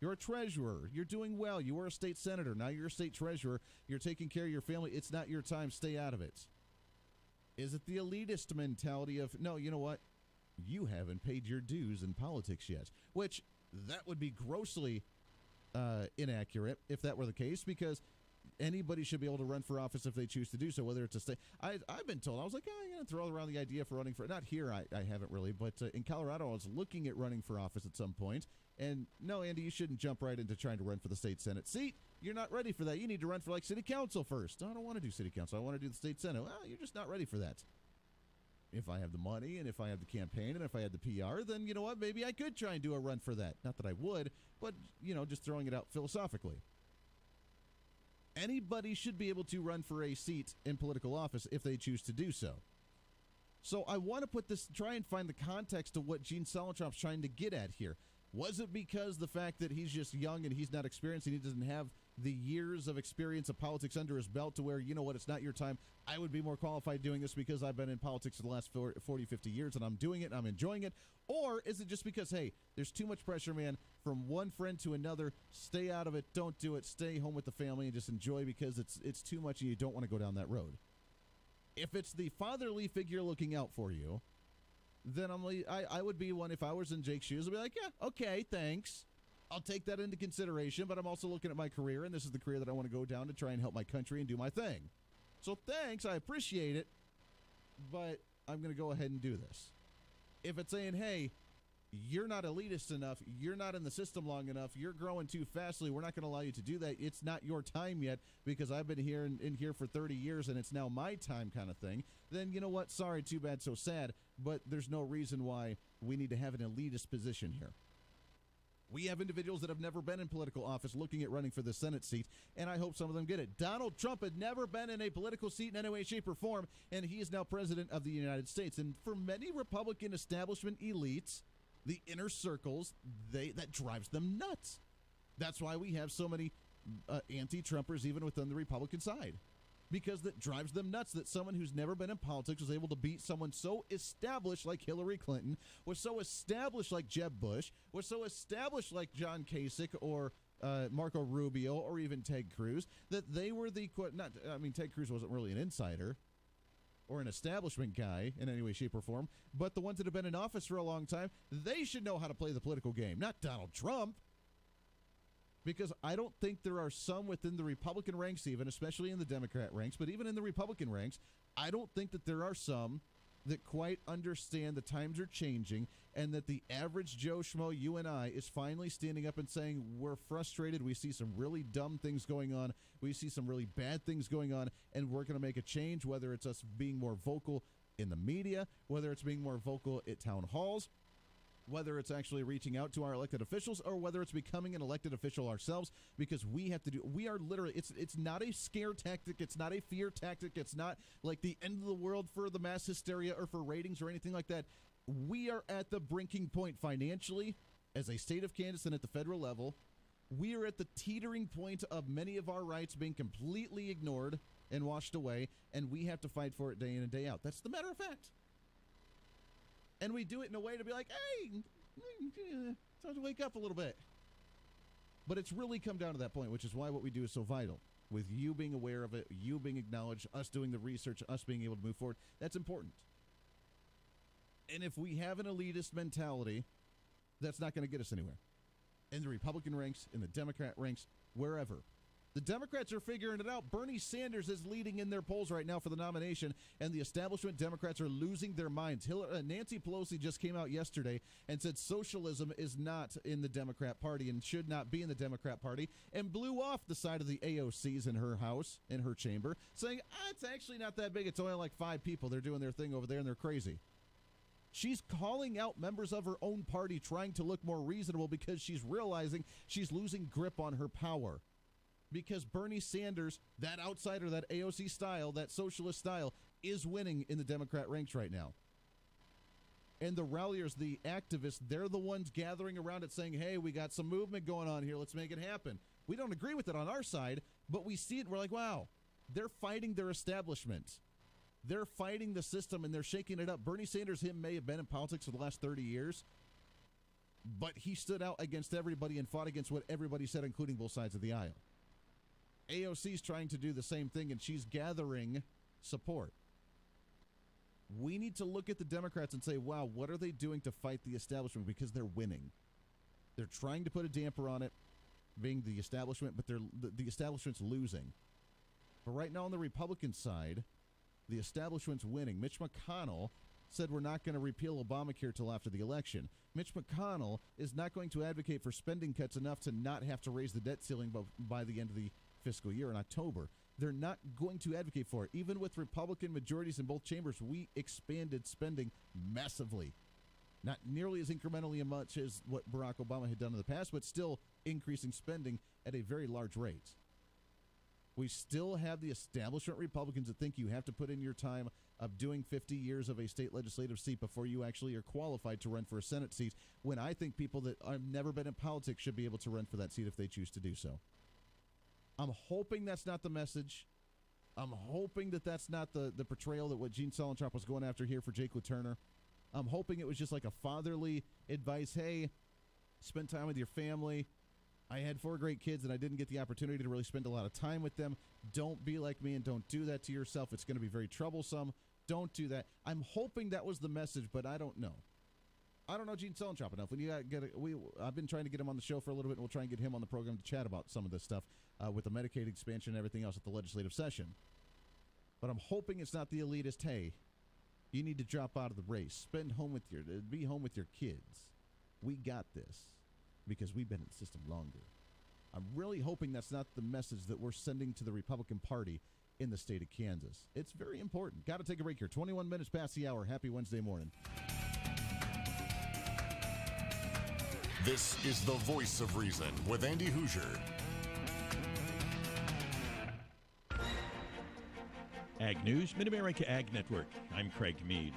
[SPEAKER 2] You're a treasurer. You're doing well. You were a state senator. Now you're a state treasurer. You're taking care of your family. It's not your time. Stay out of it. Is it the elitist mentality of, no, you know what? You haven't paid your dues in politics yet, which that would be grossly inaccurate if that were the case, because anybody should be able to run for office if they choose to do so, whether it's a state. I've been told, I was like, I'm going to throw around the idea for running for, not here, I haven't really, but in Colorado, I was looking at running for office at some point. And no, Andy, you shouldn't jump right into trying to run for the state Senate seat. You're not ready for that. You need to run for like city council first. I don't want to do city council. I want to do the state Senate. Well, you're just not ready for that. If I have the money and if I have the campaign and if I had the PR, then you know what? Maybe I could try and do a run for that. Not that I would, but, you know, just throwing it out philosophically. Anybody should be able to run for a seat in political office if they choose to do so. So I want to put this, try and find the context of what Gene Solentrop's trying to get at here. Was it because the fact that he's just young and he's not experienced and he doesn't have the years of experience of politics under his belt to where, you know what, it's not your time. I would be more qualified doing this because I've been in politics for the last 40, 50 years and I'm doing it and I'm enjoying it? Or is it just because, hey, there's too much pressure, man, from one friend to another, stay out of it, don't do it, stay home with the family and just enjoy because it's too much and you don't want to go down that road? If it's the fatherly figure looking out for you, then I would be one, if I was in Jake's shoes, I'd be like, yeah, okay, thanks. I'll take that into consideration, but I'm also looking at my career, and this is the career that I want to go down to try and help my country and do my thing. So thanks, I appreciate it, but I'm going to go ahead and do this. If it's saying, hey, you're not elitist enough, you're not in the system long enough, you're growing too fastly, we're not going to allow you to do that, it's not your time yet because I've been here in here for 30 years and it's now my time kind of thing, then you know what, sorry, too bad, so sad, but there's no reason why we need to have an elitist position here. We have individuals that have never been in political office looking at running for the Senate seat, and I hope some of them get it. Donald Trump had never been in a political seat in any way, shape, or form, and he is now president of the United States. And for many Republican establishment elites, the inner circles, that drives them nuts. That's why we have so many anti-Trumpers even within the Republican side. because that drives them nuts that someone who's never been in politics was able to beat someone so established like Hillary Clinton, was so established like Jeb Bush, was so established like John Kasich or Marco Rubio or even Ted Cruz, that they were Ted Cruz wasn't really an insider or an establishment guy in any way, shape, or form, but the ones that have been in office for a long time, they should know how to play the political game, not Donald Trump. Because I don't think there are some within the Republican ranks even, especially in the Democrat ranks, but even in the Republican ranks, I don't think that there are some that quite understand the times are changing and that the average Joe Schmo, you and I, is finally standing up and saying we're frustrated. We see some really dumb things going on. We see some really bad things going on, and we're going to make a change, whether it's us being more vocal in the media, whether it's being more vocal at town halls, whether it's actually reaching out to our elected officials, or whether it's becoming an elected official ourselves, because we are literally, it's not a scare tactic, it's not a fear tactic, it's not like the end of the world for the mass hysteria or for ratings or anything like that. We are at the breaking point financially as a state of Kansas and at the federal level. We are at the teetering point of many of our rights being completely ignored and washed away, and we have to fight for it day in and day out. That's the matter of fact. And we do it in a way to be like, hey, it's time to wake up a little bit. But it's really come down to that point, which is why what we do is so vital. With you being aware of it, you being acknowledged, us doing the research, us being able to move forward, that's important. And if we have an elitist mentality, that's not going to get us anywhere. In the Republican ranks, in the Democrat ranks, wherever. The Democrats are figuring it out. Bernie Sanders is leading in their polls right now for the nomination, and the establishment Democrats are losing their minds. Nancy Pelosi just came out yesterday and said socialism is not in the Democrat Party and should not be in the Democrat Party, and blew off the side of the AOCs in her house, in her chamber, saying, it's actually not that big. It's only like 5 people. They're doing their thing over there, and they're crazy. She's calling out members of her own party trying to look more reasonable because she's realizing she's losing grip on her power. Because Bernie Sanders, that outsider, that AOC style, that socialist style, is winning in the Democrat ranks right now. And the ralliers, the activists, they're the ones gathering around it saying, hey, we got some movement going on here. Let's make it happen. We don't agree with it on our side, but we see it and we're like, wow, they're fighting their establishment. They're fighting the system and they're shaking it up. Bernie Sanders, him, may have been in politics for the last 30 years, but he stood out against everybody and fought against what everybody said, including both sides of the aisle. AOC's trying to do the same thing, and she's gathering support. We need to look at the Democrats and say, wow, what are they doing to fight the establishment? Because they're winning. They're trying to put a damper on it, being the establishment, but the establishment's losing. But right now on the Republican side, the establishment's winning. Mitch McConnell said we're not going to repeal Obamacare till after the election. Mitch McConnell is not going to advocate for spending cuts enough to not have to raise the debt ceiling by the end of the fiscal year in October. They're not going to advocate for it. Even with Republican majorities in both chambers, we expanded spending massively. Not nearly as incrementally much as what Barack Obama had done in the past, but still increasing spending at a very large rate. We still have the establishment Republicans that think you have to put in your time of doing 50 years of a state legislative seat before you actually are qualified to run for a Senate seat, when I think people that have never been in politics should be able to run for that seat if they choose to do so. I'm hoping that's not the message. I'm hoping that that's not the portrayal that what Gene Solentrop was going after here for Jake LaTurner. I'm hoping it was just like a fatherly advice. Hey, spend time with your family. I had 4 great kids and I didn't get the opportunity to really spend a lot of time with them. Don't be like me and don't do that to yourself. It's going to be very troublesome. Don't do that. I'm hoping that was the message, but I don't know. I don't know Gene Solentrop enough. I've been trying to get him on the show for a little bit, and we'll try and get him on the program to chat about some of this stuff with the Medicaid expansion and everything else at the legislative session. But I'm hoping it's not the elitist, hey, you need to drop out of the race. Be home with your kids. We got this because we've been in the system longer. I'm really hoping that's not the message that we're sending to the Republican Party in the state of Kansas. It's very important. Got to take a break here. 21 minutes past the hour. Happy Wednesday morning.
[SPEAKER 9] This is the Voice of Reason with Andy Hoosier.
[SPEAKER 14] Ag News, Mid-America Ag Network. I'm Craig Mead.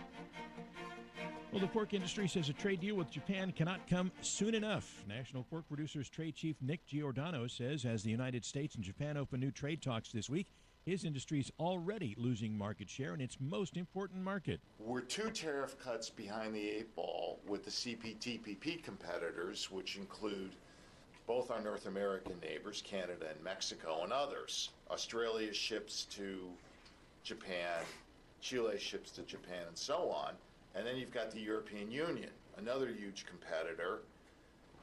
[SPEAKER 14] Well, the pork industry says a trade deal with Japan cannot come soon enough. National Pork Producers Trade Chief Nick Giordano says as the United States and Japan open new trade talks this week, his industry is already losing market share in its most important market.
[SPEAKER 1] We're 2 tariff cuts behind the 8 ball with the CPTPP competitors, which include both our North American neighbors, Canada and Mexico, and others. Australia ships to Japan, Chile ships to Japan, and so on. And then you've got the European Union, another huge competitor.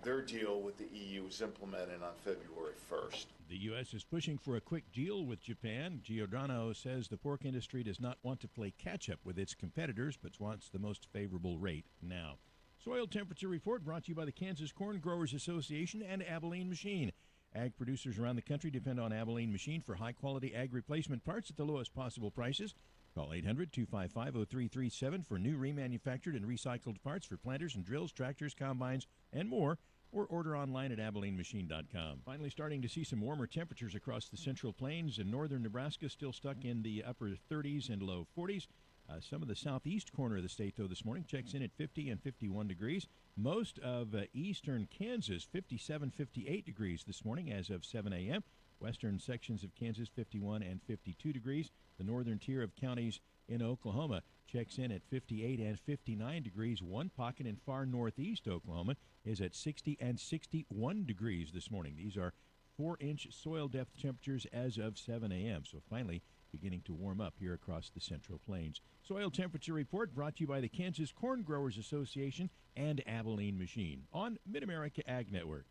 [SPEAKER 1] Their deal with the EU was implemented on February 1st.
[SPEAKER 14] The U.S. is pushing for a quick deal with Japan. Giordano says the pork industry does not want to play catch-up with its competitors, but wants the most favorable rate now. Soil temperature report brought to you by the Kansas Corn Growers Association and Abilene Machine. Ag producers around the country depend on Abilene Machine for high-quality ag replacement parts at the lowest possible prices. Call 800-255-0337 for new remanufactured and recycled parts for planters and drills, tractors, combines, and more, or order online at AbileneMachine.com. Finally starting to see some warmer temperatures across the Central Plains and northern Nebraska, still stuck in the upper 30s and low 40s. Some of the southeast corner of the state, though, this morning checks in at 50 and 51 degrees. Most of eastern Kansas, 57, 58 degrees this morning as of 7 a.m. Western sections of Kansas, 51 and 52 degrees. The northern tier of counties in Oklahoma checks in at 58 and 59 degrees. One pocket in far northeast Oklahoma is at 60 and 61 degrees this morning. These are 4-inch soil depth temperatures as of 7 a.m. So finally beginning to warm up here across the Central Plains. Soil temperature report brought to you by the Kansas Corn Growers Association and Abilene Machine on Mid-America Ag Network.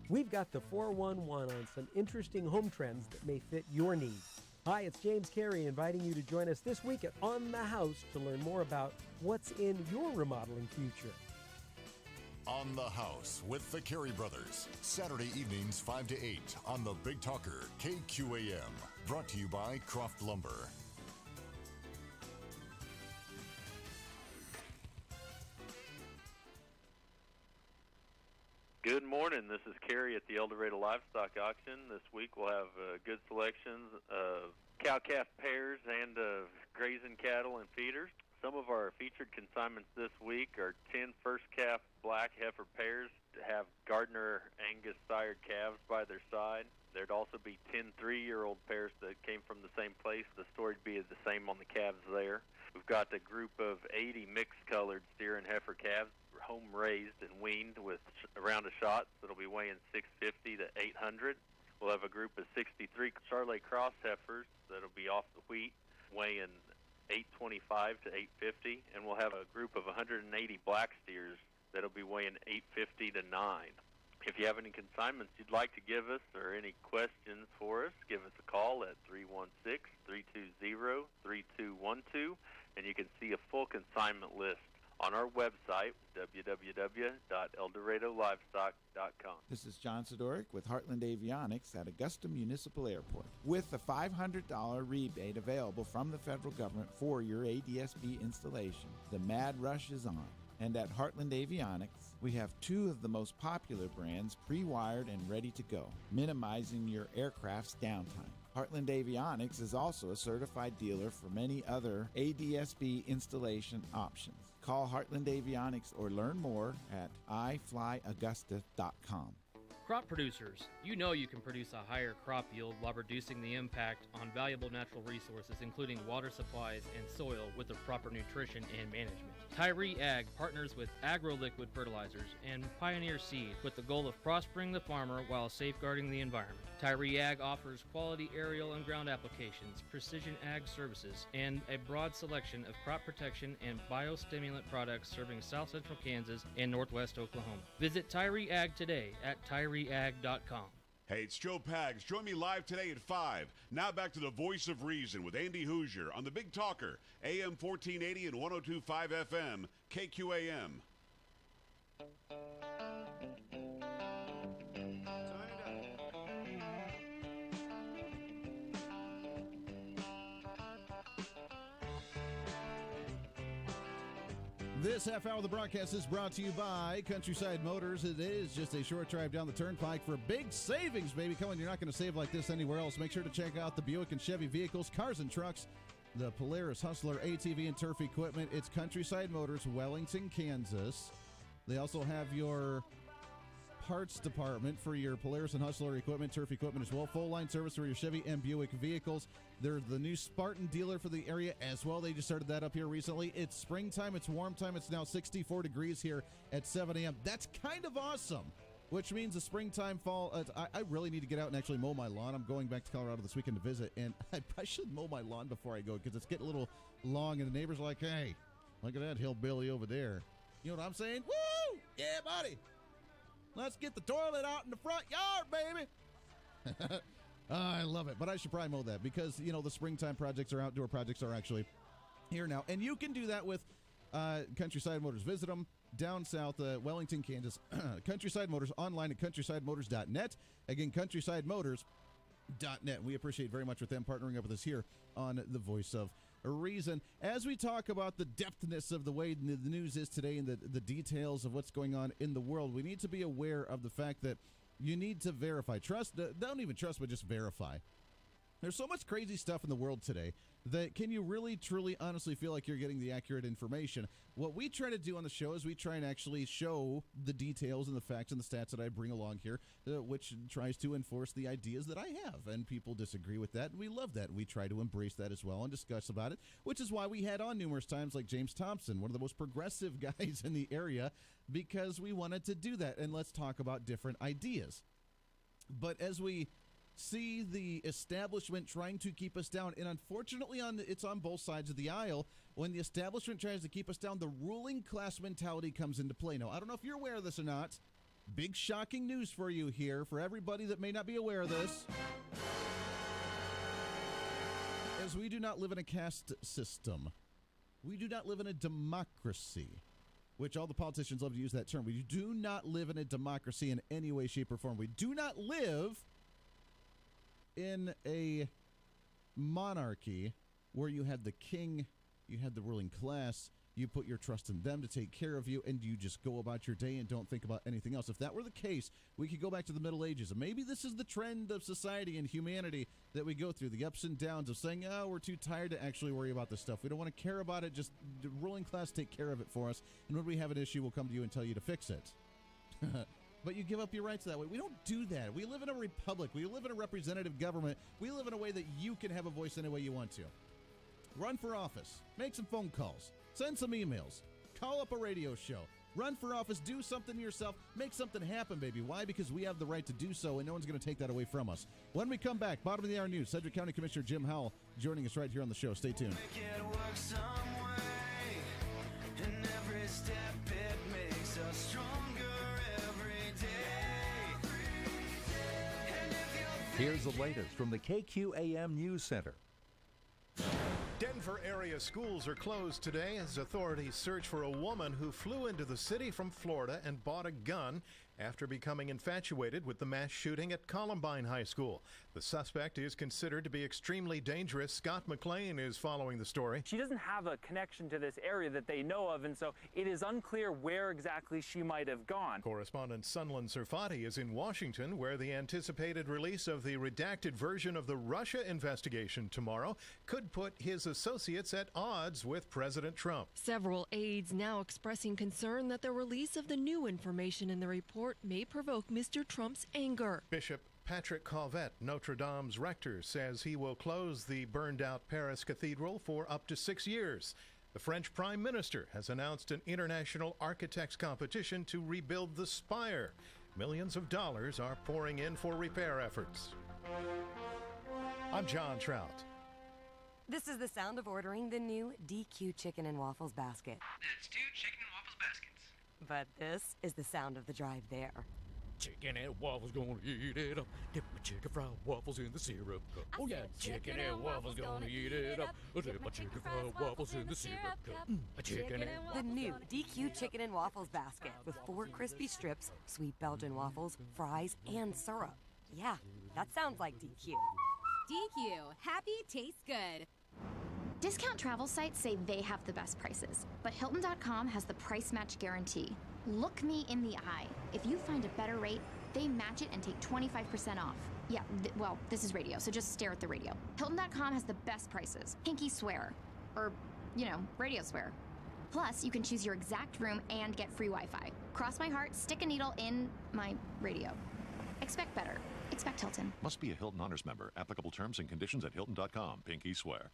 [SPEAKER 17] We've got the 411 on some interesting home trends that may fit your needs. Hi, it's James Carey inviting you to join us this week at On the House to learn more about what's in your remodeling future.
[SPEAKER 9] On the House with the Carey Brothers. Saturday evenings 5 to 8 on the Big Talker, KQAM. Brought to you by Croft Lumber.
[SPEAKER 20] Good morning. This is Carey at the El Dorado Livestock Auction. This week we'll have good selections of cow-calf pairs and grazing cattle and feeders. Some of our featured consignments this week are 10 first-calf black heifer pairs to have Gardner Angus sired calves by their side. There'd also be 10 3-year-old pairs that came from the same place. The storage would be the same on the calves there. We've got a group of 80 mixed-colored steer and heifer calves, home-raised and weaned with around a shot that'll be weighing 650 to 800. We'll have a group of 63 Charolais cross heifers that'll be off the wheat, weighing 825 to 850, and we'll have a group of 180 black steers that'll be weighing 850 to 9. If you have any consignments you'd like to give us or any questions for us, give us a call at 316-320-3212, and you can see a full consignment list on our website, www.eldoradolivestock.com.
[SPEAKER 23] This is John Sidoric with Heartland Avionics at Augusta Municipal Airport. With a $500 rebate available from the federal government for your ADSB installation, the mad rush is on. And at Heartland Avionics, we have 2 of the most popular brands pre-wired and ready to go, minimizing your aircraft's downtime. Heartland Avionics is also a certified dealer for many other ADSB installation options. Call Heartland Avionics or learn more at iflyaugusta.com.
[SPEAKER 24] Crop producers, you know you can produce a higher crop yield while reducing the impact on valuable natural resources, including water supplies and soil, with the proper nutrition and management. Tyree Ag partners with AgroLiquid Fertilizers and Pioneer Seed with the goal of prospering the farmer while safeguarding the environment. Tyree Ag offers quality aerial and ground applications, precision ag services, and a broad selection of crop protection and biostimulant products serving south central Kansas and northwest Oklahoma. Visit Tyree Ag today at tyreeag.com.
[SPEAKER 26] Hey, it's Joe Pags. Join me live today at 5. Now back to the Voice of Reason with Andy Hoosier on the Big Talker, AM 1480 and 102.5 FM, KQAM.
[SPEAKER 2] This half hour of the broadcast is brought to you by Countryside Motors. It is just a short drive down the turnpike for big savings, baby. Come on, you're not going to save like this anywhere else. Make sure to check out the Buick and Chevy vehicles, cars and trucks, the Polaris, Hustler, ATV, and turf equipment. It's Countryside Motors, Wellington, Kansas. They also have your parts department for your Polaris and Hustler equipment, turf equipment as well. Full line service for your Chevy and Buick vehicles. They're the new Spartan dealer for the area as well. They just started that up here recently. It's springtime. It's warm time. It's now 64 degrees here at 7 a.m. That's kind of awesome, which means the springtime, fall. I really need to get out and actually mow my lawn. I'm going back to Colorado this weekend to visit, and I should mow my lawn before I go because it's getting a little long, and the neighbor's like, hey, look at that hillbilly over there. You know what I'm saying? Woo! Yeah, buddy. Let's get the toilet out in the front yard, baby. I love it. But I should probably mow that because, you know, the springtime projects or outdoor projects are actually here now. And you can do that with Countryside Motors. Visit them down south, Wellington, Kansas. Countryside Motors, online at countrysidemotors.net. Again, countrysidemotors.net. We appreciate very much with them partnering up with us here on The Voice of Reason. As we talk about the depthness of the way the news is today and the details of what's going on in the world, we need to be aware of the fact that you need to verify. Trust, don't even trust, but just verify. There's so much crazy stuff in the world today that can you really, truly, honestly feel like you're getting the accurate information? What we try to do on the show is we try and actually show the details and the facts and the stats that I bring along here, which tries to enforce the ideas that I have. And people disagree with that, and we love that. We try to embrace that as well and discuss about it, which is why we had on numerous times like James Thompson, one of the most progressive guys in the area, because we wanted to do that. And let's talk about different ideas. But as we see the establishment trying to keep us down, and unfortunately it's on both sides of the aisle. When the establishment tries to keep us down, the ruling class mentality comes into play. Now, I don't know if you're aware of this or not. Big shocking news for you here, for everybody that may not be aware of this, as we do not live in a caste system. We do not live in a democracy, which all the politicians love to use that term. We do not live in a democracy in any way, shape, or form. We do not live in a monarchy where you had the king, you had the ruling class, you put your trust in them to take care of you, and you just go about your day and don't think about anything else. If that were the case, we could go back to the Middle Ages. And maybe this is the trend of society and humanity that we go through, the ups and downs of saying, oh, we're too tired to actually worry about this stuff. We don't want to care about it. Just the ruling class take care of it for us. And when we have an issue, we'll come to you and tell you to fix it. But you give up your rights that way. We don't do that. We live in a republic. We live in a representative government. We live in a way that you can have a voice any way you want to. Run for office. Make some phone calls. Send some emails. Call up a radio show. Run for office. Do something yourself. Make something happen, baby. Why? Because we have the right to do so, and no one's going to take that away from us. When we come back, bottom of the hour news, Sedgwick County Commissioner Jim Howell joining us right here on the show. Stay tuned.
[SPEAKER 16] Make it work some way, and every step it makes us stronger.
[SPEAKER 3] Here's the latest from the KQAM News Center.
[SPEAKER 5] Denver area schools are closed today as authorities search for a woman who flew into the city from Florida and bought a gun after becoming infatuated with the mass shooting at Columbine High School. The suspect is considered to be extremely dangerous. Scott McLean is following the story.
[SPEAKER 19] She doesn't have a connection to this area that they know of, and so it is unclear where exactly she might have gone.
[SPEAKER 5] Correspondent Sunland Serfati is in Washington, where the anticipated release of the redacted version of the Russia investigation tomorrow could put his associates at odds with President Trump.
[SPEAKER 7] Several aides now expressing concern that the release of the new information in the report may provoke Mr. Trump's anger.
[SPEAKER 5] Bishop Patrick Calvet, Notre Dame's rector, says he will close the burned-out Paris Cathedral for up to 6 years. The French Prime Minister has announced an international architects competition to rebuild the spire. Millions of dollars are pouring in for repair efforts. I'm John Trout.
[SPEAKER 8] This is the sound of ordering the new DQ Chicken and Waffles basket.
[SPEAKER 22] It's 2 chicken and waffles baskets.
[SPEAKER 8] But this is the sound of the drive there.
[SPEAKER 22] Chicken and waffles, gonna eat it up. Dip my chicken fried waffles in the syrup cup. Oh yeah, chicken and waffles, gonna eat it up. Dip my chicken fried waffles in the syrup cup. Chicken and
[SPEAKER 8] The new DQ Chicken and Waffles basket with 4 crispy strips, sweet Belgian waffles, fries, and syrup. Yeah, that sounds like DQ.
[SPEAKER 25] DQ, happy tastes good.
[SPEAKER 27] Discount travel sites say they have the best prices, but Hilton.com has the price match guarantee. Look me in the eye. If you find a better rate, they match it and take 25% off. Yeah, well, this is radio, so just stare at the radio. Hilton.com has the best prices. Pinky swear. Or, radio swear. Plus, you can choose your exact room and get free Wi-Fi. Cross my heart, stick a needle in my radio. Expect better. Expect Hilton.
[SPEAKER 6] Must be a Hilton Honors member. Applicable terms and conditions at Hilton.com. Pinky swear.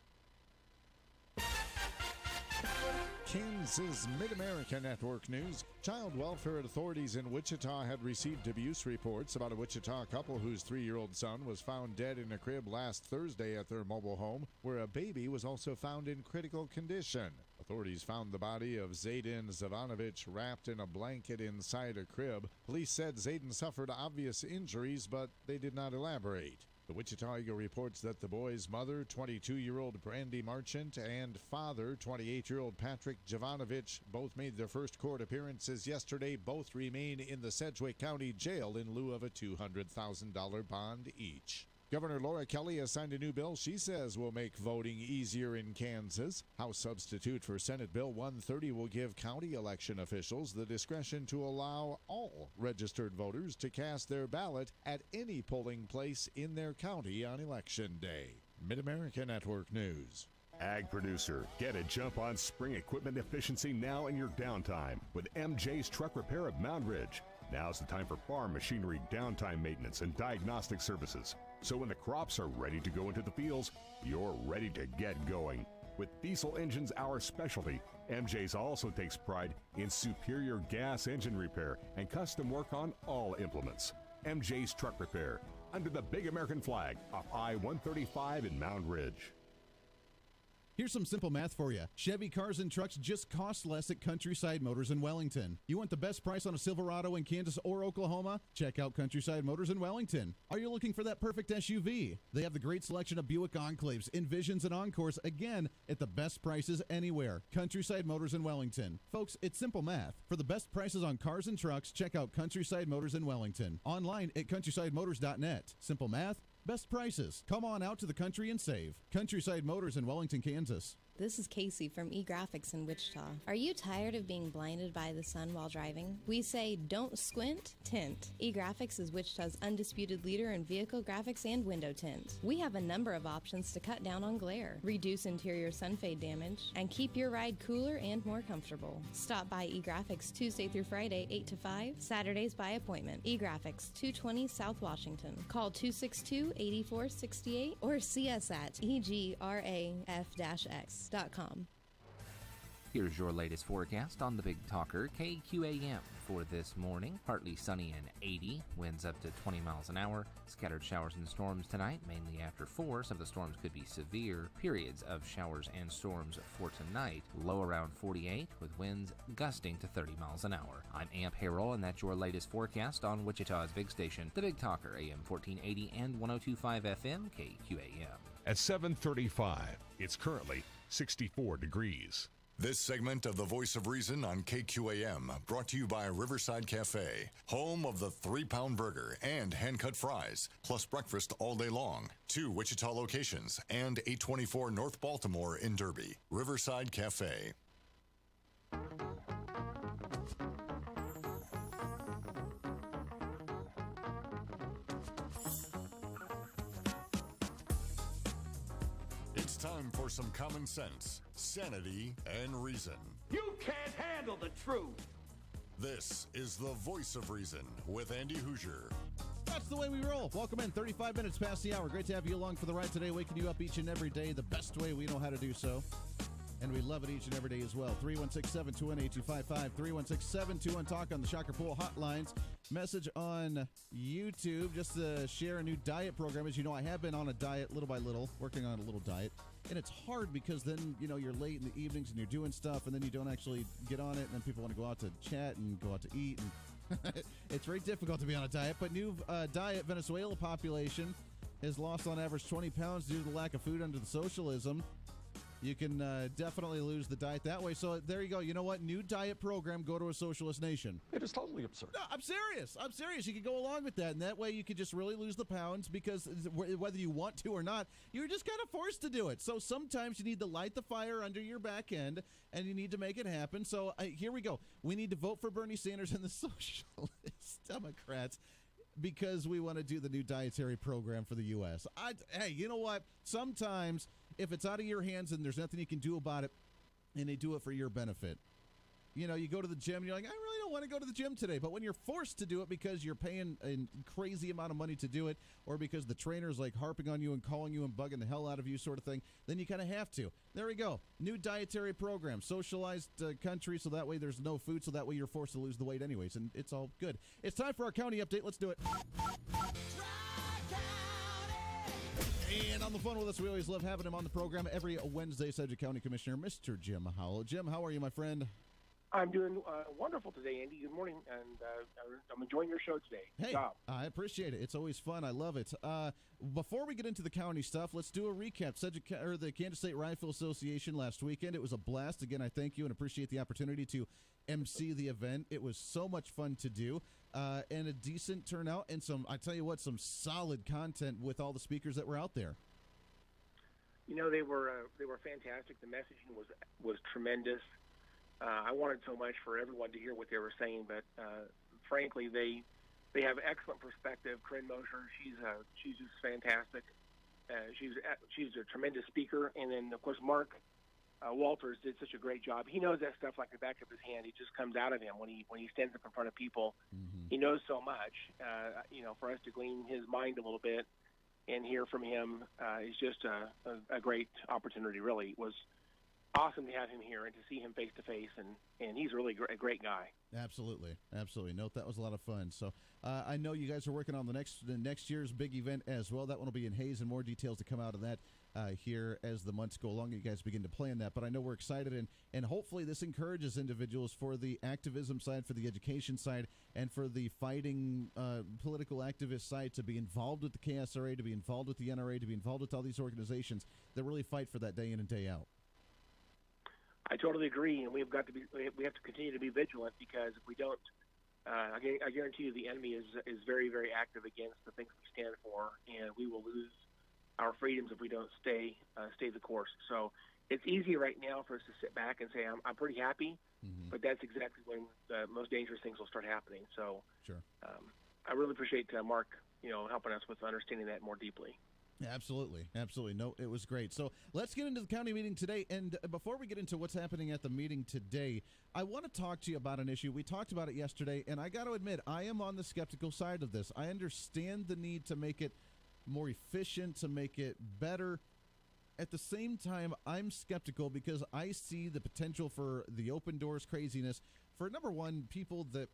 [SPEAKER 10] Kansas Mid-America Network News. Child welfare authorities in Wichita had received abuse reports about a Wichita couple whose 3-year-old son was found dead in a crib last Thursday at their mobile home, where a baby was also found in critical condition. Authorities found the body of Zayden Zavanovich wrapped in a blanket inside a crib. Police said Zayden suffered obvious injuries, but they did not elaborate. The Wichita Eagle reports that the boy's mother, 22-year-old Brandy Marchant, and father, 28-year-old Patrick Jovanovich, both made their first court appearances yesterday. Both remain in the Sedgwick County Jail in lieu of a $200,000 bond each. Governor Laura Kelly has signed a new bill she says will make voting easier in Kansas. House substitute for Senate Bill 130 will give county election officials the discretion to allow all registered voters to cast their ballot at any polling place in their county on Election Day. Mid-America Network News.
[SPEAKER 4] Ag producer, get a jump on spring equipment efficiency now in your downtime with MJ's Truck Repair of Mound Ridge. Now's the time for farm machinery downtime maintenance and diagnostic services. So when the crops are ready to go into the fields, you're ready to get going. With diesel engines our specialty, MJ's also takes pride in superior gas engine repair and custom work on all implements. MJ's Truck Repair, under the big American flag off I-135 in Mound Ridge.
[SPEAKER 2] Here's some simple math for you. Chevy cars and trucks just cost less at Countryside Motors in Wellington. You want the best price on a Silverado in Kansas or Oklahoma? Check out Countryside Motors in Wellington. Are you looking for that perfect SUV? They have the great selection of Buick Enclaves, Envisions, and Encores, again, at the best prices anywhere. Countryside Motors in Wellington. Folks, it's simple math. For the best prices on cars and trucks, check out Countryside Motors in Wellington. Online at countrysidemotors.net. Simple math. Best prices. Come on out to the country and save. Countryside Motors in Wellington, Kansas.
[SPEAKER 11] This is Casey from eGraphics in Wichita. Are you tired of being blinded by the sun while driving? We say don't squint, tint. eGraphics is Wichita's undisputed leader in vehicle graphics and window tint. We have a number of options to cut down on glare, reduce interior sun fade damage, and keep your ride cooler and more comfortable. Stop by eGraphics Tuesday through Friday, 8 to 5, Saturdays by appointment. eGraphics, 220 South Washington. Call 262-8468 or see us at egraf-x.com.
[SPEAKER 12] Here's your latest forecast on the Big Talker KQAM for this morning. Partly sunny and 80, winds up to 20 miles an hour. Scattered showers and storms tonight, mainly after 4. Some of the storms could be severe. Periods of showers and storms for tonight. Low around 48 with winds gusting to 30 miles an hour. I'm Amp Harrell, and that's your latest forecast on Wichita's big station, the Big Talker, AM 1480 and 102.5 FM KQAM.
[SPEAKER 4] At 7:35, it's currently 64 degrees.
[SPEAKER 9] This segment of The Voice of Reason on KQAM brought to you by Riverside Cafe, home of the 3-pound burger and hand-cut fries, plus breakfast all day long. 2 Wichita locations and 824 North Baltimore in Derby. Riverside Cafe. It's time for some common sense, sanity, and reason.
[SPEAKER 13] You can't handle the truth.
[SPEAKER 9] This is The Voice of Reason with Andy Hoosier.
[SPEAKER 2] That's the way we roll. Welcome in, 35 minutes past the hour. Great to have you along for the ride today, waking you up each and every day the best way we know how to do so. And we love it each and every day as well. 316-721-8255, 316-721-TALK on the Shocker Pool hotlines. Message on YouTube, just to share a new diet program. As you know, I have been on a diet little by little, working on a little diet. And it's hard because then, you know, you're late in the evenings and you're doing stuff, and then you don't actually get on it, and then people want to go out to chat and go out to eat. And it's very difficult to be on a diet. But new diet, Venezuela population has lost on average 20 pounds due to the lack of food under the socialism. You can definitely lose the diet that way. So there you go. You know what? New diet program, go to a socialist nation.
[SPEAKER 22] It is totally absurd.
[SPEAKER 2] No, I'm serious. I'm serious. You can go along with that. And that way you can just really lose the pounds because whether you want to or not, you're just kind of forced to do it. So sometimes you need to light the fire under your back end and you need to make it happen. So here we go. We need to vote for Bernie Sanders and the Socialist Democrats because we want to do the new dietary program for the U.S. Hey, you know what? Sometimes if it's out of your hands and there's nothing you can do about it, and they do it for your benefit, You know, you go to the gym and you're like, I really don't want to go to the gym today. But when you're forced to do it because you're paying a crazy amount of money to do it, or because the trainer's like harping on you and calling you and bugging the hell out of you sort of thing, then you kind of have to. There we go. New dietary program, socialized country, so that way there's no food, so that way you're forced to lose the weight anyways, and it's all good. It's time for our county update. Let's do it. And on the phone with us, we always love having him on the program every Wednesday, Sedgwick County Commissioner, Mr. Jim Howell. Jim, how are you, my friend?
[SPEAKER 1] I'm doing wonderful today, Andy. Good morning, and I'm enjoying your show today. Good job.
[SPEAKER 2] I appreciate it. It's always fun. I love it. Before we get into the county stuff, let's do a recap. The Kansas State Rifle Association last weekend. It was a blast. Again, I thank you and appreciate the opportunity to MC the event. It was so much fun to do, and a decent turnout, and I tell you what, some solid content with all the speakers that were out there.
[SPEAKER 1] You know, they were fantastic. The messaging was tremendous. I wanted so much for everyone to hear what they were saying, but frankly, they have excellent perspective. Corinne Mosher, she's just fantastic. She's a tremendous speaker, and then of course Mark Walters did such a great job. He knows that stuff like the back of his hand. It just comes out of him when he stands up in front of people. Mm-hmm. He knows so much. For us to glean his mind a little bit and hear from him is just a great opportunity. Really, it was awesome to have him here and to see him face to face, and he's really a great guy. Absolutely.
[SPEAKER 2] Note that was a lot of fun. So I know you guys are working on the next year's big event as well. That one will be in Hayes, and more details to come out of that here as the months go along. You guys begin to plan that, but I know we're excited, and hopefully this encourages individuals for the activism side, for the education side, and for the fighting political activist side to be involved with the KSRA, to be involved with the NRA, to be involved with all these organizations that really fight for that day in and day out.
[SPEAKER 1] I totally agree, and we have to continue to be vigilant, because if we don't, I guarantee you the enemy is very, very active against the things we stand for, and we will lose our freedoms if we don't stay the course. So it's easy right now for us to sit back and say I'm pretty happy, mm-hmm. but that's exactly when the most dangerous things will start happening. So
[SPEAKER 2] sure.
[SPEAKER 1] I really appreciate Mark, helping us with understanding that more deeply.
[SPEAKER 2] Absolutely. No, it was great. So let's get into the county meeting today. And before we get into what's happening at the meeting today, I want to talk to you about an issue. We talked about it yesterday, and I got to admit, I am on the skeptical side of this. I understand the need to make it more efficient, to make it better. At the same time, I'm skeptical because I see the potential for the open doors craziness for, number one, people that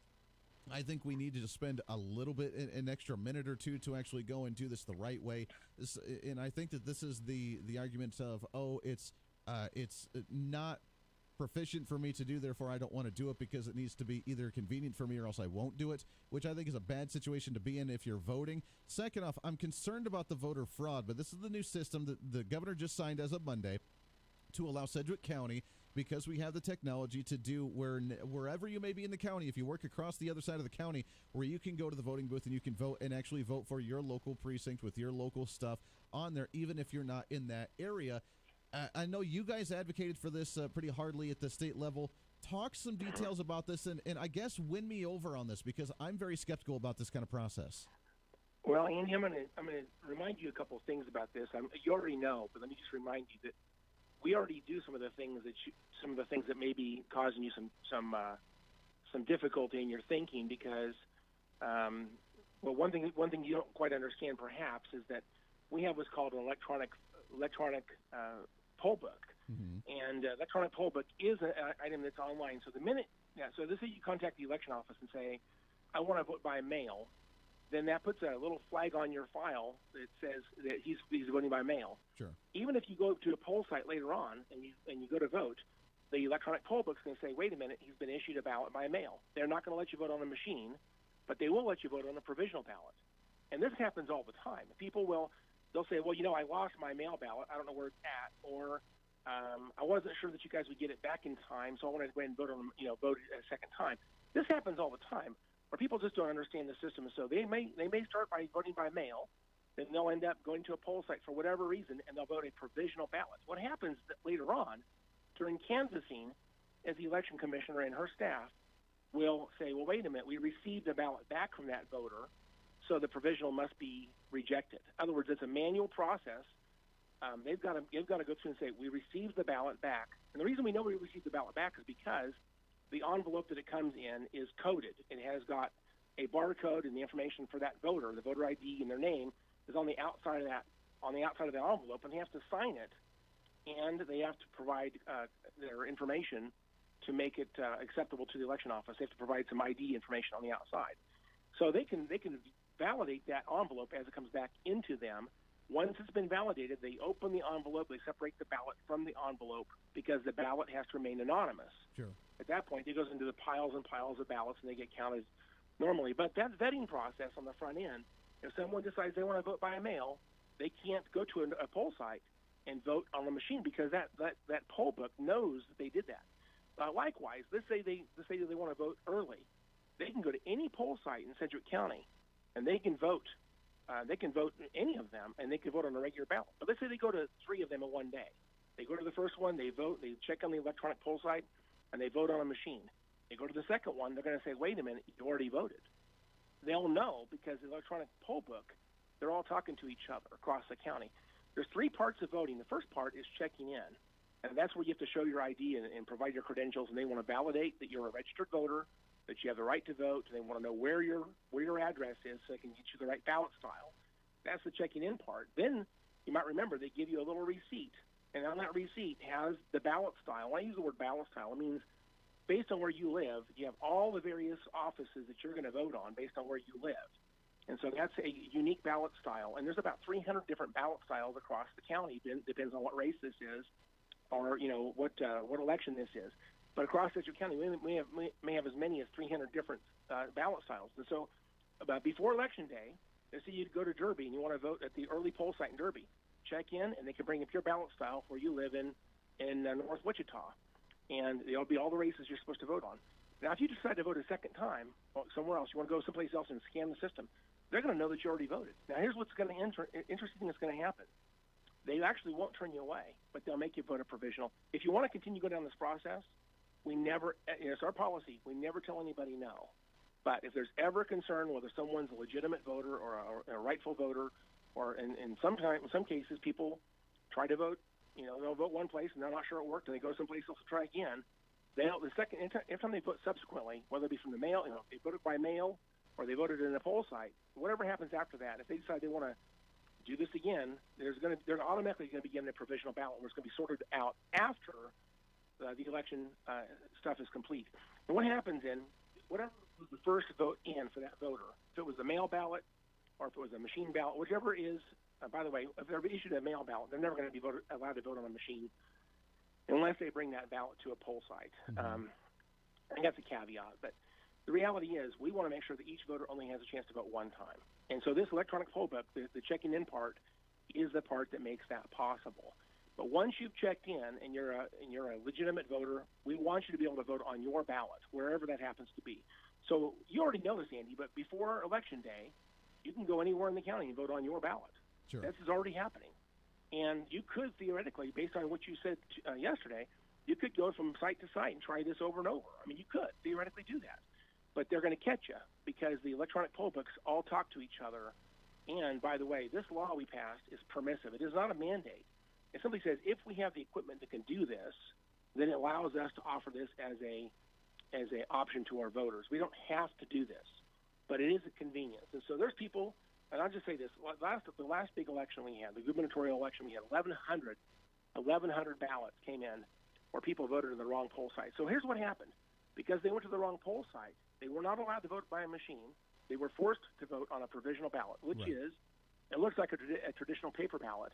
[SPEAKER 2] I think we need to spend a little bit, an extra minute or two to actually go and do this the right way. And I think that this is the argument of, it's not proficient for me to do, therefore I don't want to do it because it needs to be either convenient for me or else I won't do it, which I think is a bad situation to be in if you're voting. Second off, I'm concerned about the voter fraud, but this is the new system that the governor just signed as of Monday to allow Sedgwick County, because we have the technology to do wherever you may be in the county, if you work across the other side of the county, where you can go to the voting booth and you can vote and actually vote for your local precinct with your local stuff on there, even if you're not in that area. I know you guys advocated for this pretty hardly at the state level. Talk some details about this, and I guess win me over on this, because I'm very skeptical about this kind of process.
[SPEAKER 1] Well, Andy, I'm going to remind you a couple of things about this. You already know, but let me just remind you that we already do some of the things that may be causing you some difficulty in your thinking, because one thing you don't quite understand perhaps is that we have what's called an electronic poll book, mm-hmm. and electronic poll book is an item that's online. So so let's say you contact the election office and say, I want to vote by mail. Then that puts a little flag on your file that says that he's voting by mail.
[SPEAKER 2] Sure.
[SPEAKER 1] Even if you go to a poll site later on and you go to vote, the electronic poll book's going to say, wait a minute, he's been issued a ballot by mail. They're not going to let you vote on a machine, but they will let you vote on a provisional ballot. And this happens all the time. They'll say, well, I lost my mail ballot. I don't know where it's at, or I wasn't sure that you guys would get it back in time, so I wanted to go ahead and vote it a second time. This happens all the time, where people just don't understand the system. So they may start by voting by mail, then they'll end up going to a poll site for whatever reason, and they'll vote a provisional ballot. What happens later on during canvassing is the election commissioner and her staff will say, well, wait a minute, we received a ballot back from that voter, so the provisional must be rejected. In other words, it's a manual process. They've got to go through and say, we received the ballot back. And the reason we know we received the ballot back is because the envelope that it comes in is coded. It has got a barcode, and the information for that voter, the voter ID and their name, is on the outside of that envelope, and they have to sign it, and they have to provide their information to make it acceptable to the election office. They have to provide some ID information on the outside. So they can validate that envelope as it comes back into them. Once it's been validated, they open the envelope, they separate the ballot from the envelope because the ballot has to remain anonymous.
[SPEAKER 2] Sure.
[SPEAKER 1] At that point, it goes into the piles and piles of ballots, and they get counted normally. But that vetting process on the front end, if someone decides they want to vote by mail, they can't go to a poll site and vote on the machine because that poll book knows that they did that. Likewise, let's say they want to vote early. They can go to any poll site in Sedgwick County, and they can vote. They can vote any of them, and they can vote on a regular ballot. But let's say they go to 3 of them in one day. They go to the first one, they vote, they check on the electronic poll site, and they vote on a machine. They go to the second one, they're going to say, wait a minute, you already voted. They'll know because the electronic poll book, they're all talking to each other across the county. There's 3 parts of voting. The first part is checking in, and that's where you have to show your ID and provide your credentials, and they want to validate that you're a registered voter, that you have the right to vote, and they want to know where your address is so they can get you the right ballot style. That's the checking in part. Then you might remember they give you a little receipt, and on that receipt has the ballot style. When I use the word ballot style, it means based on where you live, you have all the various offices that you're going to vote on based on where you live. And so that's a unique ballot style. And there's about 300 different ballot styles across the county. It depends on what race this is or, what election this is. But across Sedgwick County, we may have as many as 300 different ballot styles. And so before Election Day, let's say you go to Derby and you want to vote at the early poll site in Derby. Check in, and they can bring up your ballot style where you live in North Wichita. And there'll be all the races you're supposed to vote on. Now, if you decide to vote a second time somewhere else, you want to go someplace else and scan the system, they're going to know that you already voted. Now, here's what's going to interesting thing that's going to happen. They actually won't turn you away, but they'll make you vote a provisional. If you want to continue to go down this process, we never, it's our policy, we never tell anybody no. But if there's ever a concern whether someone's a legitimate voter or a rightful voter, or in some cases people try to vote, they'll vote one place and they're not sure it worked, and they go someplace else to try again. Every time they vote subsequently, whether it be from the mail, they voted by mail or they voted in a poll site, whatever happens after that, if they decide they want to do this again, they're automatically going to be given a provisional ballot where it's going to be sorted out after the election stuff is complete. And what happens whatever was the first vote in for that voter, if it was a mail ballot or if it was a machine ballot, whichever is, by the way, if they're issued a mail ballot, they're never going to be allowed to vote on a machine unless they bring that ballot to a poll site. I think that's a caveat, but the reality is we want to make sure that each voter only has a chance to vote one time. And so this electronic poll book, the checking in part, is the part that makes that possible. But once you've checked in and you're a legitimate voter, we want you to be able to vote on your ballot, wherever that happens to be. So you already know this, Andy, but before Election Day, you can go anywhere in the county and vote on your ballot.
[SPEAKER 2] Sure.
[SPEAKER 1] This is already happening. And you could theoretically, based on what you said yesterday, you could go from site to site and try this over and over. I mean, you could theoretically do that. But they're going to catch you because the electronic poll books all talk to each other. And, by the way, this law we passed is permissive. It is not a mandate. It simply says if we have the equipment that can do this, then it allows us to offer this as a option to our voters. We don't have to do this, but it is a convenience. And so there's people, and I'll just say this, the last big election we had, the gubernatorial election, we had 1,100 ballots came in where people voted in the wrong poll site. So here's what happened. Because they went to the wrong poll site, they were not allowed to vote by a machine. They were forced to vote on a provisional ballot, which is, it looks like a traditional paper ballot,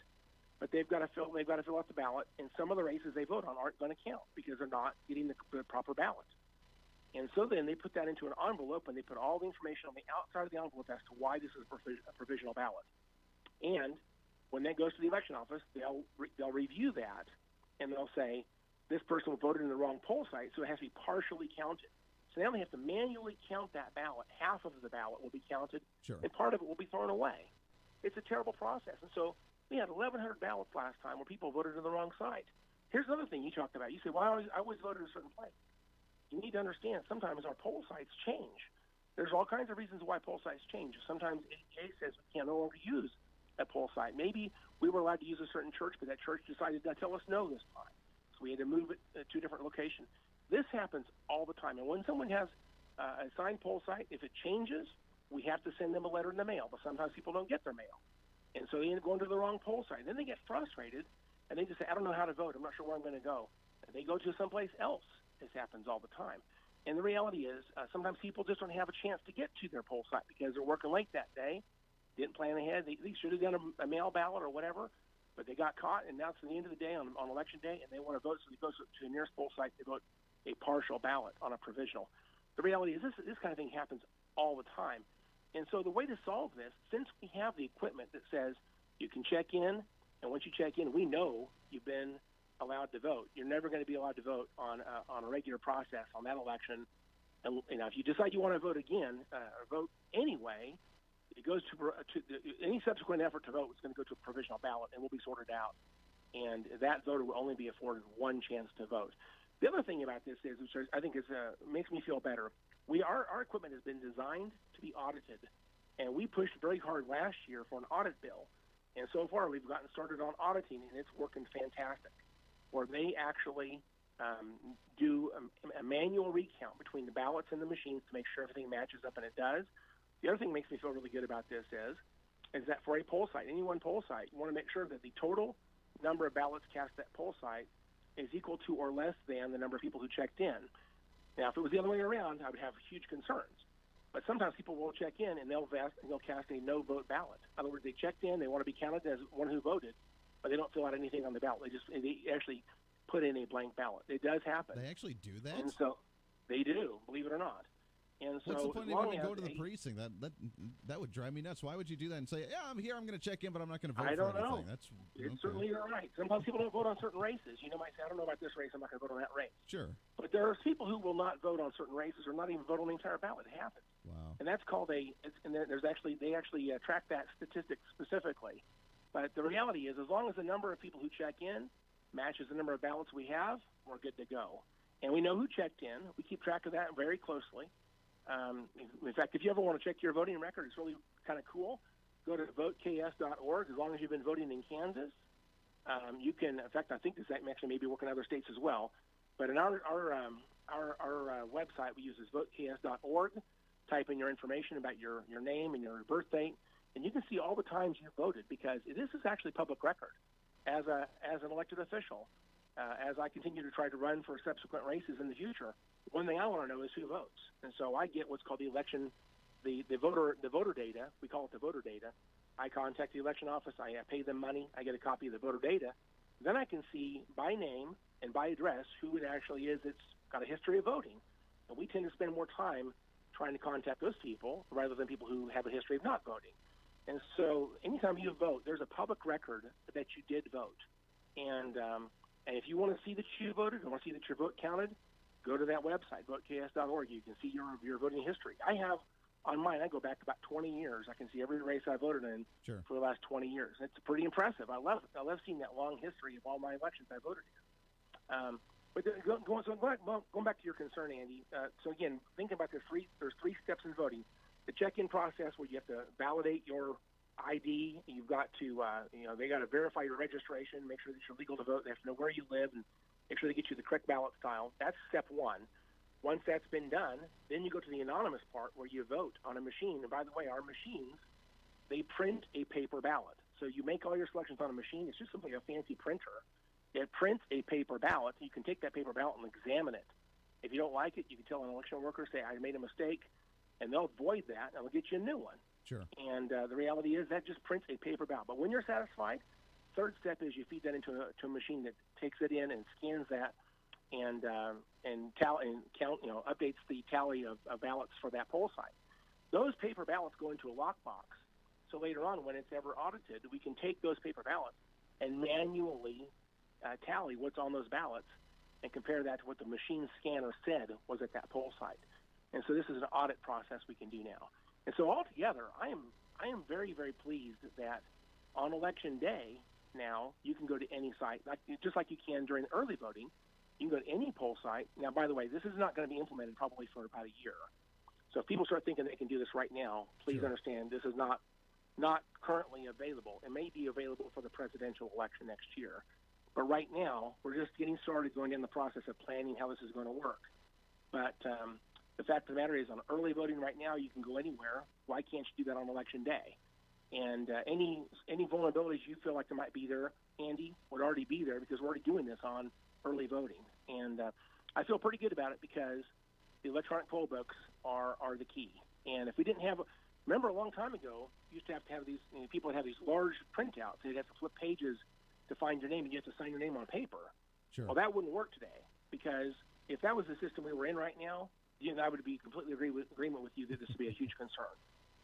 [SPEAKER 1] but they've got to fill out the ballot, and some of the races they vote on aren't going to count because they're not getting the proper ballot. And so then they put that into an envelope, and they put all the information on the outside of the envelope as to why this is a provisional ballot. And when that goes to the election office, they'll review that, and they'll say, this person voted in the wrong poll site, so it has to be partially counted. So now they have to manually count that ballot. Half of the ballot will be counted, and part of it will be thrown away. It's a terrible process. And so we had 1,100 ballots last time where people voted in the wrong site. Here's another thing you talked about. You say, well, I always voted a certain place. You need to understand sometimes our poll sites change. There's all kinds of reasons why poll sites change. Sometimes APA says we can no longer use a poll site. Maybe we were allowed to use a certain church, but that church decided to tell us no this time. So we had to move it to a different location. This happens all the time. And when someone has a signed poll site, if it changes, we have to send them a letter in the mail. But sometimes people don't get their mail. And so they end up going to the wrong poll site. And then they get frustrated, and they just say, I don't know how to vote. I'm not sure where I'm going to go. And they go to someplace else. This happens all the time. And the reality is sometimes people just don't have a chance to get to their poll site because they're working late that day, didn't plan ahead. They should have done a mail ballot or whatever, but they got caught, and now it's the end of the day on Election Day, and they want to vote, so they go to the nearest poll site, they vote a partial ballot on a provisional. The reality is this kind of thing happens all the time. And so the way to solve this, since we have the equipment that says you can check in, and once you check in, we know you've been allowed to vote. You're never going to be allowed to vote on a regular process on that election. And if you decide you want to vote again or vote anyway, it goes to any subsequent effort to vote is going to go to a provisional ballot and will be sorted out. And that voter will only be afforded one chance to vote. The other thing about this is, which I think makes me feel better, our equipment has been designed to be audited, and we pushed very hard last year for an audit bill. And so far, we've gotten started on auditing, and it's working fantastic, where they actually do a manual recount between the ballots and the machines to make sure everything matches up, and it does. The other thing that makes me feel really good about this is that for a poll site, any one poll site, you want to make sure that the total number of ballots cast at that poll site is equal to or less than the number of people who checked in. Now, if it was the other way around, I would have huge concerns. But sometimes people will check in and they'll cast a no-vote ballot. In other words, they checked in, they want to be counted as one who voted, but they don't fill out anything on the ballot. They actually put in a blank ballot. It does happen.
[SPEAKER 2] They actually do that?
[SPEAKER 1] And so they do, believe it or not. And so
[SPEAKER 2] what's the point of even go to the precinct? That would drive me nuts. Why would you do that and say, yeah, I'm here, I'm going to check in, but I'm not going to vote for anything?
[SPEAKER 1] It's certainly you're right. Sometimes people don't vote on certain races. You might say, I don't know about this race, I'm not going to vote on that race.
[SPEAKER 2] Sure.
[SPEAKER 1] But there are people who will not vote on certain races or not even vote on the entire ballot. It happens.
[SPEAKER 2] Wow.
[SPEAKER 1] And that's called they actually track that statistic specifically. But the reality is, as long as the number of people who check in matches the number of ballots we have, we're good to go. And we know who checked in. We keep track of that very closely. In fact, if you ever want to check your voting record, it's really kind of cool. Go to voteks.org. As long as you've been voting in Kansas, you can. In fact, I think this actually may be working in other states as well. But in our website, we use is voteks.org. Type in your information about your name and your birth date, and you can see all the times you voted, because this is actually public record. As an elected official, as I continue to try to run for subsequent races in the future, one thing I want to know is who votes. And so I get what's called the election, the voter data. We call it the voter data. I contact the election office. I pay them money. I get a copy of the voter data. Then I can see by name and by address who it actually is that's got a history of voting. And we tend to spend more time trying to contact those people rather than people who have a history of not voting. And so anytime you vote, there's a public record that you did vote. And if you want to see that you voted, or want to see that your vote counted, go to that website, voteks.org. You can see your voting history. I have on mine, I go back about 20 years. I can see every race I voted in for the last 20 years. It's pretty impressive. I love it. I love seeing that long history of all my elections I voted in. But going back to your concern, Andy. So again, think about there's three steps in voting. The check-in process, where you have to validate your ID. You've got to, they got to verify your registration, make sure that you're legal to vote. They have to know where you live and make sure they get you the correct ballot style. That's step one. Once that's been done, then you go to the anonymous part where you vote on a machine. And by the way, our machines, they print a paper ballot. So you make all your selections on a machine. It's just simply a fancy printer. It prints a paper ballot. You can take that paper ballot and examine it. If you don't like it, you can tell an election worker, say, I made a mistake, and they'll void that, and they'll get you a new one.
[SPEAKER 2] Sure.
[SPEAKER 1] And the reality is that just prints a paper ballot. But when you're satisfied, third step is you feed that into a machine that takes it in and scans that and count, updates the tally of ballots for that poll site. Those paper ballots go into a lockbox. So later on, when it's ever audited, we can take those paper ballots and manually tally what's on those ballots and compare that to what the machine scanner said was at that poll site. And so this is an audit process we can do now. And so altogether, I am very, very pleased that on Election Day now you can go to any site, just like you can during early voting. You can go to any poll site. Now, by the way, this is not going to be implemented probably for about a year. So if people start thinking they can do this right now, please understand this is not currently available. It may be available for the presidential election next year. But right now, we're just getting started going in the process of planning how this is going to work. But the fact of the matter is, on early voting right now, you can go anywhere. Why can't you do that on Election Day? And any vulnerabilities you feel like there might be there, Andy, would already be there because we're already doing this on early voting. And I feel pretty good about it because the electronic poll books are the key. And if we didn't have, remember a long time ago, you used to have these, people would have these large printouts. They'd have to flip pages to find your name, and you have to sign your name on paper.
[SPEAKER 2] Sure.
[SPEAKER 1] Well, that wouldn't work today because if that was the system we were in right now, I would be completely agreement with you that this would be a huge concern.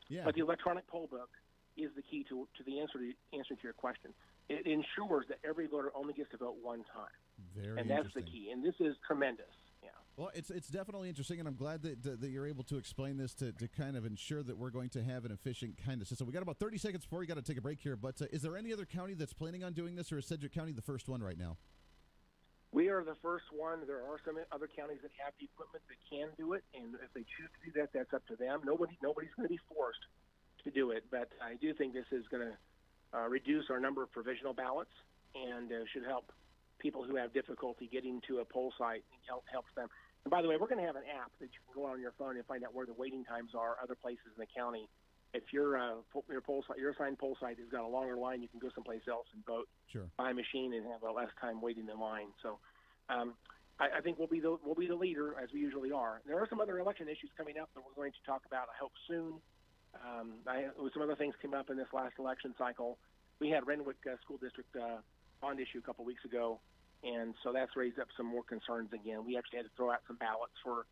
[SPEAKER 2] Yeah.
[SPEAKER 1] But the electronic poll book is the key to the answer to your question. It ensures that every voter only gets to vote one time. And that's the key. And this is tremendous. Yeah.
[SPEAKER 2] Well, it's definitely interesting, and I'm glad that you're able to explain this to kind of ensure that we're going to have an efficient kind of system. We got about 30 seconds before we got to take a break here, but is there any other county that's planning on doing this, or is Sedgwick County the first one right now?
[SPEAKER 1] We are the first one. There are some other counties that have the equipment that can do it, and if they choose to do that, that's up to them. Nobody's going to be forced to do it, but I do think this is going to reduce our number of provisional ballots and should help people who have difficulty getting to a poll site. Helps them. And by the way, we're going to have an app that you can go on your phone and find out where the waiting times are other places in the county. If your poll site, your assigned poll site has got a longer line, you can go someplace else and vote by machine and have a less time waiting in line. So I think we'll be the leader, as we usually are. There are some other election issues coming up that we're going to talk about, I hope, soon. Some other things came up in this last election cycle. We had Renwick School District bond issue a couple weeks ago, and so that's raised up some more concerns again. We actually had to throw out some ballots for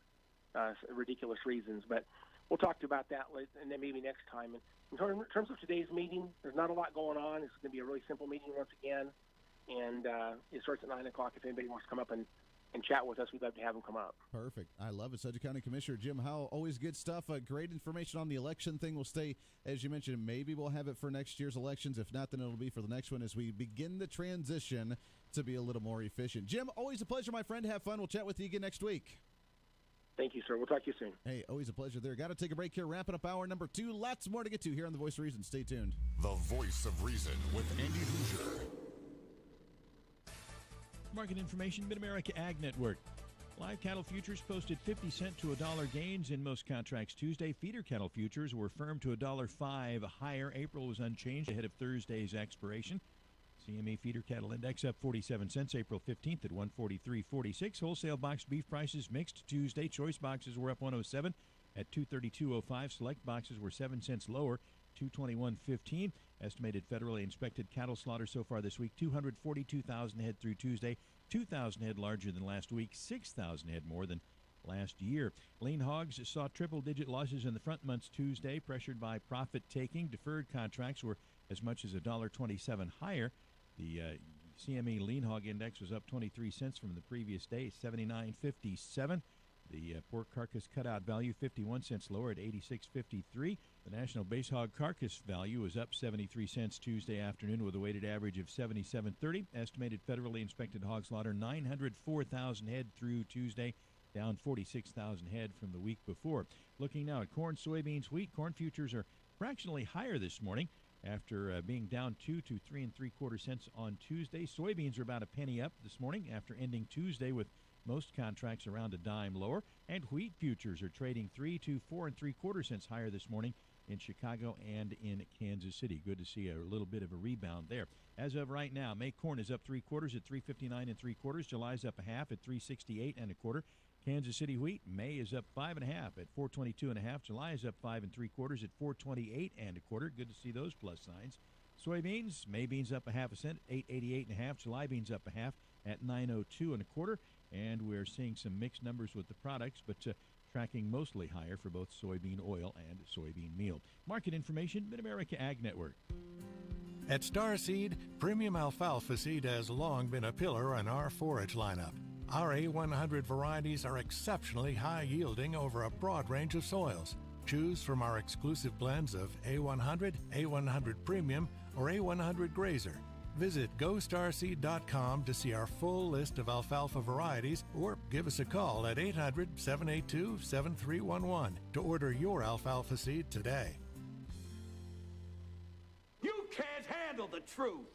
[SPEAKER 1] ridiculous reasons, but we'll talk about that and then maybe next time. In terms of today's meeting, there's not a lot going on. It's going to be a really simple meeting once again, and it starts at 9 o'clock. If anybody wants to come up and chat with us, we'd love to have them come up.
[SPEAKER 2] Perfect. I love it. Sedgwick County Commissioner Jim Howell, always good stuff. Great information on the election thing. We'll stay, as you mentioned, maybe we'll have it for next year's elections. If not, then it'll be for the next one as we begin the transition to be a little more efficient. Jim, always a pleasure, my friend. Have fun. We'll chat with you again next week.
[SPEAKER 1] Thank you, sir. We'll talk to you soon.
[SPEAKER 2] Hey, always a pleasure there. Got to take a break here. Wrapping up hour number 2. Lots more to get to here on The Voice of Reason. Stay tuned.
[SPEAKER 9] The Voice of Reason with Andy Hoosier.
[SPEAKER 14] Market information, Mid-America Ag Network. Live cattle futures posted 50 cent to $1 gains in most contracts Tuesday. Feeder cattle futures were firm to $1.05 higher. April was unchanged ahead of Thursday's expiration. CME feeder cattle index up 47 cents April 15th at 143.46. Wholesale boxed beef prices mixed Tuesday. Choice boxes were up 107 at 232.05. Select boxes were 7 cents lower, 221.15. Estimated federally inspected cattle slaughter so far this week, 242,000 head through Tuesday, 2,000 head larger than last week, 6,000 head more than last year. Lean hogs saw triple-digit losses in the front months Tuesday, pressured by profit-taking. Deferred contracts were as much as $1.27 higher. The CME lean hog index was up 23 cents from the previous day, 79.57. The pork carcass cutout value 51 cents lower at 86.53. The national base hog carcass value was up 73 cents Tuesday afternoon with a weighted average of 77.30. Estimated federally inspected hog slaughter 904,000 head through Tuesday, down 46,000 head from the week before. Looking now at corn, soybeans, wheat. Corn futures are fractionally higher this morning after being down 2 to 3 3/4 cents on Tuesday. Soybeans are about a penny up this morning after ending Tuesday with most contracts around a dime lower. And wheat futures are trading 3 to 4 3/4 cents higher this morning in Chicago and in Kansas City. Good to see a little bit of a rebound there. As of right now, May corn is up 3/4 at 359 3/4. July's up a half at 368 1/4. Kansas City wheat, May is up 5 1/2 at 422 1/2. July is up 5 3/4 at 428 1/4. Good to see those plus signs. Soybeans, May beans up a half a cent, 888 1/2. July beans up a half at 902 1/4. And we're seeing some mixed numbers with the products, but tracking mostly higher for both soybean oil and soybean meal. Market information, Mid-America Ag Network.
[SPEAKER 5] At Starseed, premium alfalfa seed has long been a pillar in our forage lineup. Our A100 varieties are exceptionally high yielding over a broad range of soils. Choose from our exclusive blends of A100, A100 Premium, or A100 Grazer. Visit GoStarseed.com to see our full list of alfalfa varieties or give us a call at 800-782-7311 to order your alfalfa seed today.
[SPEAKER 13] You can't handle the truth.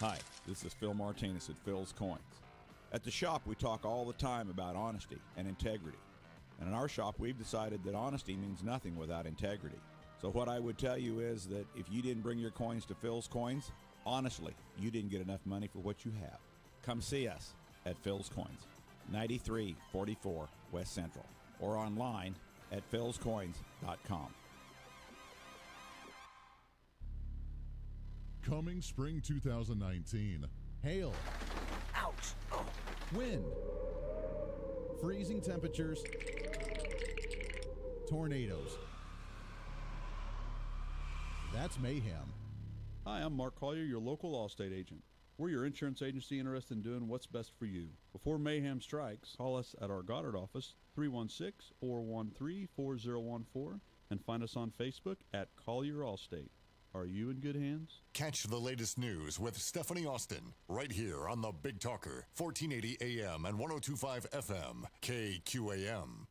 [SPEAKER 15] Hi, this is Phil Martinez at Phil's Coins. At the shop, we talk all the time about honesty and integrity. And in our shop, we've decided that honesty means nothing without integrity. So what I would tell you is that if you didn't bring your coins to Phil's Coins, honestly, you didn't get enough money for what you have. Come see us at Phil's Coins, 9344 West Central, or online at philscoins.com.
[SPEAKER 17] Coming spring 2019.
[SPEAKER 2] Hail.
[SPEAKER 17] Ouch. Oh.
[SPEAKER 2] Wind. Freezing temperatures. Tornadoes. That's mayhem.
[SPEAKER 18] Hi, I'm Mark Collier, your local Allstate agent. We're your insurance agency interested in doing what's best for you. Before mayhem strikes, call us at our Goddard office, 316-413-4014, and find us on Facebook at Collier Allstate. Are you in good hands?
[SPEAKER 9] Catch the latest news with Stephanie Austin right here on the Big Talker, 1480 AM and 102.5 FM, KQAM.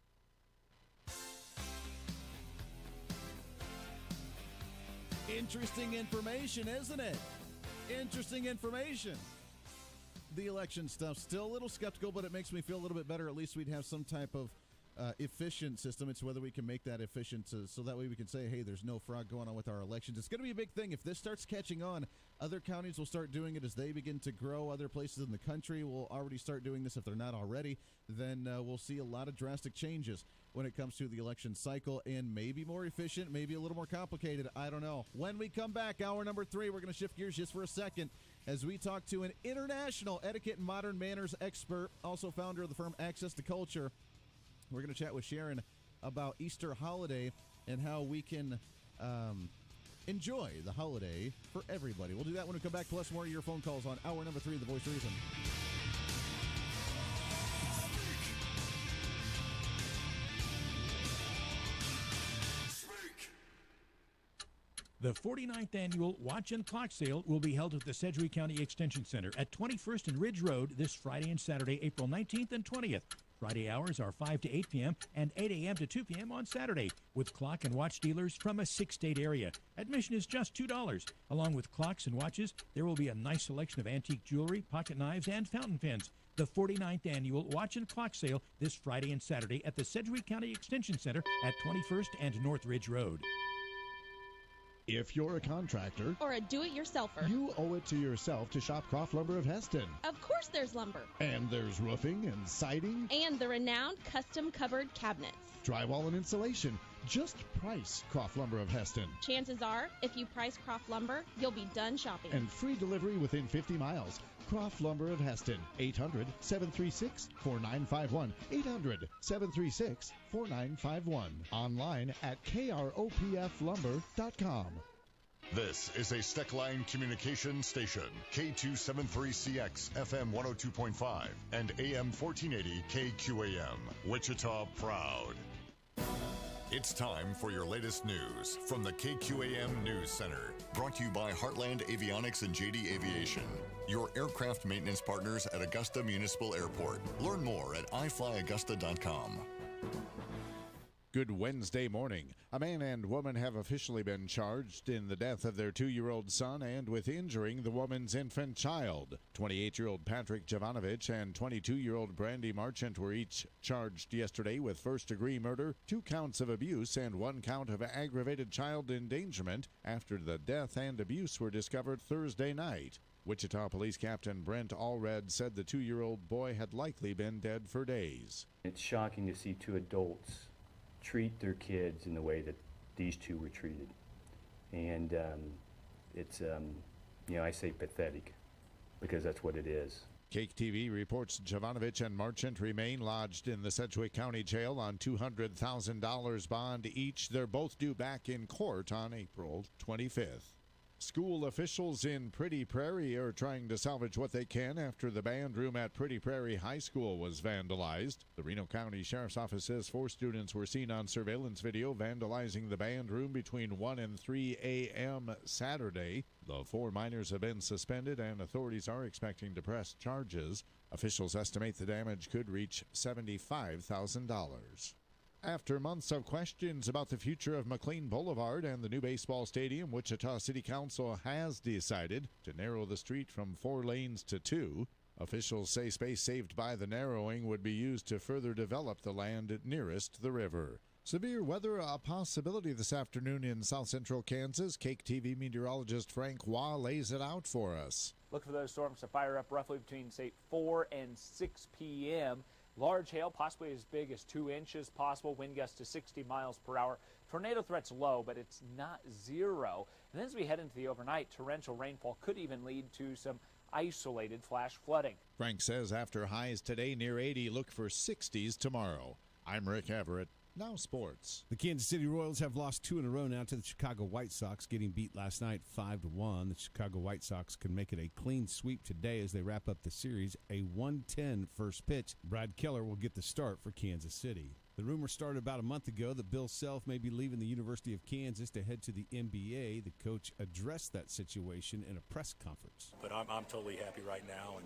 [SPEAKER 2] Interesting information, isn't it? Interesting information. The election stuff, still a little skeptical, but it makes me feel a little bit better. At least we'd have some type of efficient system. It's whether we can make that efficient so that way we can say, hey, there's no fraud going on with our elections. It's going to be a big thing. If this starts catching on, other counties will start doing it as they begin to grow. Other places in the country will already start doing this if they're not already. Then we'll see a lot of drastic changes when it comes to the election cycle, and maybe more efficient, maybe a little more complicated. I don't know. When we come back, hour number 3, we're going to shift gears just for a second as we talk to an international etiquette and modern manners expert, also founder of the firm Access to Culture. We're going to chat with Sharon about Easter holiday and how we can enjoy the holiday for everybody. We'll do that when we come back, plus more of your phone calls on hour number 3 of The Voice of Reason.
[SPEAKER 14] The 49th Annual Watch and Clock Sale will be held at the Sedgwick County Extension Center at 21st and Ridge Road this Friday and Saturday, April 19th and 20th. Friday hours are 5 to 8 p.m. and 8 a.m. to 2 p.m. on Saturday, with clock and watch dealers from a 6-state area. Admission is just $2. Along with clocks and watches, there will be a nice selection of antique jewelry, pocket knives, and fountain pens. The 49th Annual Watch and Clock Sale this Friday and Saturday at the Sedgwick County Extension Center at 21st and North Ridge Road.
[SPEAKER 20] If you're a contractor
[SPEAKER 21] or a do-it-yourselfer,
[SPEAKER 20] you owe it to yourself to shop Croft Lumber of Heston.
[SPEAKER 21] Of course there's lumber.
[SPEAKER 20] And there's roofing and siding.
[SPEAKER 21] And the renowned custom covered cabinets.
[SPEAKER 20] Drywall and insulation. Just price Croft Lumber of Heston.
[SPEAKER 21] Chances are, if you price Croft Lumber, you'll be done shopping.
[SPEAKER 20] And free delivery within 50 miles. Croft Lumber of Heston. 800-736-4951. 800-736-4951. Online at kropflumber.com.
[SPEAKER 9] This is a Steckline Communications station, K273CX, FM 102.5, and AM 1480 KQAM, Wichita proud. It's time for your latest news from the KQAM News Center, brought to you by Heartland Avionics and JD Aviation, your aircraft maintenance partners at Augusta Municipal Airport. Learn more at iflyaugusta.com.
[SPEAKER 10] Good Wednesday morning. A man and woman have officially been charged in the death of their 2-year-old son and with injuring the woman's infant child. 28-year-old Patrick Jovanovich and 22-year-old Brandy Marchant were each charged yesterday with first-degree murder, 2 counts of abuse, and 1 count of aggravated child endangerment after the death and abuse were discovered Thursday night. Wichita Police Captain Brent Allred said the 2-year-old boy had likely been dead for days.
[SPEAKER 23] It's shocking to see 2 adults treat their kids in the way that these 2 were treated. And it's, I say pathetic, because that's what it is.
[SPEAKER 10] Cake TV reports Jovanovich and Marchant remain lodged in the Sedgwick County Jail on $200,000 bond each. They're both due back in court on April 25th. School officials in Pretty Prairie are trying to salvage what they can after the band room at Pretty Prairie High School was vandalized. The Reno County Sheriff's Office says 4 students were seen on surveillance video vandalizing the band room between 1 and 3 a.m. Saturday. The 4 minors have been suspended and authorities are expecting to press charges. Officials estimate the damage could reach $75,000. After months of questions about the future of McLean Boulevard and the new baseball stadium, Wichita City Council has decided to narrow the street from 4 lanes to 2. Officials say space saved by the narrowing would be used to further develop the land nearest the river. Severe weather a possibility this afternoon in south central Kansas. Cake TV meteorologist Frank Waugh lays it out for us.
[SPEAKER 3] Look for those storms to fire up roughly between, say, 4 and 6 p.m. Large hail, possibly as big as 2 inches possible. Wind gusts to 60 miles per hour. Tornado threat's low, but it's not zero. And then as we head into the overnight, torrential rainfall could even lead to some isolated flash flooding.
[SPEAKER 10] Frank says after highs today near 80, look for 60s tomorrow. I'm Rick Everett. Now sports.
[SPEAKER 7] The Kansas City Royals have lost 2 in a row now to the Chicago White Sox, getting beat last night 5-1. The Chicago White Sox can make it a clean sweep today as they wrap up the series. A 1:10 first pitch. Brad Keller will get the start for Kansas City. The rumor started about a month ago that Bill Self may be leaving the University of Kansas to head to the NBA. The coach addressed that situation in a press conference.
[SPEAKER 8] But I'm totally happy right now,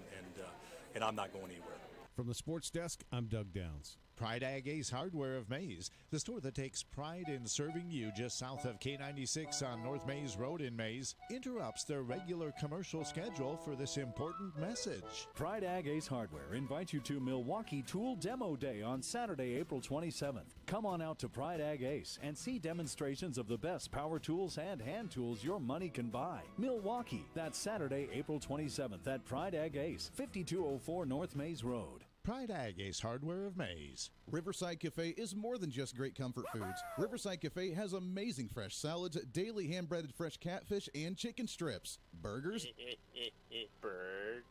[SPEAKER 8] and I'm not going anywhere.
[SPEAKER 7] From the sports desk, I'm Doug Downs.
[SPEAKER 10] Pride Ag Ace Hardware of Mays, the store that takes pride in serving you just south of K96 on North Mays Road in Mays, interrupts their regular commercial schedule for this important message.
[SPEAKER 16] Pride Ag Ace Hardware invites you to Milwaukee Tool Demo Day on Saturday, April 27th. Come on out to Pride Ag Ace and see demonstrations of the best power tools and hand tools your money can buy. Milwaukee, that's Saturday, April 27th at Pride Ag Ace, 5204 North Mays Road.
[SPEAKER 10] Pride Ag Ace Hardware of Mays.
[SPEAKER 2] Riverside Cafe is more than just great comfort foods. Riverside Cafe has amazing fresh salads, daily hand-breaded fresh catfish, and chicken strips. Burgers.
[SPEAKER 19] Burger.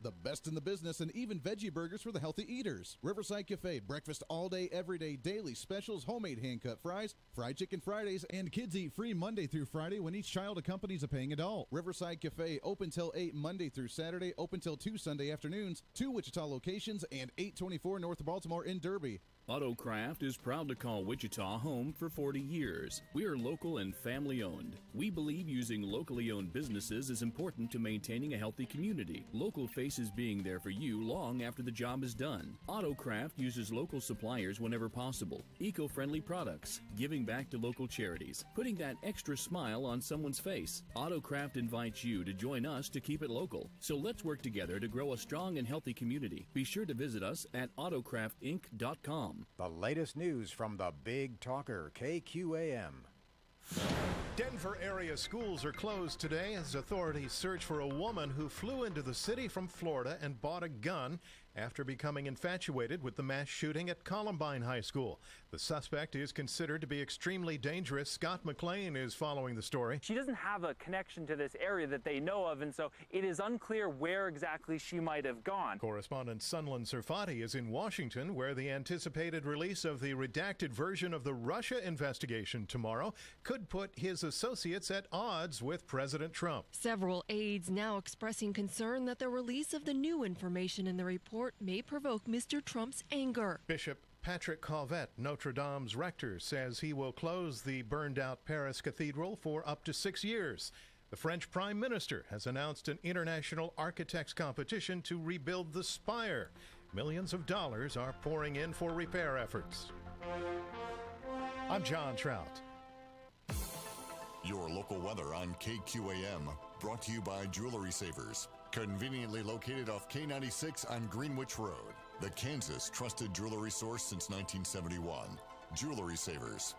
[SPEAKER 2] The best in the business, and even veggie burgers for the healthy eaters. Riverside Cafe, breakfast all day, every day, daily specials, homemade hand-cut fries, fried chicken Fridays, and kids eat free Monday through Friday when each child accompanies a paying adult. Riverside Cafe, open till 8 Monday through Saturday, open till 2 Sunday afternoons, 2 Wichita locations, and 824 North Baltimore in Derby.
[SPEAKER 24] Autocraft is proud to call Wichita home for 40 years. We are local and family owned. We believe using locally owned businesses is important to maintaining a healthy community. Local faces being there for you long after the job is done. Autocraft uses local suppliers whenever possible. Eco-friendly products, giving back to local charities, putting that extra smile on someone's face. Autocraft invites you to join us to keep it local. So let's work together to grow a strong and healthy community. Be sure to visit us at autocraftinc.com.
[SPEAKER 26] The latest news from the Big Talker, KQAM.
[SPEAKER 5] Denver area schools are closed today as authorities search for a woman who flew into the city from Florida and bought a gun after becoming infatuated with the mass shooting at Columbine High School. The suspect is considered to be extremely dangerous. Scott McLean is following the story.
[SPEAKER 28] She doesn't have a connection to this area that they know of, and so it is unclear where exactly she might have gone.
[SPEAKER 5] Correspondent Sunlan Serfati is in Washington, where the anticipated release of the redacted version of the Russia investigation tomorrow could put his associates at odds with President Trump.
[SPEAKER 29] Several aides now expressing concern that the release of the new information in the report may provoke Mr. Trump's anger.
[SPEAKER 5] Bishop Patrick Calvet, Notre Dame's rector, says he will close the burned-out Paris Cathedral for up to 6 years. The French Prime Minister has announced an international architects competition to rebuild the spire. Millions of dollars are pouring in for repair efforts. I'm John Trout.
[SPEAKER 9] Your local weather on KQAM, brought to you by Jewelry Savers. Conveniently located off K96 on Greenwich Road. The Kansas trusted jewelry source since 1971. Jewelry Savers.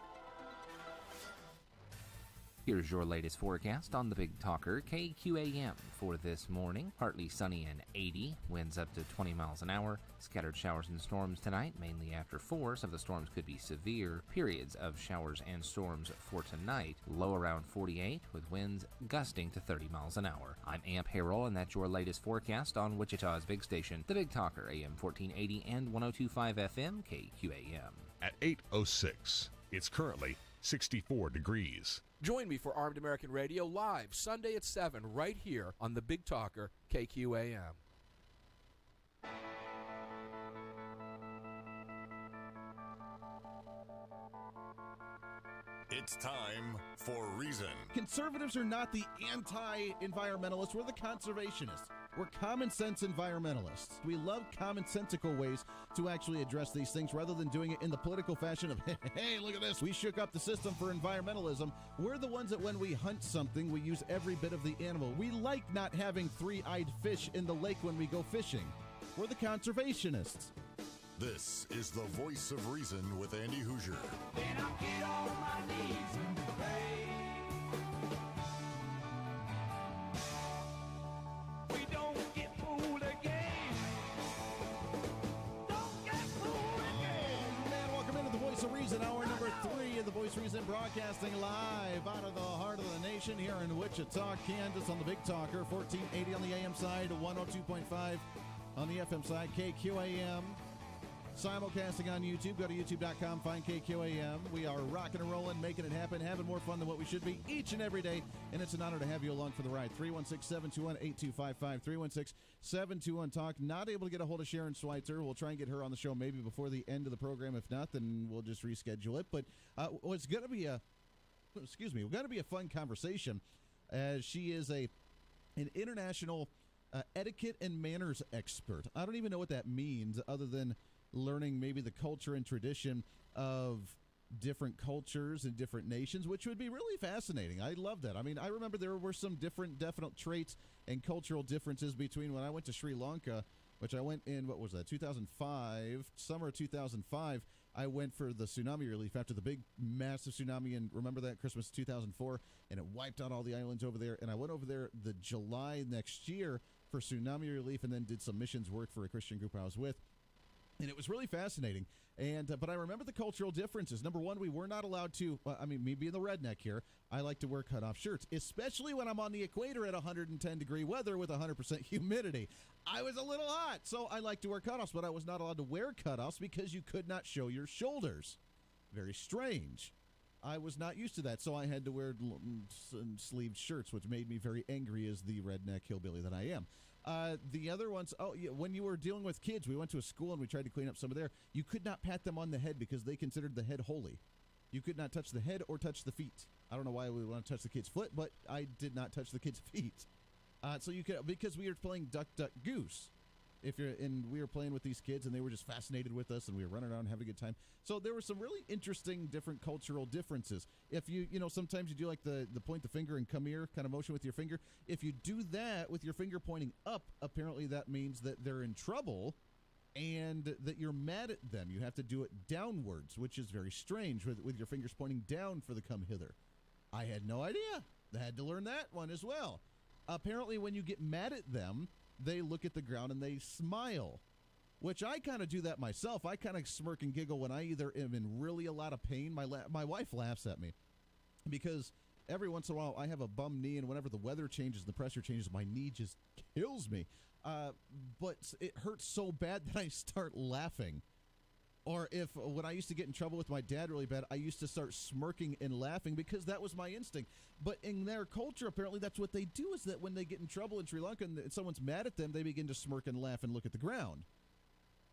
[SPEAKER 12] Here's your latest forecast on the Big Talker, KQAM, for this morning. Partly sunny and 80, winds up to 20 miles an hour. Scattered showers and storms tonight, mainly after 4. Some of the storms could be severe. Periods of showers and storms for tonight. Low around 48, with winds gusting to 30 miles an hour. I'm Amp Harrell, and that's your latest forecast on Wichita's big station, the Big Talker, AM 1480 and 102.5 FM, KQAM.
[SPEAKER 4] At 8:06, it's currently 64 degrees.
[SPEAKER 30] Join me for Armed American Radio live Sunday at 7 right here on the Big Talker, KQAM.
[SPEAKER 9] It's time for Reason.
[SPEAKER 2] Conservatives are not the anti-environmentalists. We're the conservationists. We're common sense environmentalists. We love commonsensical ways to actually address these things rather than doing it in the political fashion of, hey, look at this. We shook up the system for environmentalism. We're the ones that when we hunt something, we use every bit of the animal. We like not having three-eyed fish in the lake when we go fishing. We're the conservationists.
[SPEAKER 9] This is the Voice of Reason with Andy Hoosier.
[SPEAKER 1] Then I'll get on my knees and pray. We don't get fooled again. Don't get fooled again.
[SPEAKER 2] Man, welcome into the Voice of Reason, hour number 3 of the Voice of Reason, broadcasting live out of the heart of the nation here in Wichita, Kansas, on the Big Talker, 1480 on the AM side, 102.5 on the FM side, KQAM. Simulcasting on YouTube. Go to youtube.com, find KQAM. We are rocking and rolling, making it happen, having more fun than what we should be each and every day, and it's an honor to have you along for the ride. 316-721-8255, 316-721-TALK. Not able to get a hold of Sharon Schweitzer. We'll try and get her on the show maybe before the end of the program. If not, then we'll just reschedule it. But it's going to be we're going to be a fun conversation, as she is an international etiquette and manners expert. I don't even know what that means other than learning maybe the culture and tradition of different cultures and different nations, which would be really fascinating. I love that. I mean, I remember there were some different definite traits and cultural differences between when I went to Sri Lanka, which I went in, 2005, summer of 2005. I went for the tsunami relief after the big, massive tsunami, and remember that Christmas 2004, and it wiped out all the islands over there. And I went over there the July next year for tsunami relief, and then did some missions work for a Christian group I was with. And it was really fascinating. And but I remember the cultural differences. Number one, we were not allowed to, me being the redneck here, I like to wear cutoff shirts, especially when I'm on the equator at 110-degree weather with 100% humidity. I was a little hot, so I like to wear cutoffs, but I was not allowed to wear cutoffs because you could not show your shoulders. Very strange. I was not used to that, so I had to wear sleeved shirts, which made me very angry as the redneck hillbilly that I am. The other ones, when you were dealing with kids, we went to a school and we tried to clean up some of there. You could not pat them on the head because they considered the head holy. You could not touch the head or touch the feet. I don't know why we want to touch the kid's foot, but I did not touch the kid's feet. So you could, because we were playing Duck, Duck, Goose. We were playing with these kids, and they were just fascinated with us, and we were running around having a good time. So there were some really interesting, different cultural differences. If sometimes you do like the point the finger and come here kind of motion with your finger. If you do that with your finger pointing up, apparently that means that they're in trouble and that you're mad at them. You have to do it downwards, which is very strange with your fingers pointing down for the come hither. I had no idea. I had to learn that one as well. Apparently, when you get mad at them, they look at the ground and they smile, which I kind of do that myself. I kind of smirk and giggle when I either am in really a lot of pain. My wife laughs at me because every once in a while I have a bum knee, and whenever the weather changes, the pressure changes, my knee just kills me. But it hurts so bad that I start laughing. Or when I used to get in trouble with my dad really bad, I used to start smirking and laughing because that was my instinct. But in their culture, apparently that's what they do, is that when they get in trouble in Sri Lanka and someone's mad at them, they begin to smirk and laugh and look at the ground.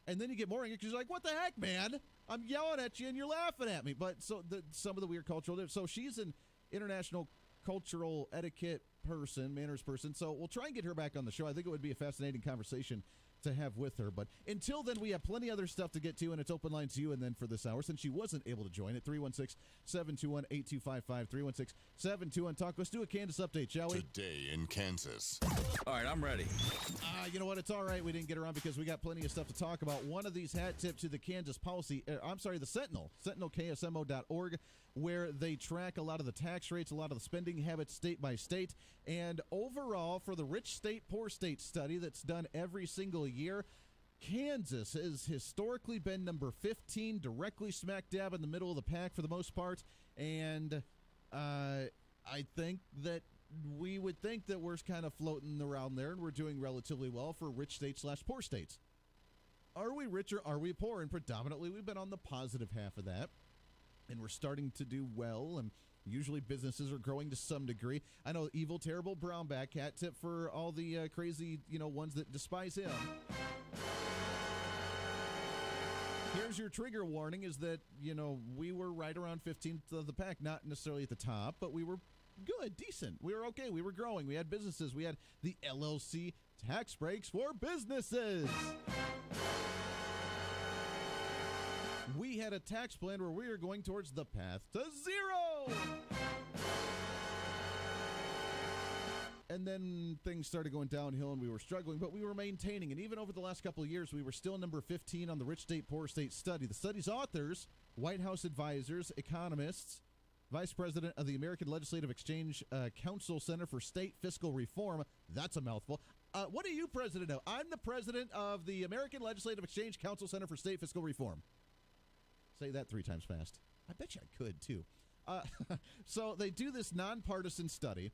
[SPEAKER 2] And then you get more angry because you're like, what the heck, man? I'm yelling at you and you're laughing at me. But some of the weird cultural differences. So she's an international cultural etiquette person, manners person. So we'll try and get her back on the show. I think it would be a fascinating conversation to have with her. But until then, we have plenty other stuff to get to, and it's open line to you. And then for this hour, since she wasn't able to join at 316-721-8255, 316-721-TALK. Let's do a Kansas update, shall we?
[SPEAKER 9] Today in Kansas.
[SPEAKER 30] All right, I'm ready.
[SPEAKER 2] You know what? It's all right. We didn't get around because we got plenty of stuff to talk about. One of these hat tip to the Kansas policy, the Sentinel, sentinelksmo.org, where they track a lot of the tax rates, a lot of the spending habits state by state. And overall, for the rich state, poor state study that's done every single year, Kansas has historically been number 15, directly smack dab in the middle of the pack for the most part. And I think that we would think that we're kind of floating around there and we're doing relatively well for rich states / poor states. Are we rich or are we poor? And predominantly we've been on the positive half of that. And we're starting to do well, and usually businesses are growing to some degree. I know evil, terrible Brownback hat tip for all the crazy, ones that despise him. Here's your trigger warning is that, we were right around 15th of the pack, not necessarily at the top, but we were good, decent. We were okay. We were growing. We had businesses. We had the LLC tax breaks for businesses. We had a tax plan where we were going towards the path to zero. And then things started going downhill and we were struggling, but we were maintaining. And even over the last couple of years, we were still number 15 on the Rich State, Poor State study. The study's authors, White House advisors, economists, Vice President of the American Legislative Exchange Council Center for State Fiscal Reform. That's a mouthful. What are you president of? I'm the president of the American Legislative Exchange Council Center for State Fiscal Reform. Say that 3 times fast. I bet you I could, too. So they do this nonpartisan study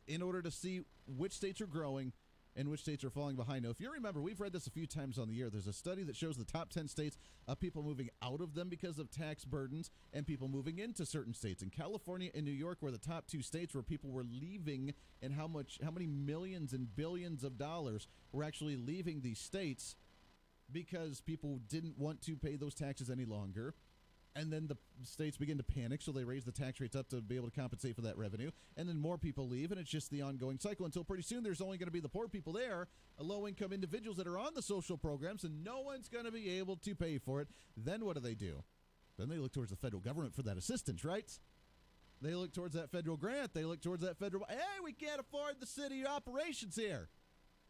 [SPEAKER 2] in order to see which states are growing and which states are falling behind. Now, if you remember, we've read this a few times on the air. There's a study that shows the top 10 states of people moving out of them because of tax burdens and people moving into certain states. And California and New York were the top 2 states where people were leaving, and how many millions and billions of dollars were actually leaving these states because people didn't want to pay those taxes any longer. And then the states begin to panic, so they raise the tax rates up to be able to compensate for that revenue. And then more people leave, and it's just the ongoing cycle until pretty soon there's only going to be the poor people there, low-income individuals that are on the social programs, and no one's going to be able to pay for it. Then what do? Then they look towards the federal government for that assistance, right? They look towards that federal grant. They look towards that federal, hey, we can't afford the city operations here.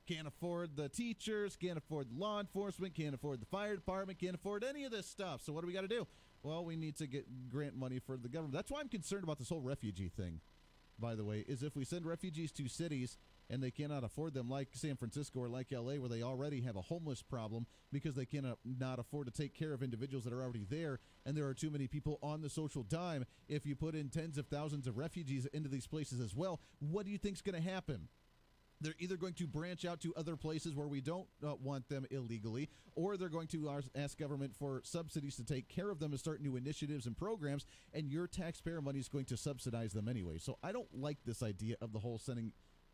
[SPEAKER 2] Can't afford the teachers, can't afford the law enforcement, can't afford the fire department, can't afford any of this stuff. So what do we got to do? Well, we need to get grant money for the government. That's why I'm concerned about this whole refugee thing, by the way, is if we send refugees to cities and they cannot afford them, like San Francisco or like L.A., where they already have a homeless problem because they cannot not afford to take care of individuals that are already there, and there are too many people on the social dime. If you put in tens of thousands of refugees into these places as well, what do you think is going to happen? They're either going to branch out to other places where we don't want them illegally, or they're going to ask government for subsidies to take care of them and start new initiatives and programs, and your taxpayer money is going to subsidize them anyway. So I don't like this idea of the whole sending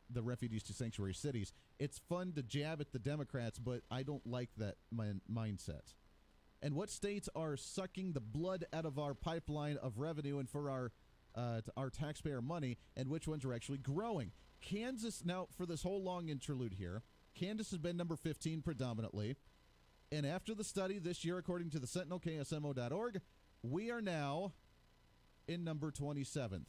[SPEAKER 2] the refugees to sanctuary cities. It's fun to jab at the Democrats, but I don't like that mindset. And what states are sucking the blood out of our pipeline of revenue and for our taxpayer money, and which ones are actually growing? Kansas, now for this whole long interlude here, Kansas has been number 15 predominantly. And after the study this year, according to the SentinelKSMO.org, we are now in number 27th.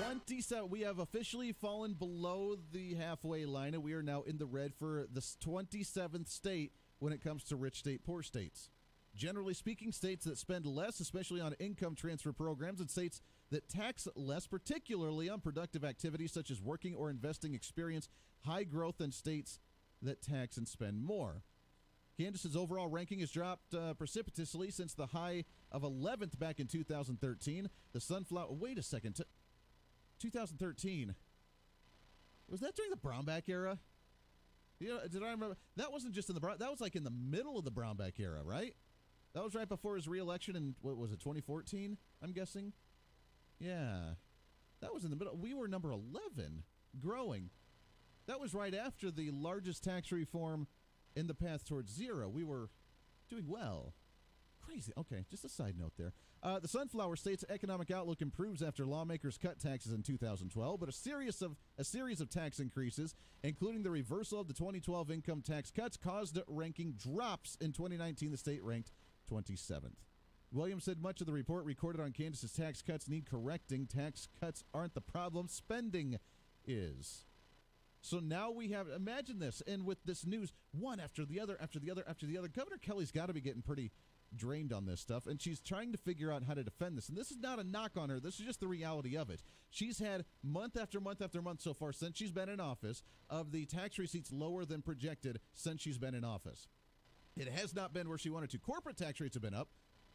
[SPEAKER 2] 27. We have officially fallen below the halfway line, and we are now in the red for the 27th state when it comes to rich state, poor states. Generally speaking, states that spend less, especially on income transfer programs, and states that tax less, particularly on productive activities such as working or investing, experience high growth than states that tax and spend more. Kansas's overall ranking has dropped precipitously since the high of 11th back in 2013. The Sunflower... Wait a second. 2013. Was that during the Brownback era? Did I remember? That wasn't just in the... That was like in the middle of the Brownback era, right? That was right before his re-election in, what was it, 2014, I'm guessing? Yeah. That was in the middle. We were number 11, growing. That was right after the largest tax reform in the path towards zero. We were doing well. Crazy. Okay, just a side note there. The Sunflower State's economic outlook improves after lawmakers cut taxes in 2012, but a series of tax increases, including the reversal of the 2012 income tax cuts, caused ranking drops. In 2019, the state ranked 27th. Williams said much of the report recorded on Kansas's tax cuts need correcting. Tax cuts aren't the problem. Spending is. So now we have, imagine this, and with this news, one after the other, Governor Kelly's got to be getting pretty drained on this stuff, and she's trying to figure out how to defend this. And this is not a knock on her. This is just the reality of it. She's had month after month after month so far since she's been in office of the tax receipts lower than projected since she's been in office. It has not been where she wanted to. Corporate tax rates have been up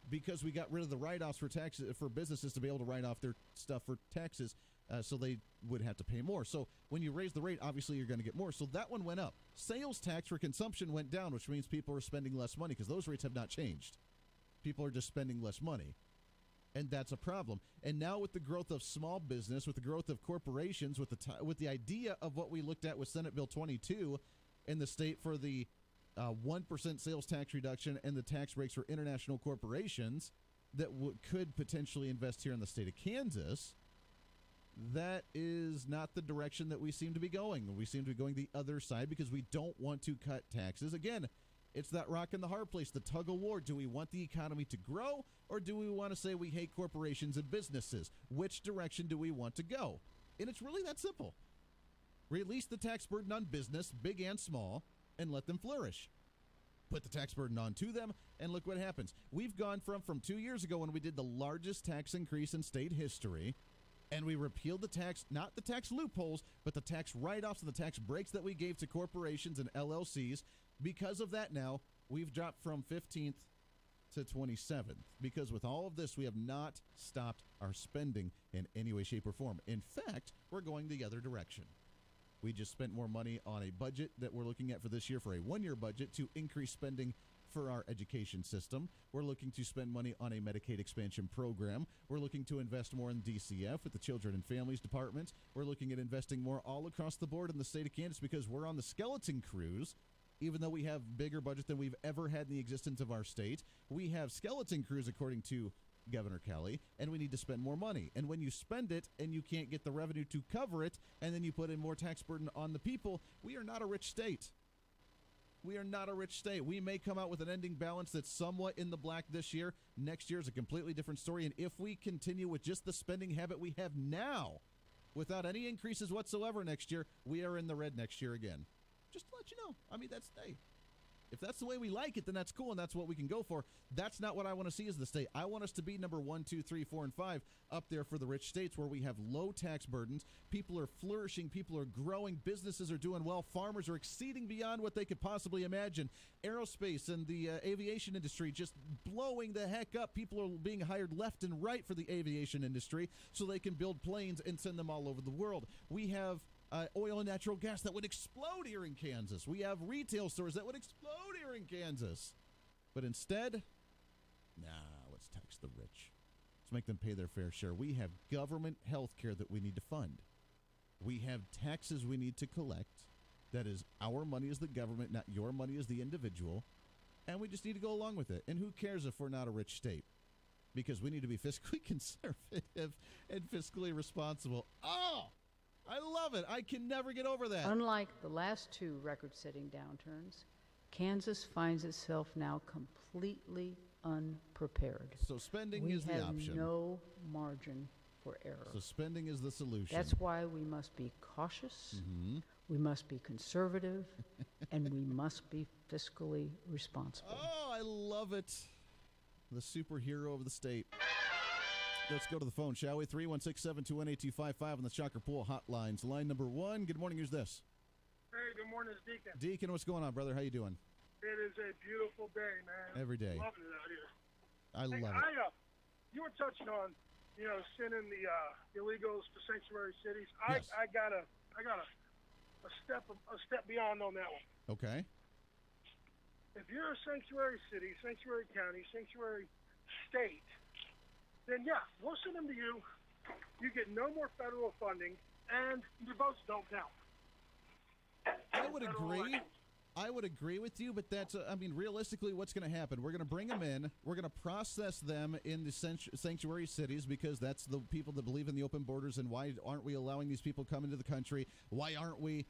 [SPEAKER 2] because we got rid of the write-offs for taxes for businesses to be able to write off their stuff for taxes, so they would have to pay more. So when you raise the rate, obviously you're going to get more. So that one went up. Sales tax for consumption went down, which means people are spending less money because those rates have not changed. People are just spending less money, and that's a problem. And now with the growth of small business, with the growth of corporations, with the idea of what we looked at with Senate Bill 22 in the state for the 1% sales tax reduction and the tax breaks for international corporations that could potentially invest here in the state of Kansas, that is not the direction that we seem to be going. We seem to be going the other side because we don't want to cut taxes. Again, it's that rock and the hard place, the tug of war. Do we want the economy to grow, or do we want to say we hate corporations and businesses? Which direction do we want to go? And it's really that simple. Release the tax burden on business, big and small, and let them flourish. Put the tax burden onto them, and look what happens. We've gone from 2 years ago when we did the largest tax increase in state history, and we repealed the tax, not the tax loopholes, but the tax write-offs and the tax breaks that we gave to corporations and LLCs. Because of that now, we've dropped from 15th to 27th. Because with all of this, we have not stopped our spending in any way, shape, or form. In fact, we're going the other direction. We just spent more money on a budget that we're looking at for this year for a one-year budget to increase spending for our education system. We're looking to spend money on a Medicaid expansion program. We're looking to invest more in DCF with the Children and Families Department. We're looking at investing more all across the board in the state of Kansas because we're on the skeleton crews. Even though we have bigger budget than we've ever had in the existence of our state, we have skeleton crews according to Governor Kelly, and we need to spend more money. And when you spend it and you can't get the revenue to cover it, and then you put in more tax burden on the people, we are not a rich state. We are not a rich state. We may come out with an ending balance that's somewhat in the black this year. Next year is a completely different story. And if we continue with just the spending habit we have now, without any increases whatsoever next year, we are in the red next year again. Just to let you know. I mean, hey, if that's the way we like it, then that's cool, and that's what we can go for. That's not what I want to see as the state. I want us to be number 1, 2, 3, 4, and 5 up there for the rich states where we have low tax burdens. People are flourishing. People are growing. Businesses are doing well. Farmers are exceeding beyond what they could possibly imagine. Aerospace and the aviation industry just blowing the heck up. People are being hired left and right for the aviation industry so they can build planes and send them all over the world. We have oil and natural gas that would explode here in Kansas. We have retail stores that would explode here in Kansas. But instead, let's tax the rich. Let's make them pay their fair share. We have government health care that we need to fund. We have taxes we need to collect. That is our money as the government, not your money as the individual. And we just need to go along with it. And who cares if we're not a rich state? Because we need to be fiscally conservative and fiscally responsible. Oh! I love it. I can never get over that.
[SPEAKER 6] Unlike the last two record-setting downturns, Kansas finds itself now completely unprepared.
[SPEAKER 2] So spending is the option.
[SPEAKER 6] We have no margin for error.
[SPEAKER 2] So spending is the solution.
[SPEAKER 6] That's why we must be cautious, we must be conservative, and we must be fiscally responsible.
[SPEAKER 2] Oh, I love it. The superhero of the state. Let's go to the phone, shall we? 316-721-8255 on the Shocker Pool hotlines. Line number 1. Good morning. Who's this?
[SPEAKER 11] Hey, good morning. It's Deacon.
[SPEAKER 2] Deacon, what's going on, brother? How you doing?
[SPEAKER 11] It is a beautiful day, man.
[SPEAKER 2] Every day.
[SPEAKER 11] Loving it out here.
[SPEAKER 2] I love it.
[SPEAKER 11] You were touching on, sending the illegals to sanctuary cities.
[SPEAKER 2] Yes.
[SPEAKER 11] I got a step beyond on that one.
[SPEAKER 2] Okay.
[SPEAKER 11] If you're a sanctuary city, sanctuary county, sanctuary state, then we'll send them to you. You get no more federal funding, and your votes don't count.
[SPEAKER 2] I would agree. I would agree with you, but that's, realistically, what's going to happen? We're going to bring them in. We're going to process them in the sanctuary cities because that's the people that believe in the open borders. And why aren't we allowing these people come into the country? Why aren't we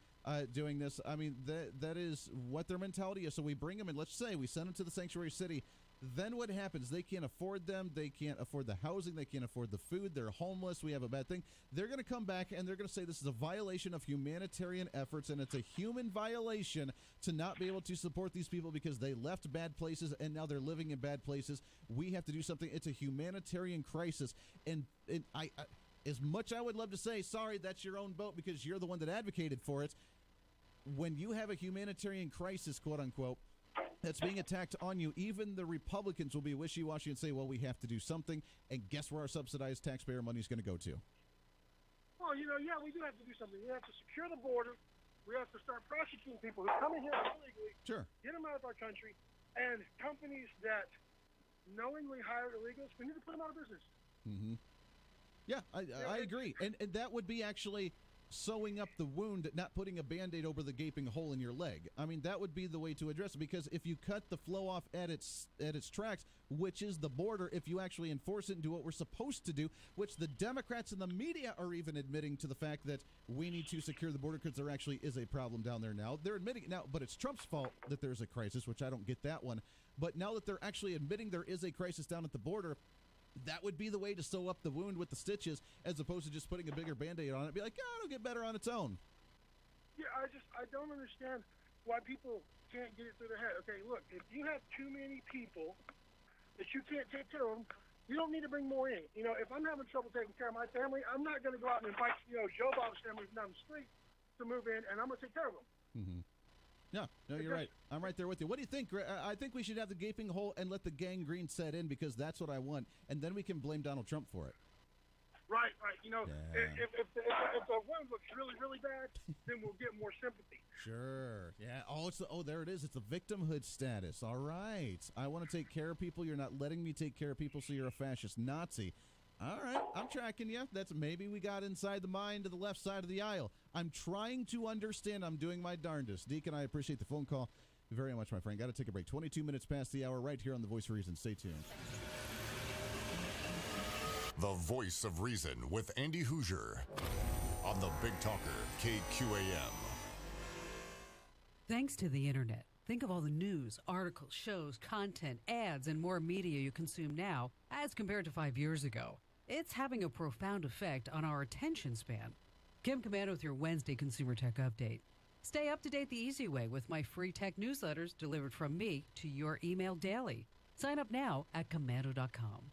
[SPEAKER 2] doing this? That is what their mentality is. So we bring them in. Let's say we send them to the sanctuary city. Then what happens? They can't afford them. They can't afford the housing. They can't afford the food. They're homeless. We have a bad thing. They're going to come back and they're going to say this is a violation of humanitarian efforts, and it's a human violation to not be able to support these people because they left bad places and now they're living in bad places. We have to do something. It's a humanitarian crisis. And I as much I would love to say, sorry, that's your own boat because you're the one that advocated for it. When you have a humanitarian crisis, quote unquote, that's being attacked on you, even the Republicans will be wishy-washy and say, well, we have to do something, and guess where our subsidized taxpayer money is going to go to?
[SPEAKER 11] Well, we do have to do something. We have to secure the border. We have to start prosecuting people who come in here illegally.
[SPEAKER 2] Sure.
[SPEAKER 11] Get them out of our country. And companies that knowingly hire illegals, we need to put them out of business.
[SPEAKER 2] Mm-hmm. Yeah, I agree. And that would be actually sewing up the wound, not putting a Band-Aid over the gaping hole in your leg. I mean, that would be the way to address it, because if you cut the flow off at its tracks, which is the border, if you actually enforce it and do what we're supposed to do, which the Democrats and the media are even admitting to the fact that we need to secure the border because there actually is a problem down there now. They're admitting it now, but it's Trump's fault that there's a crisis, which I don't get that one. But now that they're actually admitting there is a crisis down at the border, that would be the way to sew up the wound with the stitches, as opposed to just putting a bigger Band-Aid on it. Be like, oh, it'll get better on its own.
[SPEAKER 11] Yeah, I don't understand why people can't get it through their head. Okay, look, if you have too many people that you can't take care of them, you don't need to bring more in. You know, if I'm having trouble taking care of my family, I'm not going to go out and invite, Joe Bob's family from down the street to move in, and I'm going to take care of them.
[SPEAKER 2] Mm-hmm. No, you're right. I'm right there with you. What do you think? I think we should have the gaping hole and let the gangrene set in, because that's what I want, and then we can blame Donald Trump for it.
[SPEAKER 11] Right. You know, if the wound looks really, really bad, then we'll get more sympathy.
[SPEAKER 2] Sure. Yeah. There it is. It's the victimhood status. All right. I want to take care of people. You're not letting me take care of people, so you're a fascist Nazi. All right. I'm tracking you. That's maybe we got inside the mind of the left side of the aisle. I'm trying to understand. I'm doing my darndest. Deacon, I appreciate the phone call very much, my friend. Got to take a break. 22 minutes past the hour right here on The Voice of Reason. Stay tuned.
[SPEAKER 9] The Voice of Reason with Andy Hoosier on the Big Talker, KQAM.
[SPEAKER 13] Thanks to the internet, think of all the news, articles, shows, content, ads, and more media you consume now as compared to 5 years ago. It's having a profound effect on our attention span. Kim Commando with your Wednesday Consumer Tech Update. Stay up to date the easy way with my free tech newsletters delivered from me to your email daily. Sign up now at commando.com.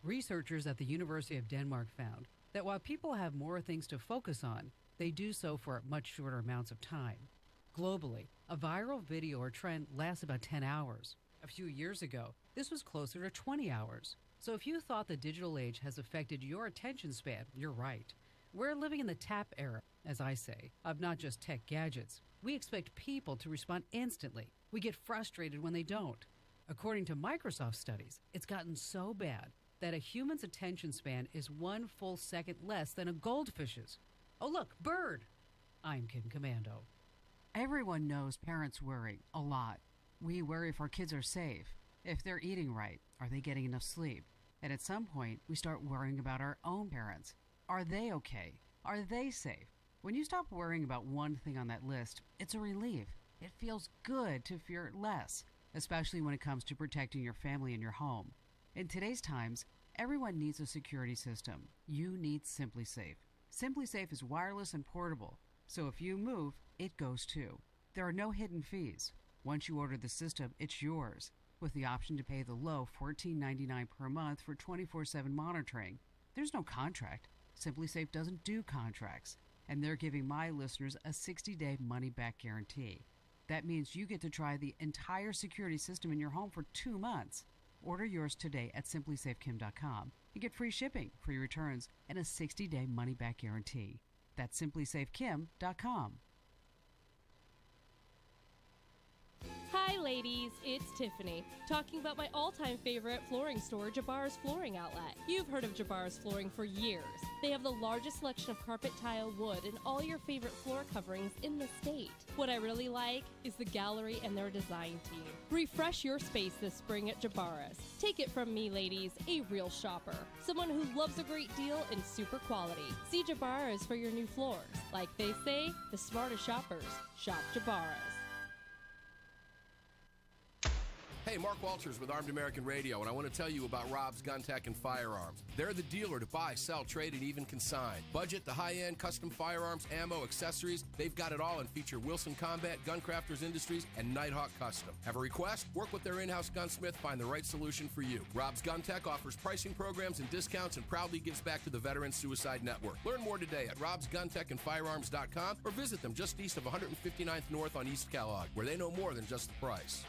[SPEAKER 13] Researchers at the University of Denmark found that while people have more things to focus on, they do so for much shorter amounts of time. Globally, a viral video or trend lasts about 10 hours. A few years ago, this was closer to 20 hours. So if you thought the digital age has affected your attention span, you're right. We're living in the tap era, as I say, of not just tech gadgets. We expect people to respond instantly. We get frustrated when they don't. According to Microsoft studies, it's gotten so bad that a human's attention span is 1 full second less than a goldfish's. Oh, look, bird! I'm Kim Commando. Everyone knows parents worry a lot. We worry if our kids are safe, if they're eating right, are they getting enough sleep? And at some point, we start worrying about our own parents. Are they okay? Are they safe? When you stop worrying about one thing on that list, it's a relief. It feels good to fear less, especially when it comes to protecting your family and your home. In today's times, everyone needs a security system. You need SimpliSafe. SimpliSafe is wireless and portable, so if you move, it goes too. There are no hidden fees. Once you order the system, it's yours, with the option to pay the low $14.99 per month for 24/7 monitoring. There's no contract. SimpliSafe doesn't do contracts, and they're giving my listeners a 60-day money-back guarantee. That means you get to try the entire security system in your home for 2 months. Order yours today at simplysafekim.com and get free shipping, free returns, and a 60-day money-back guarantee. That's simplysafekim.com.
[SPEAKER 14] Hi ladies, it's Tiffany, talking about my all-time favorite flooring store, Jabbar's Flooring Outlet. You've heard of Jabbar's Flooring for years. They have the largest selection of carpet, tile, wood, and all your favorite floor coverings in the state. What I really like is the gallery and their design team. Refresh your space this spring at Jabbar's. Take it from me, ladies, a real shopper. Someone who loves a great deal and super quality. See Jabbar's for your new floors. Like they say, the smartest shoppers shop Jabbar's.
[SPEAKER 30] Hey, Mark Walters with Armed American Radio, and I want to tell you about Rob's Gun Tech and Firearms. They're the dealer to buy, sell, trade, and even consign. Budget to high-end custom firearms, ammo, accessories. They've got it all and feature Wilson Combat, Gun Crafters Industries, and Nighthawk Custom. Have a request? Work with their in-house gunsmith. Find the right solution for you. Rob's Gun Tech offers pricing programs and discounts and proudly gives back to the Veteran Suicide Network. Learn more today at robsguntechandfirearms.com or visit them just east of 159th North on East Kellogg, where they know more than just the price.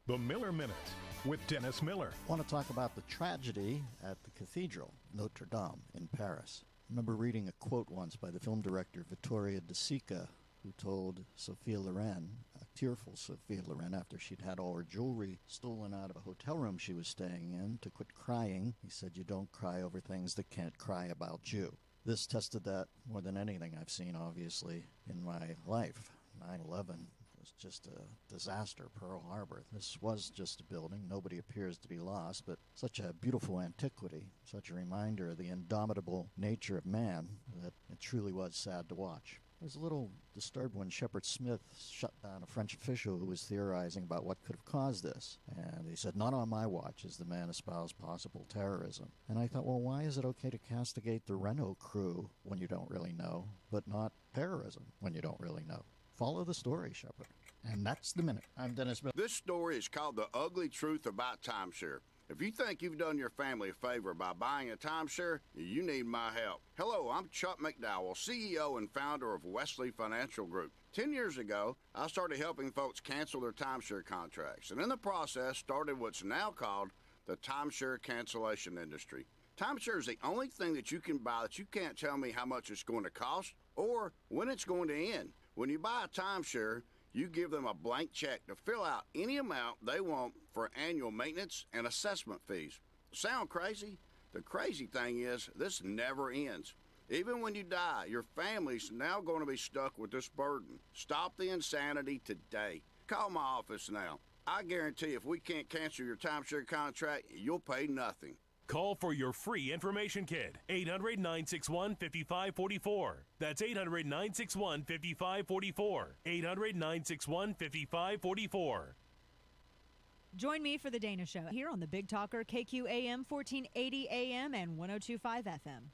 [SPEAKER 5] The Miller Minute with Dennis Miller.
[SPEAKER 15] I want to talk about the tragedy at the Cathedral, Notre Dame, in Paris. I remember reading a quote once by the film director Vittoria De Sica, who told Sophia Loren, a tearful Sophia Loren, after she'd had all her jewelry stolen out of a hotel room she was staying in, to quit crying. He said, "You don't cry over things that can't cry about you." This tested that more than anything I've seen, obviously, in my life. 9/11 was just a disaster, Pearl Harbor. This was just a building. Nobody appears to be lost, but such a beautiful antiquity, such a reminder of the indomitable nature of man that it truly was sad to watch. I was a little disturbed when Shepard Smith shut down a French official who was theorizing about what could have caused this. And he said, "Not on my watch," as the man espoused possible terrorism. And I thought, well, why is it okay to castigate the Renault crew when you don't really know, but not terrorism when you don't really know? Follow the story, Shepard. And that's the minute. I'm Dennis Miller.
[SPEAKER 3] This story is called The Ugly Truth About Timeshare. If you think you've done your family a favor by buying a timeshare, you need my help. Hello, I'm Chuck McDowell, CEO and founder of Wesley Financial Group. 10 years ago, I started helping folks cancel their timeshare contracts, and in the process started what's now called the timeshare cancellation industry. Timeshare is the only thing that you can buy that you can't tell me how much it's going to cost or when it's going to end. When you buy a timeshare, you give them a blank check to fill out any amount they want for annual maintenance and assessment fees. Sound crazy? The crazy thing is, this never ends. Even when you die, your family's now going to be stuck with this burden. Stop the insanity today. Call my office now. I guarantee if we can't cancel your timeshare contract, you'll pay nothing.
[SPEAKER 8] Call for your free information kit. 800-961-5544. That's 800-961-5544. 800-961-5544.
[SPEAKER 17] Join me for The Dana Show here on the Big Talker, KQAM 1480 AM and 102.5 FM.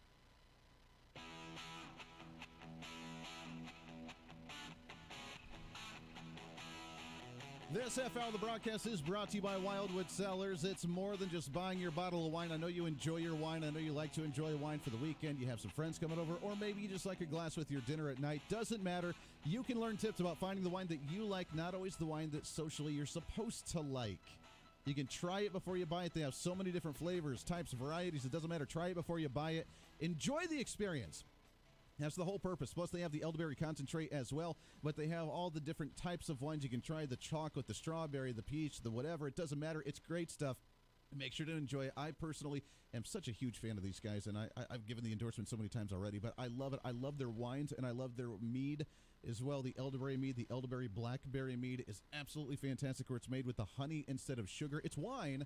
[SPEAKER 2] This half hour of the broadcast is brought to you by Wildwood Cellars. It's more than just buying your bottle of wine. I know you enjoy your wine. I know you like to enjoy wine for the weekend. You have some friends coming over, or maybe you just like a glass with your dinner at night. Doesn't matter. You can learn tips about finding the wine that you like, not always the wine that socially you're supposed to like. You can try it before you buy it. They have so many different flavors, types, varieties. It doesn't matter. Try it before you buy it. Enjoy the experience. That's the whole purpose. Plus, they have the elderberry concentrate as well, but they have all the different types of wines. You can try the chocolate, the strawberry, the peach, the whatever. It doesn't matter. It's great stuff. Make sure to enjoy it. I personally am such a huge fan of these guys, and I've given the endorsement so many times already, but I love it. I love their wines, and I love their mead as well. The elderberry mead, the elderberry blackberry mead is absolutely fantastic, where it's made with the honey instead of sugar. It's wine,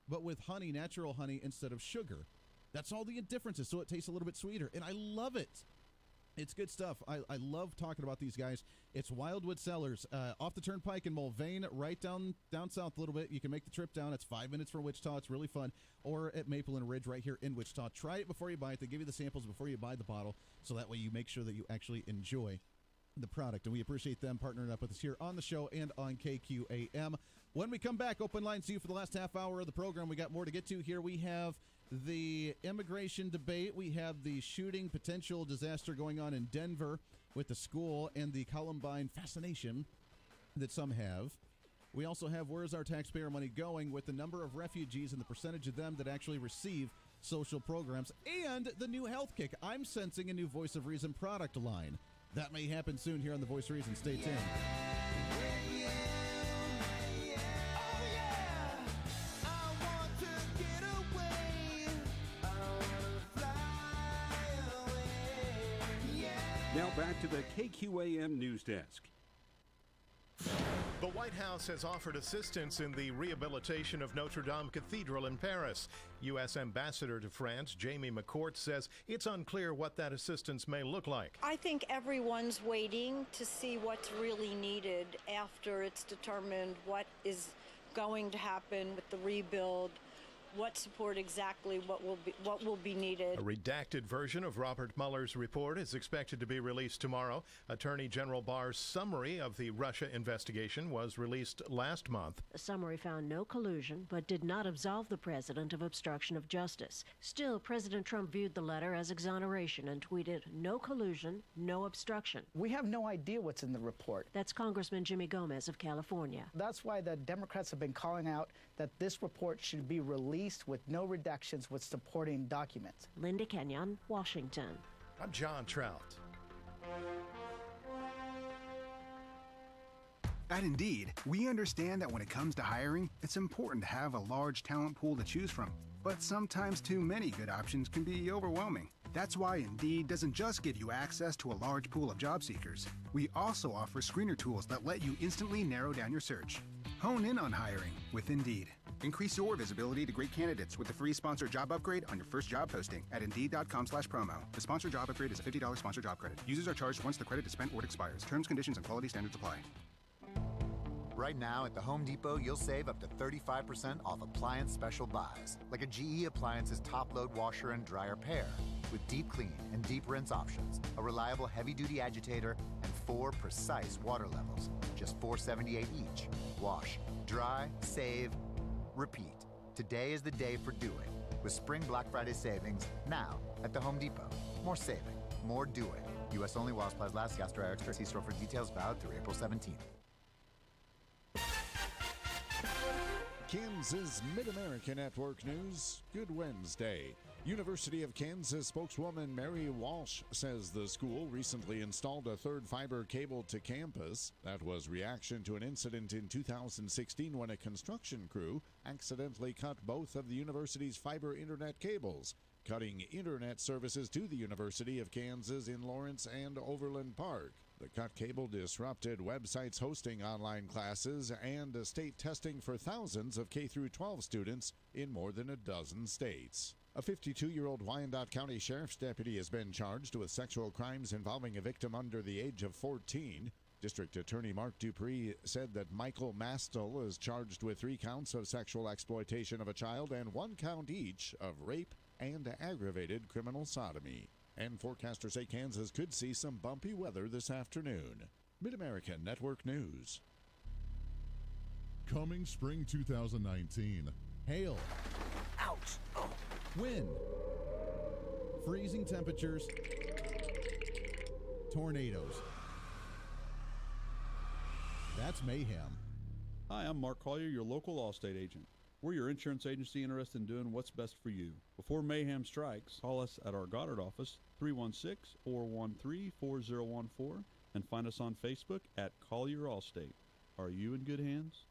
[SPEAKER 2] but with honey, natural honey instead of sugar. That's all the difference is, so it tastes a little bit sweeter, and I love it. It's good stuff. I love talking about these guys. It's Wildwood Cellars off the Turnpike in Mulvane, right down south a little bit. You can make the trip down. It's 5 minutes from Wichita. It's really fun. Or at Maple and Ridge right here in Wichita. Try it before you buy it. They give you the samples before you buy the bottle, so that way you make sure that you actually enjoy the product. And we appreciate them partnering up with us here on the show and on KQAM. When we come back, open lines to you for the last half hour of the program. We got more to get to here. We have the immigration debate. We have the shooting potential disaster going on in Denver with the school and the Columbine fascination that some have. We also have where's our taxpayer money going with the number of refugees and the percentage of them that actually receive social programs, and the new health kick. I'm sensing a new Voice of Reason product line. That may happen soon here on the Voice of Reason. Stay tuned.
[SPEAKER 18] Now back to the KQAM News Desk.
[SPEAKER 5] The White House has offered assistance in the rehabilitation of Notre Dame Cathedral in Paris. U.S. Ambassador to France, Jamie McCourt, says it's unclear what that assistance may look like.
[SPEAKER 20] I think everyone's waiting to see what's really needed after it's determined what is going to happen with the rebuild, what support exactly, what will be needed.
[SPEAKER 5] A redacted version of Robert Mueller's report is expected to be released tomorrow. Attorney General Barr's summary of the Russia investigation was released last month.
[SPEAKER 21] The summary found no collusion, but did not absolve the president of obstruction of justice. Still, President Trump viewed the letter as exoneration and tweeted, "No collusion, no obstruction."
[SPEAKER 22] We have no idea what's in the report.
[SPEAKER 21] That's Congressman Jimmy Gomez of California.
[SPEAKER 22] That's why the Democrats have been calling out that this report should be released with no redactions with supporting documents.
[SPEAKER 21] Linda Kenyon, Washington.
[SPEAKER 5] I'm John Trout.
[SPEAKER 23] At Indeed, we understand that when it comes to hiring, it's important to have a large talent pool to choose from.
[SPEAKER 7] But sometimes too many good options can be overwhelming. That's why Indeed doesn't just give you access to a large pool of job seekers. We also offer screener tools that let you instantly narrow down your search. Hone in on hiring with Indeed. Increase your visibility to great candidates with the free sponsored job upgrade on your first job posting at Indeed.com/promo. The sponsored job upgrade is a $50 sponsored job credit. Users are charged once the credit is spent or it expires. Terms, conditions, and quality standards apply.
[SPEAKER 10] Right now at the Home Depot, you'll save up to 35% off appliance special buys, like a GE Appliances top-load washer and dryer pair, with deep clean and deep rinse options, a reliable heavy-duty agitator, and 4 precise water levels, just $4.78 each. Wash, dry, save, repeat. Today is the day for doing, with Spring Black Friday savings now at the Home Depot. More saving, more doing. U.S. only while supplies last. Gas dryer extra. See store for details. Valid through April 17th.
[SPEAKER 16] Kansas Mid-America Network News. Good Wednesday. University of Kansas spokeswoman Mary Walsh says the school recently installed a third fiber cable to campus. That was reaction to an incident in 2016 when a construction crew accidentally cut both of the university's fiber internet cables, cutting internet services to the University of Kansas in Lawrence and Overland Park. The cut cable disrupted websites hosting online classes and state testing for thousands of K-12 students in more than a dozen states. A 52-year-old Wyandotte County Sheriff's deputy has been charged with sexual crimes involving a victim under the age of 14. District Attorney Mark Dupree said that Michael Mastel is charged with 3 counts of sexual exploitation of a child and 1 count each of rape and aggravated criminal sodomy. And forecasters say Kansas could see some bumpy weather this afternoon. Mid-American Network News.
[SPEAKER 19] Coming spring 2019.
[SPEAKER 2] Hail.
[SPEAKER 19] Ouch. Oh.
[SPEAKER 2] Wind. Freezing temperatures. Tornadoes. That's mayhem.
[SPEAKER 23] Hi, I'm Mark Collier, your local Allstate agent. We're your insurance agency interested in doing what's best for you. Before mayhem strikes, call us at our Goddard office, 316-413-4014, and find us on Facebook at Collier Allstate. Are you in good hands?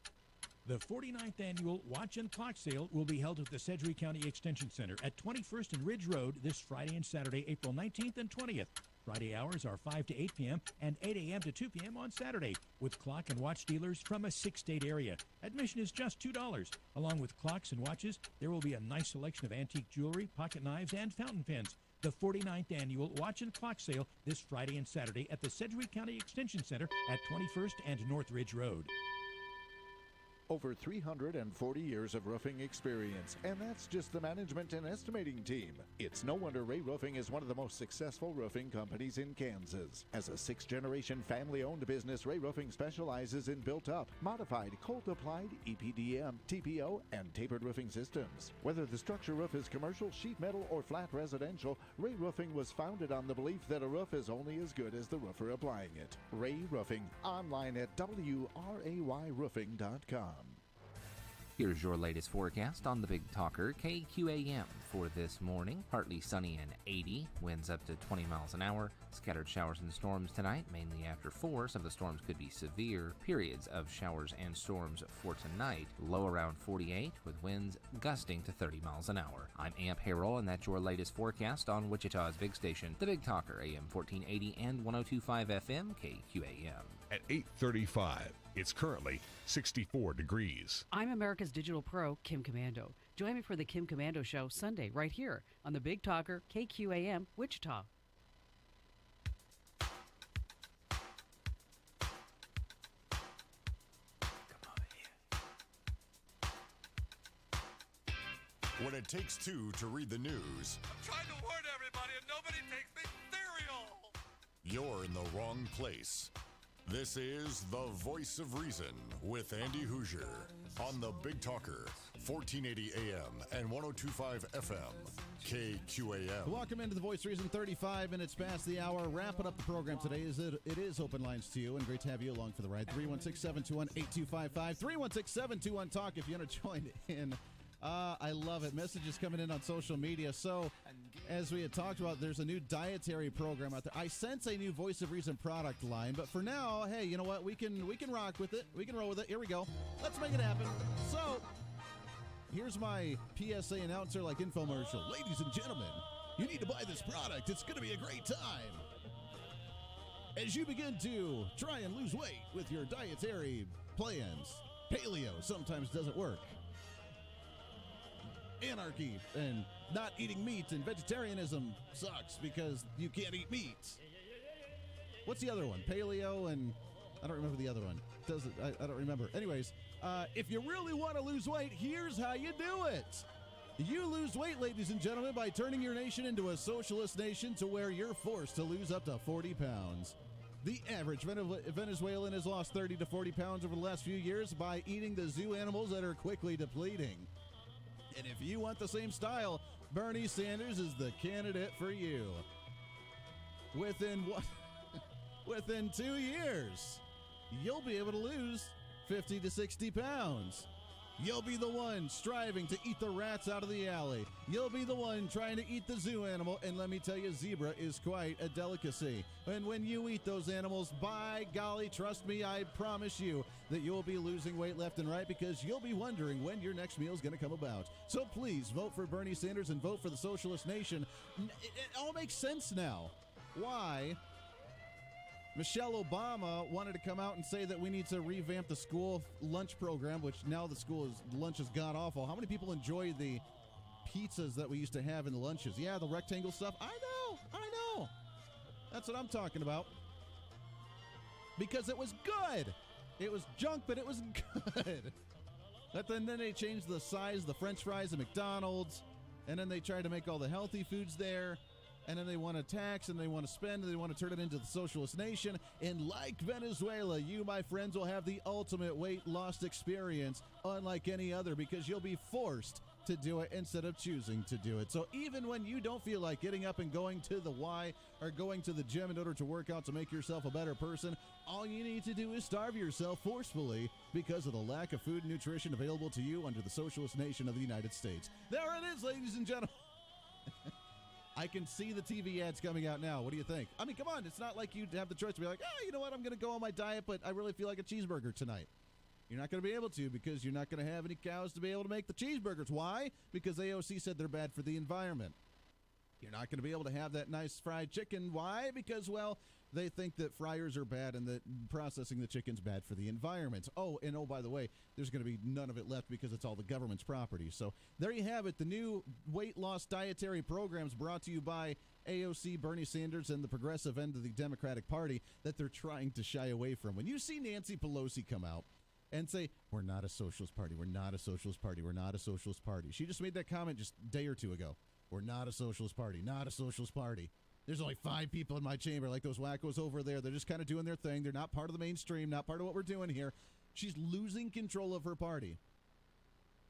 [SPEAKER 24] The 49th Annual Watch and Clock Sale will be held at the Sedgwick County Extension Center at 21st and Ridge Road this Friday and Saturday, April 19th and 20th. Friday hours are 5 to 8 p.m. and 8 a.m. to 2 p.m. on Saturday, with clock and watch dealers from a 6-state area. Admission is just $2. Along with clocks and watches, there will be a nice selection of antique jewelry, pocket knives, and fountain pens. The 49th Annual Watch and Clock Sale this Friday and Saturday at the Sedgwick County Extension Center at 21st and North Ridge Road.
[SPEAKER 16] Over 340 years of roofing experience, and that's just the management and estimating team. It's no wonder Ray Roofing is one of the most successful roofing companies in Kansas. As a 6th-generation family-owned business, Ray Roofing specializes in built-up, modified, cold-applied, EPDM, TPO, and tapered roofing systems. Whether the structure roof is commercial, sheet metal, or flat residential, Ray Roofing was founded on the belief that a roof is only as good as the roofer applying it. Ray Roofing, online at WRAYroofing.com.
[SPEAKER 12] Here's your latest forecast on the Big Talker KQAM for this morning. Partly sunny and 80, winds up to 20 miles an hour. Scattered showers and storms tonight, mainly after 4. Some of the storms could be severe. Periods of showers and storms for tonight. Low around 48 with winds gusting to 30 miles an hour. I'm Amp Harrell, and that's your latest forecast on Wichita's big station, the Big Talker, AM 1480 and 102.5 FM KQAM.
[SPEAKER 4] At 8:35, it's currently 64 degrees.
[SPEAKER 13] I'm America's Digital Pro, Kim Commando. Join me for the Kim Commando Show Sunday right here on the Big Talker KQAM Wichita.
[SPEAKER 9] When it takes 2 to read the news,
[SPEAKER 1] I'm trying to warn everybody and nobody takes me cereal.
[SPEAKER 9] you're in the wrong place. This is The Voice of Reason with Andy Hoosier on the Big Talker, 1480 AM and 102.5 FM, KQAM.
[SPEAKER 2] Welcome into The Voice of Reason, 35 minutes past the hour. Wrapping up the program today. It is open lines to you, and great to have you along for the ride. 316-721-8255, 316-721-TALK if you want to join in. I love it. Messages coming in on social media. So, as we had talked about, there's a new dietary program out there. I sense a new Voice of Reason product line, but for now, hey, you know what? We can rock with it. We can roll with it. Here we go. Let's make it happen. So, Here's my PSA announcer like infomercial. Ladies and gentlemen, you need to buy this product. It's going to be a great time. As you begin to try and lose weight with your dietary plans, paleo sometimes doesn't work. Anarchy and not eating meat and vegetarianism sucks because you can't eat meat. What's the other one? Paleo and I don't remember the other one. I don't remember. Anyways, if you really want to lose weight, here's how you do it. You lose weight, ladies and gentlemen, by turning your nation into a socialist nation to where you're forced to lose up to 40 pounds. The average Venezuelan has lost 30 to 40 pounds over the last few years by eating the zoo animals that are quickly depleting. And if you want the same style, Bernie Sanders is the candidate for you. Within 2 years, you'll be able to lose 50 to 60 pounds. You'll be the one striving to eat the rats out of the alley. You'll be the one trying to eat the zoo animal. And let me tell you, zebra is quite a delicacy. And when you eat those animals, by golly, trust me, I promise you that you'll be losing weight left and right because you'll be wondering when your next meal is going to come about. So please vote for Bernie Sanders and vote for the socialist nation. It all makes sense now. Why Michelle Obama wanted to come out and say that we need to revamp the school lunch program, which now the lunch is god-awful. How many people enjoy the pizzas that we used to have in the lunches? Yeah, the rectangle stuff. I know. That's what I'm talking about. Because it was good. It was junk, but it was good. But then they changed the size of the French fries at McDonald's, and then they tried to make all the healthy foods there. And then they want to tax, and they want to spend, and they want to turn it into the socialist nation. And like Venezuela, you, my friends, will have the ultimate weight loss experience unlike any other because you'll be forced to do it instead of choosing to do it. So even when you don't feel like getting up and going to the Y or going to the gym in order to work out to make yourself a better person, all you need to do is starve yourself forcefully because of the lack of food and nutrition available to you under the socialist nation of the United States. There it is, ladies and gentlemen. I can see the TV ads coming out now. What do you think? I mean, come on. It's not like you have the choice to be like, you know what? I'm going to go on my diet, but I really feel like a cheeseburger tonight. You're not going to be able to because you're not going to have any cows to be able to make the cheeseburgers. Why? Because AOC said they're bad for the environment. You're not going to be able to have that nice fried chicken. Why? Because, well, they think that fryers are bad and that processing the chicken's bad for the environment. Oh, by the way, there's going to be none of it left because it's all the government's property. So there you have it. The new weight loss dietary programs brought to you by AOC, Bernie Sanders, and the progressive end of the Democratic Party that they're trying to shy away from. When you see Nancy Pelosi come out and say, we're not a socialist party, we're not a socialist party, we're not a socialist party. She just made that comment just a day or two ago. We're not a socialist party, not a socialist party. There's only 5 people in my chamber, like those wackos over there. They're just kind of doing their thing. They're not part of the mainstream, not part of what we're doing here. She's losing control of her party.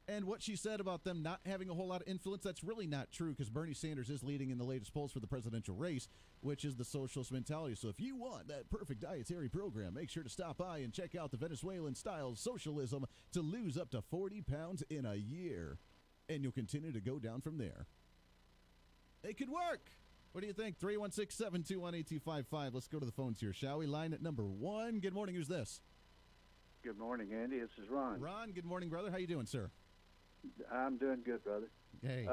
[SPEAKER 2] And what she said about them not having a whole lot of influence, that's really not true because Bernie Sanders is leading in the latest polls for the presidential race, which is the socialist mentality. So if you want that perfect dietary program, make sure to stop by and check out the Venezuelan-style socialism to lose up to 40 pounds in a year. And you'll continue to go down from there. It could work. What do you think? 316-721-8255. Let's go to the phones here, shall we? Line at number 1. Good morning. Who's this?
[SPEAKER 6] Good morning, Andy. This is Ron.
[SPEAKER 2] Ron, good morning, brother. How you doing, sir?
[SPEAKER 6] I'm doing good, brother.
[SPEAKER 2] Hey.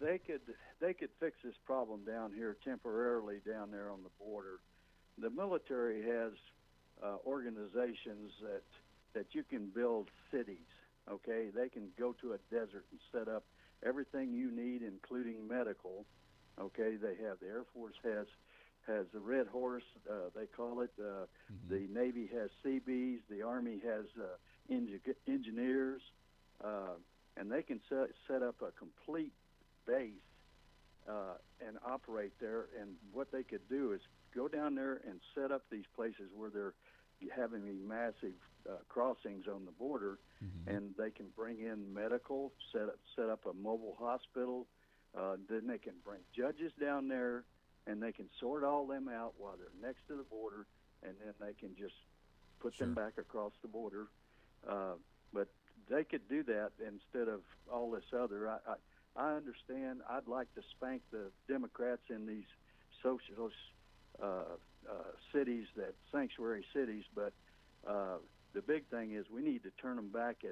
[SPEAKER 6] They could fix this problem down here temporarily down there on the border. The military has organizations that you can build cities, okay? They can go to a desert and set up everything you need, including medical. Okay, they have the Air Force has the Red Horse, they call it. The Navy has Seabees. The Army has engineers, and they can set up a complete base and operate there. And what they could do is go down there and set up these places where they're having these massive crossings on the border, and they can bring in medical, set up a mobile hospital. Then they can bring judges down there, and they can sort all them out while they're next to the border, and then they can just put them back across the border. But they could do that instead of all this other. I understand. I'd like to spank the Democrats in these socialist cities, that sanctuary cities, but the big thing is we need to turn them back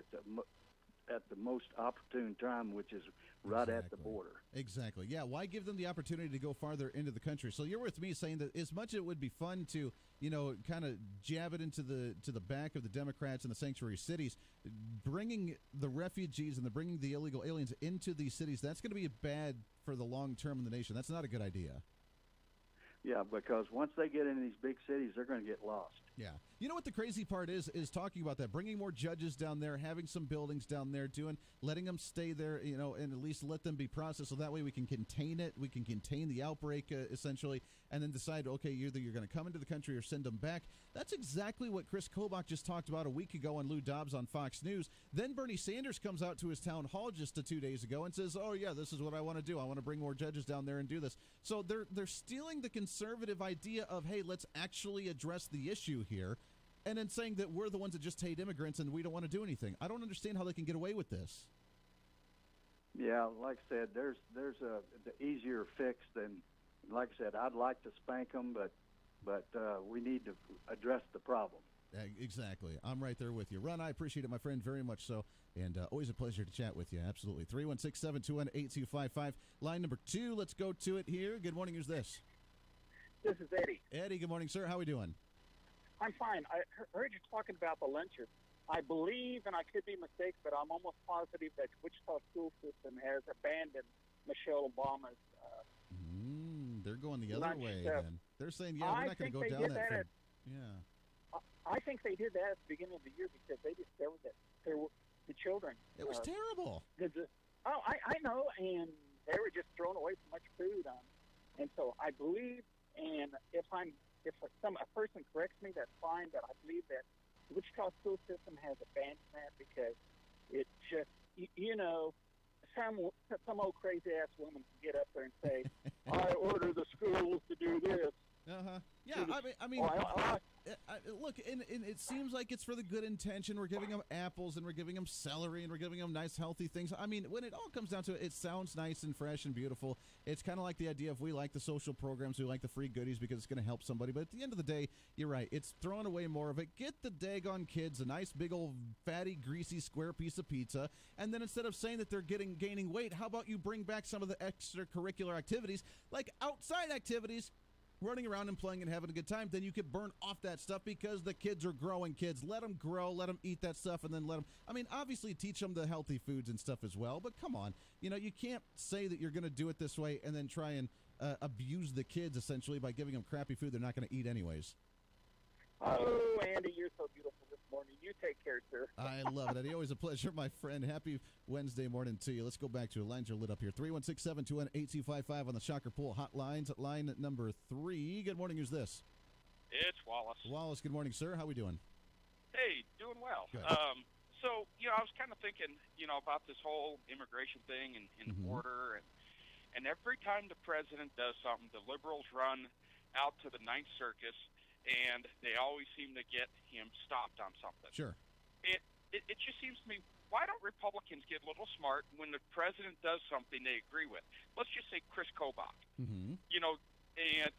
[SPEAKER 6] at the most opportune time, which is right at the border.
[SPEAKER 2] Exactly. Yeah. Why give them the opportunity to go farther into the country? So you're with me saying that as much as it would be fun to, kind of jab it into the back of the Democrats in the sanctuary cities, bringing the refugees and bringing the illegal aliens into these cities, that's going to be bad for the long term in the nation. That's not a good idea.
[SPEAKER 6] Yeah, because once they get into these big cities, they're going to get lost.
[SPEAKER 2] Yeah. You know what the crazy part is talking about that, bringing more judges down there, having some buildings down there, letting them stay there, and at least let them be processed so that way we can contain it. We can contain the outbreak, essentially, and then decide, okay, either you're going to come into the country or send them back. That's exactly what Chris Kobach just talked about a week ago on Lou Dobbs on Fox News. Then Bernie Sanders comes out to his town hall just 2 days ago and says, oh, yeah, this is what I want to do. I want to bring more judges down there and do this. So they're stealing the conservative idea of, hey, let's actually address the issue here, and then saying that we're the ones that just hate immigrants and we don't want to do anything. I don't understand how they can get away with this.
[SPEAKER 6] Yeah, like I said, there's the easier fix than, like I said, I'd like to spank them, but we need to address the problem.
[SPEAKER 2] Exactly. I'm right there with you. Ron, I appreciate it, my friend, very much so, and always a pleasure to chat with you. Absolutely. 316-721-8255. Line number 2, let's go to it here. Good morning. Who's this?
[SPEAKER 3] This is Eddie.
[SPEAKER 2] Eddie, good morning, sir. How are we doing?
[SPEAKER 3] I'm fine. I heard you talking about the lynchers. I believe, and I could be mistaken, but I'm almost positive that Wichita school system has abandoned Michelle Obama's
[SPEAKER 2] they're going the other way, then. They're saying, yeah, we're not going to go down that.
[SPEAKER 3] I think they did that at the beginning of the year because they discovered that the children.
[SPEAKER 2] It was terrible.
[SPEAKER 3] I know, and they were just throwing away so much food on. And so I believe, and if a person corrects me, that's fine. But I believe that the Wichita school system has abandoned that because it just, some old crazy ass woman can get up there and say, "I order the schools to do this."
[SPEAKER 2] Yeah, look, and it seems like it's for the good intention. We're giving them apples, and we're giving them celery, and we're giving them nice, healthy things. I mean, when it all comes down to it, it sounds nice and fresh and beautiful. It's kind of like the idea of we like the social programs, we like the free goodies because it's going to help somebody. But at the end of the day, you're right. It's throwing away more of it. Get the daggone kids a nice, big old, fatty, greasy, square piece of pizza, and then instead of saying that they're gaining weight, how about you bring back some of the extracurricular activities, like outside activities, running around and playing and having a good time. Then you could burn off that stuff because the kids are growing kids. Let them grow, let them eat that stuff, and then let them, obviously teach them the healthy foods and stuff as well, but come on. You can't say that you're going to do it this way and then try and abuse the kids, essentially, by giving them crappy food they're not going to eat anyways.
[SPEAKER 3] Oh, Andy, you're so beautiful this morning. You take care, sir.
[SPEAKER 2] I love it, Eddie. Always a pleasure, my friend. Happy Wednesday morning to you. Let's go back to it. Lines are lit up here. 316-721-8255 on the Shocker Pool hotlines. Line number 3. Good morning. Who's this?
[SPEAKER 11] It's Wallace.
[SPEAKER 2] Wallace, good morning, sir. How we doing?
[SPEAKER 11] Hey, doing well.
[SPEAKER 2] Good.
[SPEAKER 11] So, I was kind of thinking, about this whole immigration thing and the border. And every time the president does something, the liberals run out to the Ninth Circus, and they always seem to get him stopped on something.
[SPEAKER 2] Sure.
[SPEAKER 11] It just seems to me, why don't Republicans get a little smart when the president does something they agree with? Let's just say Chris Kobach.
[SPEAKER 2] Mm-hmm.
[SPEAKER 11] And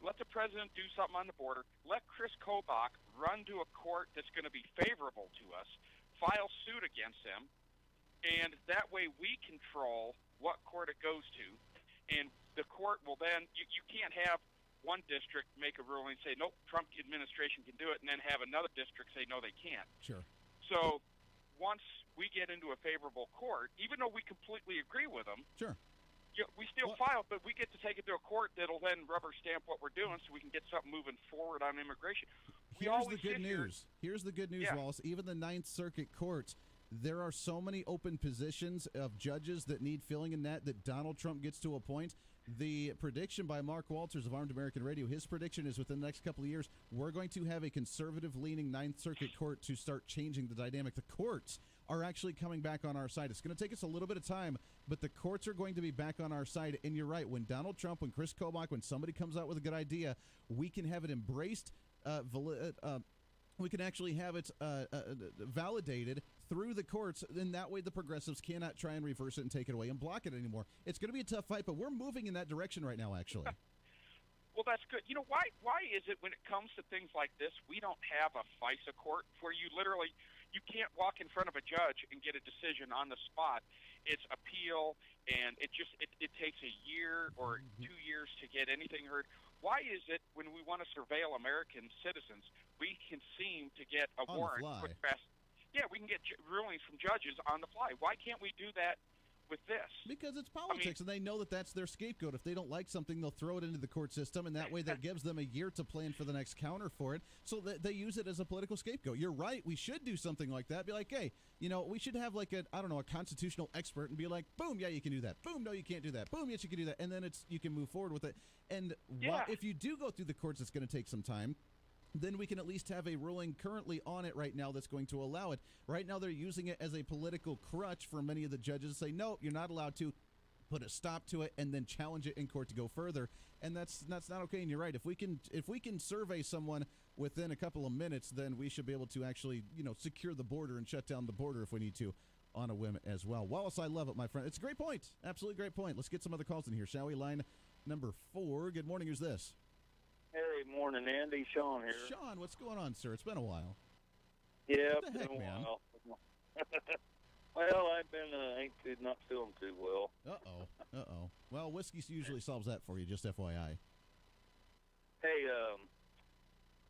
[SPEAKER 11] let the president do something on the border. Let Chris Kobach run to a court that's going to be favorable to us, file suit against them, and that way we control what court it goes to. And the court will then, you can't have one district make a ruling and say, nope, Trump administration can do it, and then have another district say, no, they can't.
[SPEAKER 2] Sure.
[SPEAKER 11] So once we get into a favorable court, even though we completely agree with them,
[SPEAKER 2] sure,
[SPEAKER 11] we still file, but we get to take it to a court that'll then rubber stamp what we're doing so we can get something moving forward on immigration.
[SPEAKER 2] Here's the good news. Here's the good news, Wallace. Even the Ninth Circuit courts, there are so many open positions of judges that need filling in that Donald Trump gets to appoint. The prediction by Mark Walters of Armed American Radio, his prediction is within the next couple of years, we're going to have a conservative-leaning Ninth Circuit court to start changing the dynamic. The courts are actually coming back on our side. It's going to take us a little bit of time, but the courts are going to be back on our side. And you're right. When Donald Trump, when Chris Kobach, when somebody comes out with a good idea, we can have it embraced, we can actually have it validated through the courts, then that way the progressives cannot try and reverse it and take it away and block it anymore. It's going to be a tough fight, but we're moving in that direction right now, actually.
[SPEAKER 11] Well, that's good. Why is it when it comes to things like this, we don't have a FISA court where you literally, You can't walk in front of a judge and get a decision on the spot. It's appeal, and it takes a year or 2 years to get anything heard. Why is it when we want to surveil American citizens, we can seem to get a warrant quick, fast? Yeah, we can get rulings from judges on the fly. Why can't we do that with this?
[SPEAKER 2] Because it's politics, and they know that that's their scapegoat. If they don't like something, they'll throw it into the court system, and that way that gives them a year to plan for the next counter for it. So they use it as a political scapegoat. You're right. We should do something like that. Be like, hey, we should have like a constitutional expert and be like, boom, yeah, you can do that. Boom, no, you can't do that. Boom, yes, you can do that. And then you can move forward with it. And if you do go through the courts, it's going to take some time. Then we can at least have a ruling currently on it right now that's going to allow it. Right now they're using it as a political crutch for many of the judges to say, no, you're not allowed to put a stop to it and then challenge it in court to go further. And that's not okay. And you're right. If we can survey someone within a couple of minutes, then we should be able to actually, secure the border and shut down the border if we need to on a whim as well. Wallace, I love it, my friend. It's a great point. Absolutely great point. Let's get some other calls in here, shall we? Line number 4. Good morning. Who's this?
[SPEAKER 8] Hey, morning, Andy. Sean here.
[SPEAKER 2] Sean, what's going on, sir? It's been a while.
[SPEAKER 8] Yeah,
[SPEAKER 2] what the heck,
[SPEAKER 8] been a
[SPEAKER 2] man?
[SPEAKER 8] while. Well, I've been not feeling too well.
[SPEAKER 2] Uh-oh. Well, whiskey usually solves that for you, just FYI.
[SPEAKER 8] Hey,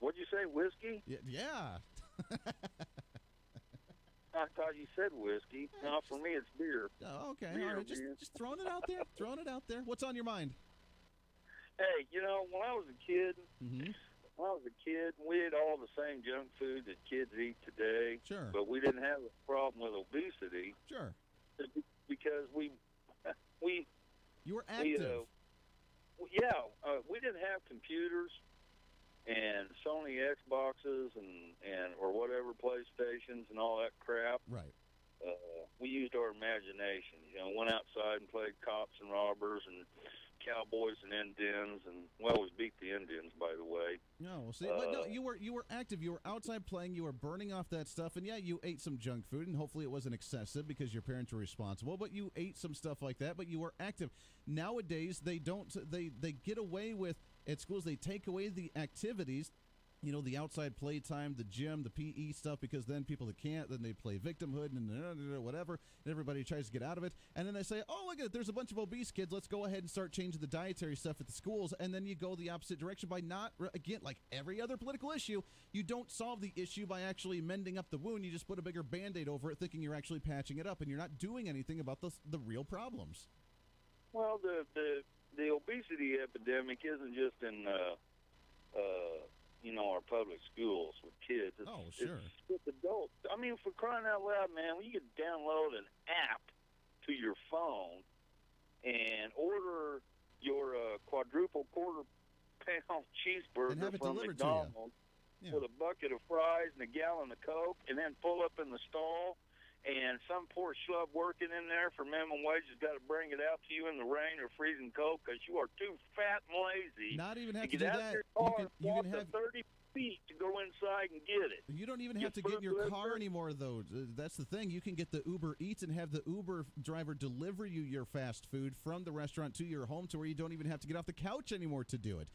[SPEAKER 8] what'd you say, whiskey?
[SPEAKER 2] Yeah.
[SPEAKER 8] I thought you said whiskey. No, for me, it's beer.
[SPEAKER 2] Oh, okay.
[SPEAKER 8] Beer,
[SPEAKER 2] all right. Just throwing it out there. Throwing it out there. What's on your mind?
[SPEAKER 8] Hey, when I was a kid, we ate all the same junk food that kids eat today.
[SPEAKER 2] Sure.
[SPEAKER 8] But we didn't have a problem with obesity.
[SPEAKER 2] Sure.
[SPEAKER 8] Because we
[SPEAKER 2] You were active.
[SPEAKER 8] We didn't have computers and Sony Xboxes and or whatever PlayStations and all that crap.
[SPEAKER 2] Right.
[SPEAKER 8] We used our imagination. Went outside and played cops and robbers and cowboys and Indians, and we beat the Indians, by the way.
[SPEAKER 2] No, see, but no, you were active. You were outside playing. You were burning off that stuff, and yeah, you ate some junk food, and hopefully it wasn't excessive because your parents were responsible. But you ate some stuff like that. But you were active. Nowadays, they don't. They get away with at schools. They take away the activities. The outside play time, the gym, the PE stuff, because then people that can't, then they play victimhood and whatever, and everybody tries to get out of it. And then they say, oh, look at it, there's a bunch of obese kids. Let's go ahead and start changing the dietary stuff at the schools. And then you go the opposite direction by not, again, like every other political issue, you don't solve the issue by actually mending up the wound. You just put a bigger Band-Aid over it thinking you're actually patching it up, and you're not doing anything about the real problems.
[SPEAKER 8] Well, the obesity epidemic isn't just in our public schools with kids.
[SPEAKER 2] Sure.
[SPEAKER 8] It's with adults. I mean, for crying out loud, man, you can download an app to your phone and order your quadruple quarter-pound cheeseburger from McDonald's with a bucket of fries and a gallon of Coke, and then pull up in the stall, and some poor schlub working in there for minimum wage has got to bring it out to you in the rain or freezing cold because you are too fat and lazy.
[SPEAKER 2] Not even have
[SPEAKER 8] to
[SPEAKER 2] do
[SPEAKER 8] get out
[SPEAKER 2] that.
[SPEAKER 8] Your car
[SPEAKER 2] you can
[SPEAKER 8] have 30 feet to go inside and get it.
[SPEAKER 2] You don't even have to get in your car anymore, though. That's the thing. You can get the Uber Eats and have the Uber driver deliver you your fast food from the restaurant to your home, to where you don't even have to get off the couch anymore to do it.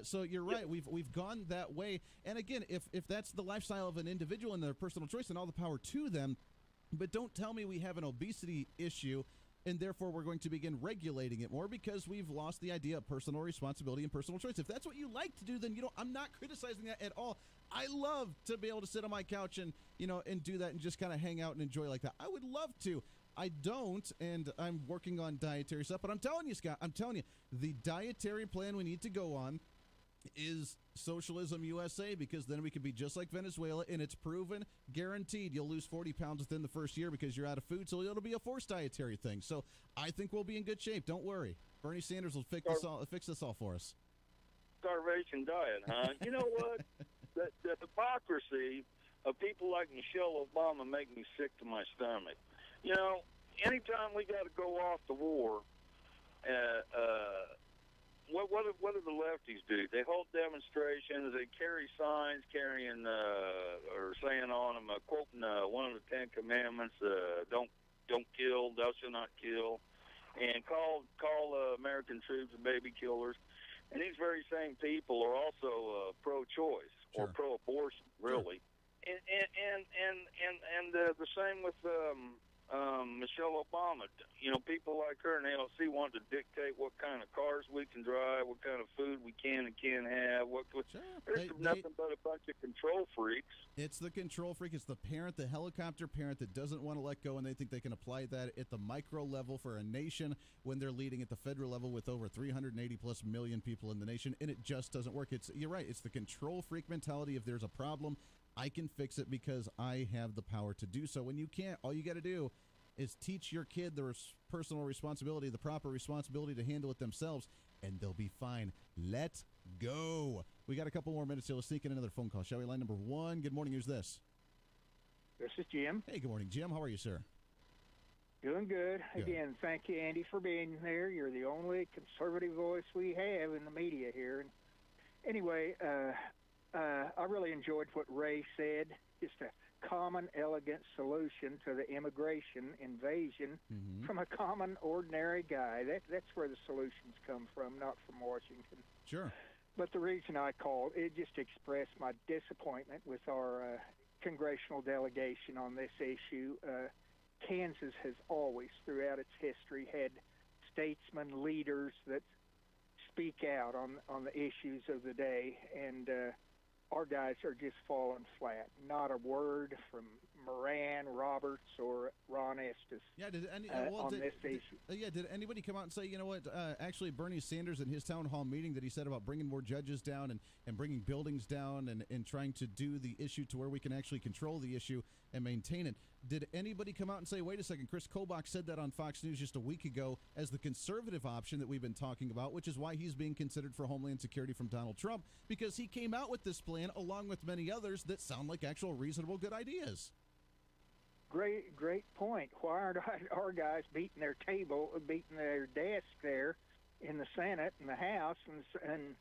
[SPEAKER 2] So you're right. We've gone that way. And again, if that's the lifestyle of an individual and their personal choice, and all the power to them. But don't tell me we have an obesity issue and therefore we're going to begin regulating it more, because we've lost the idea of personal responsibility and personal choice. If that's what you like to do, then I'm not criticizing that at all. I love to be able to sit on my couch and and do that and just kind of hang out and enjoy like that. I would love to. I don't, and I'm working on dietary stuff. But I'm telling you, Scott, the dietary plan we need to go on is Socialism USA, because then we could be just like Venezuela, and it's proven, guaranteed, you'll lose 40 pounds within the first year because you're out of food, so it'll be a forced dietary thing. So I think we'll be in good shape. Don't worry. Bernie Sanders will fix this all for us.
[SPEAKER 8] Starvation diet, huh? You know what? The hypocrisy of people like Michelle Obama make me sick to my stomach. Anytime we got to go off the war, what do the lefties do? They hold demonstrations. They carry signs carrying or saying on them, quoting one of the Ten Commandments: "Don't kill, thou shalt not kill," and call American troops baby killers. And these very same people are also pro-choice or pro-abortion, really. And There's nothing but a bunch of control freaks.
[SPEAKER 2] It's the control freak. It's the parent, the helicopter parent that doesn't want to let go, and they think they can apply that at the micro level for a nation when they're leading at the federal level with over 380+ million people in the nation, and it just doesn't work. You're right. It's the control freak mentality. If there's a problem, I can fix it because I have the power to do so. When you can't, all you got to do is teach your kid the personal responsibility, the proper responsibility to handle it themselves, and they'll be fine. Let's go. We got a couple more minutes here. Let's sneak in another phone call, shall we? Line number 1. Good morning. Who's this?
[SPEAKER 14] This is Jim.
[SPEAKER 2] Hey, good morning, Jim. How are you, sir?
[SPEAKER 14] Doing good. Again, thank you, Andy, for being there. You're the only conservative voice we have in the media here. And anyway, I really enjoyed what Ray said. Just a common, elegant solution to the immigration invasion from a common, ordinary guy. That's where the solutions come from, not from Washington.
[SPEAKER 2] Sure.
[SPEAKER 14] But the reason I called, it just expressed my disappointment with our congressional delegation on this issue. Kansas has always, throughout its history, had statesmen, leaders that speak out on the issues of the day, and our guys are just falling flat. Not a word from Moran, Roberts, or Ron Estes on this issue.
[SPEAKER 2] Did anybody come out and say, you know what, actually Bernie Sanders in his town hall meeting that he said about bringing more judges down and bringing buildings down and trying to do the issue to where we can actually control the issue and maintain it, did anybody come out and say, wait a second, Chris Kobach said that on Fox News just a week ago as the conservative option that we've been talking about, which is why he's being considered for Homeland Security from Donald Trump, because he came out with this plan along with many others that sound like actual reasonable good ideas.
[SPEAKER 14] Great point. Why aren't our guys beating their desk there in the Senate and the House and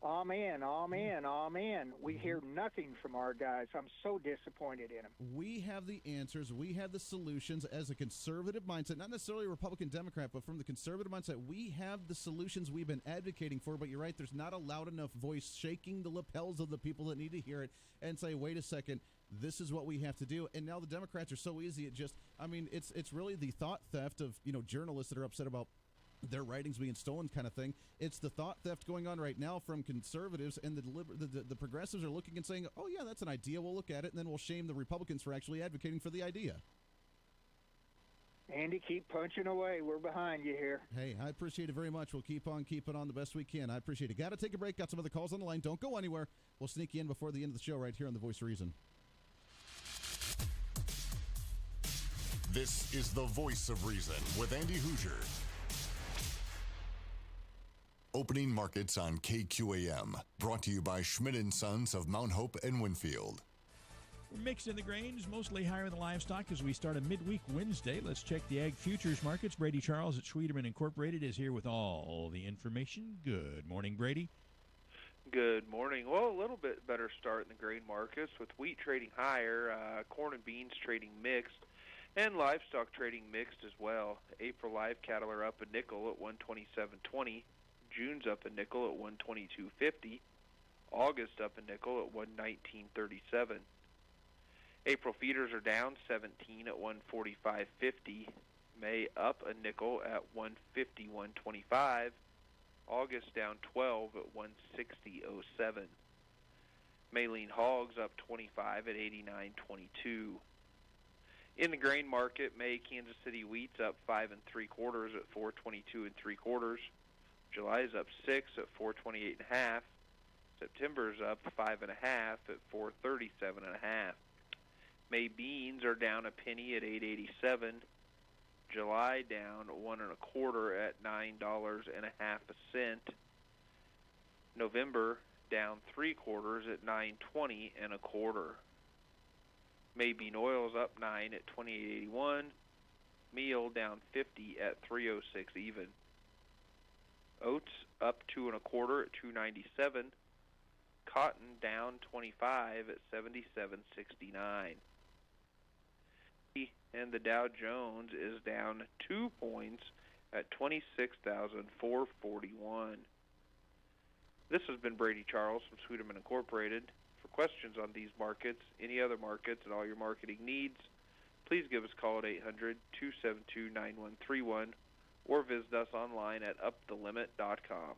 [SPEAKER 14] amen, amen, amen? We hear nothing from our guys. I'm so disappointed in them.
[SPEAKER 2] We have the answers. We have the solutions as a conservative mindset, not necessarily a Republican Democrat, but from the conservative mindset, we have the solutions we've been advocating for. But you're right, there's not a loud enough voice shaking the lapels of the people that need to hear it and say, wait a second, this is what we have to do. And now the Democrats are so easy. It's really the thought theft of, journalists that are upset about their writings being stolen kind of thing. It's the thought theft going on right now from conservatives, and the progressives are looking and saying, oh yeah, that's an idea, we'll look at it, and then we'll shame the Republicans for actually advocating for the idea.
[SPEAKER 14] Andy, keep punching away. We're behind you here.
[SPEAKER 2] Hey, I appreciate it very much. We'll keep on keeping on the best we can. I appreciate it. Got to take a break. Got some other calls on the line. Don't go anywhere. We'll sneak you in before the end of the show right here on The Voice of Reason.
[SPEAKER 9] This is The Voice of Reason with Andy Hoosier. Opening markets on KQAM. Brought to you by Schmidt & Sons of Mount Hope and Winfield.
[SPEAKER 24] We're mixing the grains, mostly higher in the livestock as we start a midweek Wednesday. Let's check the ag futures markets. Brady Charles at Schweitzerman Incorporated is here with all the information. Good morning, Brady.
[SPEAKER 15] Good morning. Well, a little bit better start in the grain markets with wheat trading higher, corn and beans trading mixed, and livestock trading mixed as well. April live cattle are up a nickel at 127.20. June's up a nickel at 122.50. August up a nickel at 119.37. April feeders are down 17 at 145.50. May up a nickel at 151.25. August down 12 at 160.07. May lean hogs up 25 at 89.22. In the grain market, May Kansas City wheat's up 5 3/4 at 422 3/4. July's up 6 at 428.5. September's up 5.5 at 437.5. May beans are down a penny at 8.87. July down 1 1/4 at $9.50. November down 3/4 at $9.20 1/4. May bean oil's up 9 at 28.81. Meal down 50 at 3.06 even. Oats up 2 1/4 at 2.97. Cotton down 25 at 77.69. And the Dow Jones is down 2 points at 26,441. This has been Brady Charles from Schweitzerman Incorporated. For questions on these markets, any other markets, and all your marketing needs, please give us a call at 800-272-9131 or visit us online at upthelimit.com.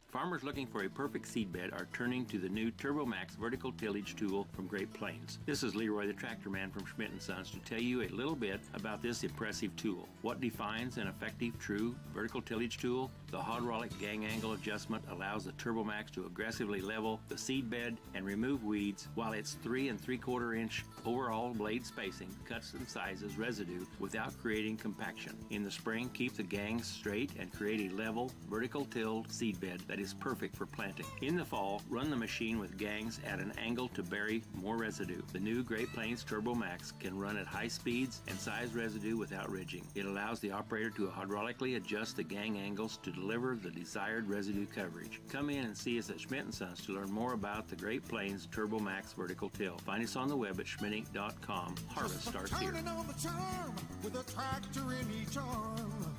[SPEAKER 17] Farmers looking for a perfect seed bed are turning to the new TurboMax vertical tillage tool from Great Plains. This is Leroy the Tractor Man from Schmidt & Sons to tell you a little bit about this impressive tool. What defines an effective, true vertical tillage tool? The hydraulic gang angle adjustment allows the TurboMax to aggressively level the seed bed and remove weeds, while its 3 3/4 inch overall blade spacing cuts and sizes residue without creating compaction. In the spring, keep the gangs straight and create a level, vertical tilled seed bed that is perfect for planting. In the fall, run the machine with gangs at an angle to bury more residue. The new Great Plains TurboMax can run at high speeds and size residue without ridging. It allows the operator to hydraulically adjust the gang angles to deliver the desired residue coverage. Come in and see us at Schmidt & Sons to learn more about the Great Plains TurboMax vertical till. Find us on the web at schmittinc.com. Harvest starts here.
[SPEAKER 1] Turning on the charm with a tractor in each arm.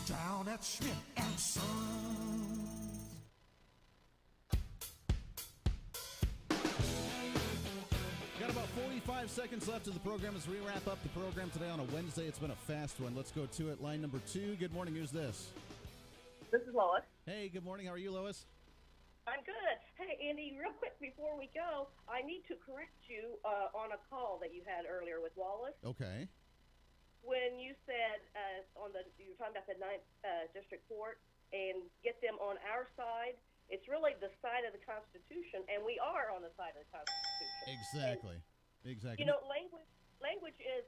[SPEAKER 1] Down at Schmidt & Sons.
[SPEAKER 2] Got about 45 seconds left of the program as we wrap up the program today on a Wednesday. It's been a fast one. Let's go to it. Line number 2. Good morning. Who's this?
[SPEAKER 18] This is Lois.
[SPEAKER 2] Hey, good morning. How are you, Lois?
[SPEAKER 18] I'm good. Hey, Andy, real quick before we go, I need to correct you on a call that you had earlier with Wallace.
[SPEAKER 2] Okay.
[SPEAKER 18] When you said you were talking about the 9th District Court and get them on our side, it's really the side of the Constitution, and we are on the side of the Constitution.
[SPEAKER 2] Exactly.
[SPEAKER 18] And,
[SPEAKER 2] exactly.
[SPEAKER 18] you know, language is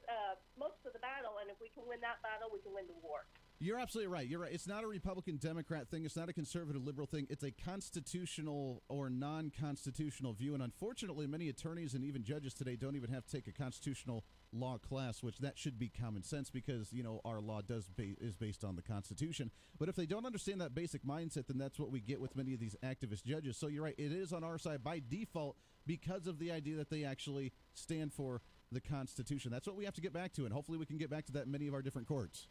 [SPEAKER 18] most of the battle, and if we can win that battle, we can win the war.
[SPEAKER 2] You're absolutely right. You're right. It's not a Republican-Democrat thing. It's not a conservative-liberal thing. It's a constitutional or non-constitutional view. And unfortunately, many attorneys and even judges today don't even have to take a constitutional law class, which that should be common sense because, you know, our law is based on the Constitution. But if they don't understand that basic mindset, then that's what we get with many of these activist judges. So you're right. It is on our side by default because of the idea that they actually stand for the Constitution. That's what we have to get back to, and hopefully we can get back to that in many of our different courts.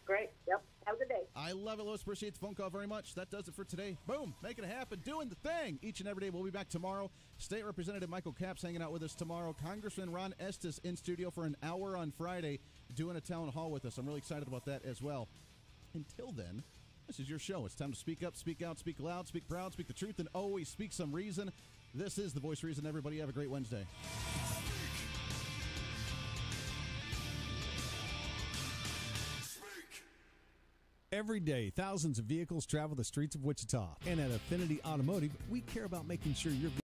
[SPEAKER 18] Great. Yep. Have a good day.
[SPEAKER 2] I love it, Lois. Appreciate the phone call very much. That does it for today. Boom. Making it happen. Doing the thing each and every day. We'll be back tomorrow. State Representative Michael Capps hanging out with us tomorrow. Congressman Ron Estes in studio for an hour on Friday doing a town hall with us. I'm really excited about that as well. Until then, this is your show. It's time to speak up, speak out, speak loud, speak proud, speak the truth, and always speak some reason. This is The Voice Reason. Everybody have a great Wednesday.
[SPEAKER 20] Every day, thousands of vehicles travel the streets of Wichita. And at Affinity Automotive, we care about making sure your